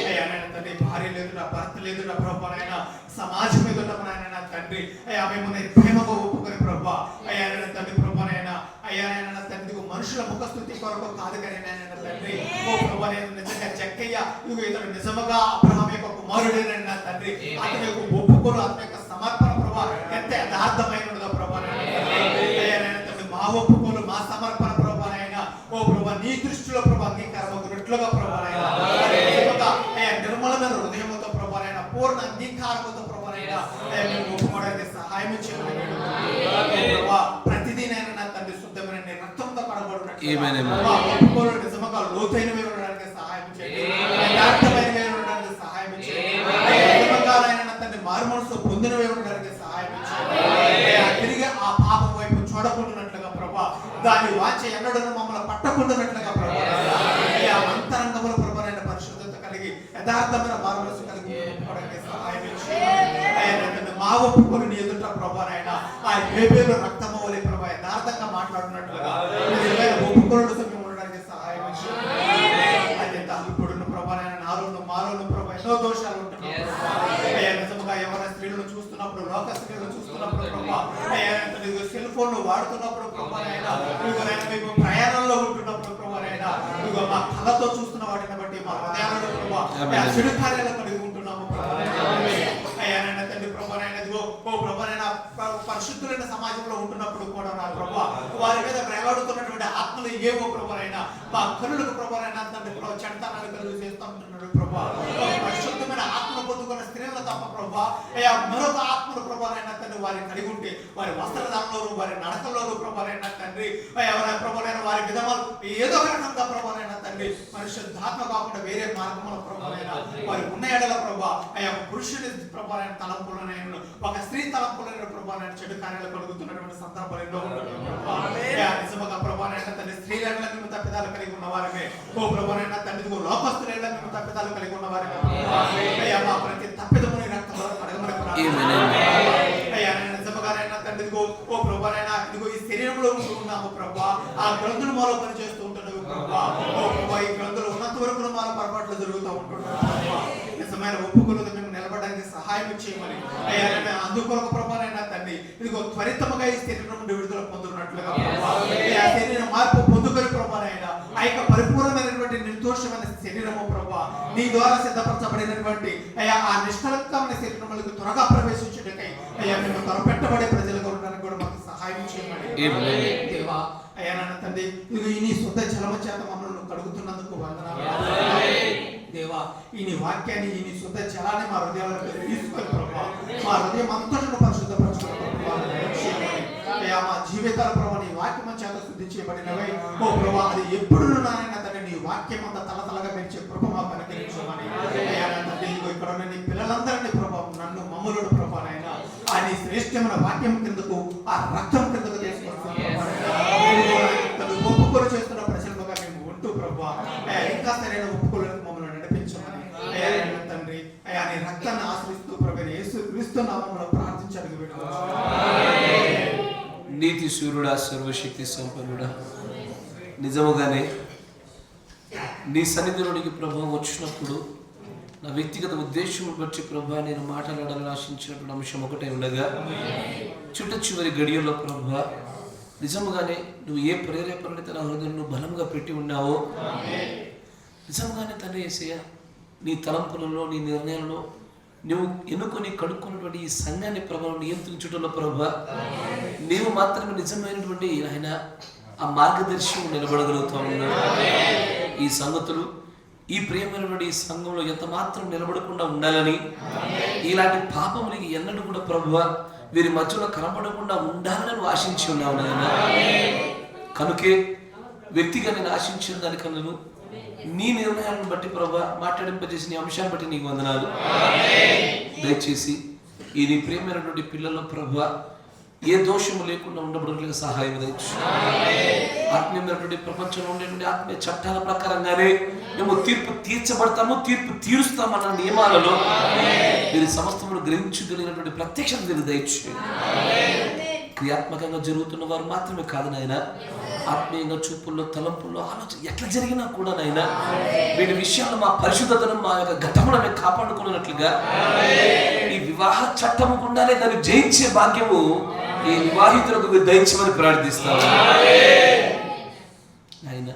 అయ్యా నైనా తండ్రి భార్య లేదు నా భర్త లేదు నా ప్రభా నైనా సమాజం మీద నాయన తండ్రి అయ్యా మేము నిర్భయముగా ఒప్పుకునే ప్రభా అయ్యా నైనా తండ్రి ప్రభా నైనా అయ్యా నైనా తండ్రి మనుషుల ముఖస్థుతి కొరకు కాదు కానీ నాయన తండ్రి ఓ ప్రభా నేను నిజంగా జక్కయ్య ఇతడు నిజముగా అబ్రహాం యొక్క కుమారుడేనని నా తండ్రి అతని యొక్క ఒప్పుకోలు అతని యొక్క సమర్పణ ప్రభా ఎంత యథార్థమైనదో ప్రభా అయ్యా నైనా తండ్రి మా ఒప్పుకోలు మా సమర్పణ ప్రభా నైనా ఓ ప్రభా నీ దృష్టిలో ప్రభా అంగీకారమగునట్లుగా ప్రభా నైనా అయ్యా నిర్మలమైన హృదయముతో ప్రభా నైనా పూర్ణ అంగీకారముతో ప్రభా నైనా మేము ఒప్పుకోవడానికి సహాయం చేయమని ప్రభా ప్రతిదినైనా నా తండ్రి శుద్ధమైన నీ రక్తంతో కడబడినట్లు నిజముగా లోతైనవి ఉండడానికి సహాయం చేయండి యథార్థమైనవి ఉండడానికి సహాయం చేయండి నిజముగా నా తండ్రి మారు మనసు పొందినవి ఉండడానికి సహాయం చేయండి తిరిగి ఆ పాపం వైపు చూడకుండానట్లుగా ప్రభా దాని వాంఛ ఎన్నడూ మమ్మల్ని పట్టకుండానట్లుగా ప్రభా అంతరంగముల ప్రభావైన పరిశుద్ధత కలిగి యథార్థమైన మారు మనసు కలిగి సహాయం చేయండి మా ఒప్పుకొని నీ ఎదుట ప్రభానైనా ఆ హేబేలు రక్తము వలె ప్రభా యథార్థంగా మాట్లాడుతున్నట్లుగా ఒప్పుకోవడం సమయం ఉండడానికి సహాయం చేయండి ఇప్పుడున్న ప్రభానైనా నాలోను మాలోను ప్రభా ఎన్నో దోషాలు ఉంటున్నాయి నిజంగా ఎవరైనా స్త్రీలను చూస్తున్నప్పుడు లోక స్త్రీలను చూస్తున్నప్పుడు ప్రభా సెల్ ఫోన్ వాడుతున్నప్పుడు ప్రభానైనా మీకు ప్రయాణంలో ఉంటున్నప్పుడు ప్రభానైనా మా కళ్ళతో చూస్తున్న వాటిని బట్టి మా హృదయాలను ప్రభా చెడు కార్యాలు కలిగి ఉంటున్నాము అయ్యా తండ్రి ప్రభానైనా ఓ ప్రభానైనా పరిశుద్ధులైన సమాజంలో ఉంటున్నప్పుడు కూడా నా ప్రభా వారి మీద ప్రయాడుతున్నటువంటి ఆత్మలు ఏవో ప్రభానైనా మా కనులకు ప్రభానైనా తండ్రి చెడతనాలు కలుగు చేస్తూ ఉంటున్నాడు ప్రభా పరిశుద్ధమైన ఆత్మను పొందుకున్న స్త్రీల తప్ప ప్రభా అయ్యా మరొక ఆత్మలు ప్రభానైనా తండ్రి వారిని కలిగి ఉంటే వారి వస్త్రధారంలోను వారి నడకల్లోను ప్రభానైనా తండ్రి ఎవరైనా ప్రభానైనా వారి విధములు ఏదో ఒక రకంగా ప్రభానైనా తండ్రి పరిశుద్ధాత్మ కాకుండా వేరే మార్గంలో ప్రభానైనా వారి ఉన్న ఎడల ప్రభా అయ్యా పురుషుని ప్రభానైన తలంపులనైనా ఒక స్త్రీ తలంపులైన ప్రభానైన చెడు కార్యాలు కలుగుతున్నటువంటి సందర్భాలు ఎన్నో నిజముగా ప్రభానైనా తండ్రి స్త్రీలను మేము తప్పిదాలు కలిగి ఉన్న వారిమే ఓ ప్రభానైనా తండ్రి లోకస్తులను మేము తప్పిదాలు కలిగి ఉన్న వారిమే అయ్యా మా ప్రతి తప్పిదముని రక్తంలో అయ్యా నిజముగానైనా తండ్రి ఓ ప్రభానైనా ఇదిగో ఈ శరీరంలో ఉన్నాము ప్రభా ఆ గ్రంథులు మాలో పనిచేస్తూ ఉంటున్నావు ప్రభా ఓ ప్రభా ఈ గ్రంథులు ఉన్నంత వరకు మాలో పొరపాట్లు జరుగుతూ ఉంటున్నాము నిజమైన ఒప్పుకున్నది మేము నిలబడడానికి సహాయం చేయమని అయ్యా అందుకొరకు ప్రభానైనా తండ్రి ఇదిగో త్వరితముగా ఈ శరీరం నుండి విడుదల పొందుతున్నట్లుగా ఆ శరీరం మార్పు పొందుకొని ప్రభానైనా ఆ యొక్క పరిపూర్ణమైనటువంటి నిర్దోషమైన శరీరము ప్రభా నీ ద్వారా సిద్ధపరచబడినటువంటి అయ్యా ఆ నిష్కలంకమైన శరీరములకు త్వరగా ప్రవేశించుటకై అయ్యా మేము త్వరపెట్టబడే ప్రజలుగా ఉండడానికి కూడా మాకు సహాయం చేయమని దేవా అయ్యా నాన్న తండ్రి ఇదిగో ఈ నీ శుద్ధ జలము చేత మమ్మల్ని కడుగుతున్నందుకు వందనాలు దేవా ఈ నీ వాక్యాన్ని ఈ నీ శుద్ధ జలాన్ని మా హృదయాలలో తీసుకొని ప్రభా మా హృదయం అంతటను పరిశుద్ధపరచుకున్న అయ్యా మా జీవితాల ప్రభా నీ వాక్యం చేత శుద్ధి చేయబడినవై ఓ ప్రభా అది ఎప్పుడు నాయన తండ్రి నీ వాక్యం అంతా తలతలగా పెంచే కృప మాకు అనుగ్రహించమని అయ్యా తండ్రి ఇక్కడ ఉన్న నీ పిల్లలందరినీ ప్రభా నన్ను మమ్ములను ప్రభా నాయన ఆ నీ శ్రేష్టమైన వాక్యం క్రిందకు ఆ రక్తం క్రిందకు తీసుకొస్తాను ఒప్పుకోలు చేస్తున్న ప్రజలుగా మేము ఉంటూ ప్రభా ఇంకా సరైన ఒప్పుకోలకు మమ్మల్ని నడిపించమని అయ్యా తండ్రి అయ్యా నీ రక్తాన్ని ఆశ్రయిస్తూ ప్రభు యేసు క్రీస్తు నామములో ప్రార్థించి అడుగు పరిశుద్ధుడా, సర్వశక్తి సంపన్నుడా, నిజముగానే నీ సన్నిధిలోనికి ప్రభావం వచ్చినప్పుడు నా వ్యక్తిగత ఉద్దేశం బట్టి ప్రభా నేను మాట్లాడాలని ఆశించినటువంటి అంశం ఒకటే ఉండగా, చుట్ట చివరి గడియల్లో ప్రభా నిజముగానే నువ్వు ఏ ప్రేరేపణని తన హృదయంలో బలంగా పెట్టి ఉన్నావో, నిజంగానే తండ్రి యేసయ్య నీ తలంపులలో నీ నిర్ణయాలలో నువ్వు ఎన్నుకొని కడుక్కున్నటువంటి ఈ సంఘాన్ని ప్రభావం నియంత్రించడంలో ప్రభా నీవు మాత్రమే నిజమైనటువంటి ఆయన ఆ మార్గదర్శి నిలబడగలుగుతా ఉన్నాడు. ఈ సంగతులు ఈ ప్రియమైనటువంటి ఈ సంఘంలో ఎంత మాత్రం నిలబడకుండా ఉండాలని, ఇలాంటి పాపములకి ఎన్నడూ కూడా ప్రభువా వీరి మధ్యలో కనపడకుండా ఉండాలని ఆశించి ఉన్నావు నాయన. కనుకే వ్యక్తిగా నేను ఆశించిన దానికన్నా నీ నిర్ణయాలను బట్టి ప్రభా మాట్లాడింపజేసి నీ అంశాన్ని బట్టి నీకు వందనాలు. దయచేసి ఈ నీ ప్రియమైనటువంటి పిల్లల ప్రభా ఏ దోషము లేకుండా ఉండబడడానికి సహాయం దయచు. ఆత్మీయమైనటువంటి ప్రపంచంలో ఉండేటువంటి ఆత్మీయ చట్టాల ప్రకారంగానే మేము తీర్పు తీర్చబడతాము, తీర్పు తీరుస్తామన్న నియమాలలో మీరు సమస్తమును గ్రహించగలిగినటువంటి ప్రత్యక్షత మీరు దయచు. క్రియాత్మకంగా జరుగుతున్న వారు మాత్రమే కాదు నాయన, ఆత్మీయంగా చూపుల్లో తలంపుల్లో ఆలోచన ఎట్లా జరిగినా కూడా నాయన వీటి విషయాల్లో మా పరిశుద్ధతను మా యొక్క ఘటమును మేము కాపాడుకున్నట్లుగా ఈ వివాహ చట్టము గుండానే దాన్ని జయించే భాగ్యము ఈ వివాహితులకు దయించమని ప్రార్థిస్తాము నాయన.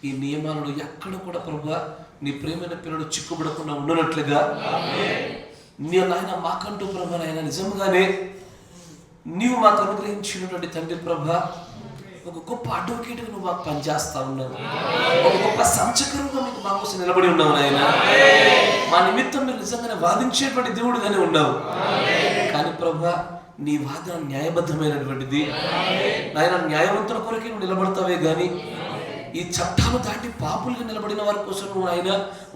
ఈ నియమాలను ఎక్కడ కూడా ప్రభా నీ ప్రేమైన పిల్లలు చిక్కుబడకుండా ఉండనట్లుగా నీ నాయన మాకంటూ ప్రభా నాయన నిజంగానే నీవు మాకు అనుగ్రహించినటువంటి తండ్రి ప్రభా ఒక గొప్ప అడ్వకేట్గా నువ్వు మాకు పనిచేస్తా ఉన్నావు, ఒక గొప్ప సంచకరంగా మీకు మా కోసం నిలబడి ఉన్నావు నాయన. మా నిమిత్తం మీరు నిజంగానే వాదించేటువంటి దేవుడుగానే ఉన్నావు. కానీ ప్రభా నీ వాదన న్యాయబద్ధమైనటువంటిది నాయన. న్యాయవంతుల కొరకే నువ్వు నిలబడతావే కానీ ఈ చట్టాలు దాటి పాపులుగా నిలబడిన వారి కోసం నువ్వు ఆయన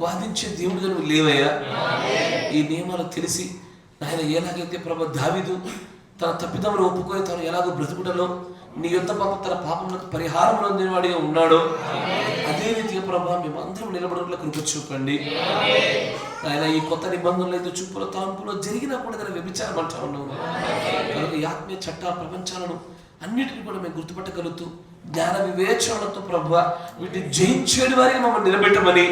వాదించే దేవుడిగా నువ్వు లేవయ్యా. ఈ నియమాలు తెలిసి నాయన ఎలాగైతే ప్రభా దావీదు తన తప్పిదమును ఒప్పుకొని తను ఎలాగో బ్రతుకుటలో నీ యొక్క పాప తన పాపములకు పరిహారం అందినవాడిగా ఉన్నాడో అదే రీతిగా ప్రభా మేమందరం నిలబడేలా కృప చూపండి ఆయన. ఈ కొత్త నిబంధనలు అయితే చూపుల తలంపులో జరిగినా కూడా దాన్ని వ్యభిచారం అంటా ఉన్నావు కనుక ఈ ఆత్మీయ చట్ట ప్రపంచాలను అన్నిటిని కూడా మేము గుర్తుపట్టగలుగుతూ జ్ఞాన వివేచనలతో ప్రభా వీటిని జయించేడు వారికి మమ్మల్ని నిలబెట్టమని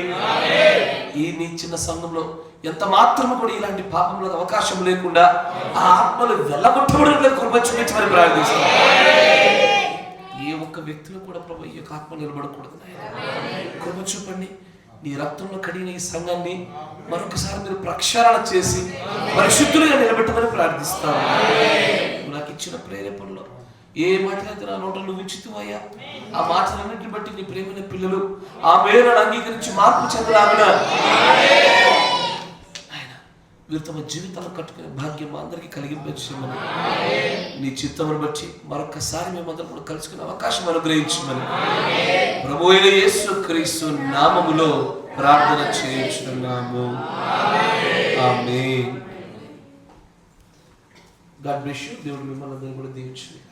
ఈ నీ చిన్న సంఘంలో ఎంత మాత్రము కూడా ఇలాంటి పాపములకు అవకాశం లేకుండా ఆ ఆత్మలు వెళ్ళగొట్టబడి కృప చూపించమని ప్రార్థిస్తాం. ఏ ఒక్క వ్యక్తిలో కూడా ప్రభు ఈ యొక్క ఆత్మ నిలబడకూడదు. కృప చూపండి. నీ రక్తంలో కడిగిన ఈ సంఘాన్ని మరొకసారి మీరు ప్రక్షాళన చేసి పరిశుద్ధులుగా నిలబెట్టమని ప్రార్థిస్తాను. నాకు ఇచ్చిన ప్రేరేపణలో ఏ మాటలైతే నా నోట నువ్వు ఇచ్చితువయ్యా ఆ మాటలన్నింటిని బట్టి నీ ప్రేమైన పిల్లలు ఆ మేరను అంగీకరించి మార్పు చెందలాగా వీరు తమ జీవితాలను కట్టుకునే భాగ్యం అందరికీ కలిగింపచేయమని నీ చిత్తమును బట్టి మరొకసారి మేమందరం కూడా కలుసుకునే అవకాశం అనుగ్రహించమని ప్రభువైన యేసుక్రీస్తు నామములో ప్రార్థన చేయించున్నాము. ఆమేన్. God bless you. దేవుడు మిమ్మల్ని అందరినీ కూడా దీవించును.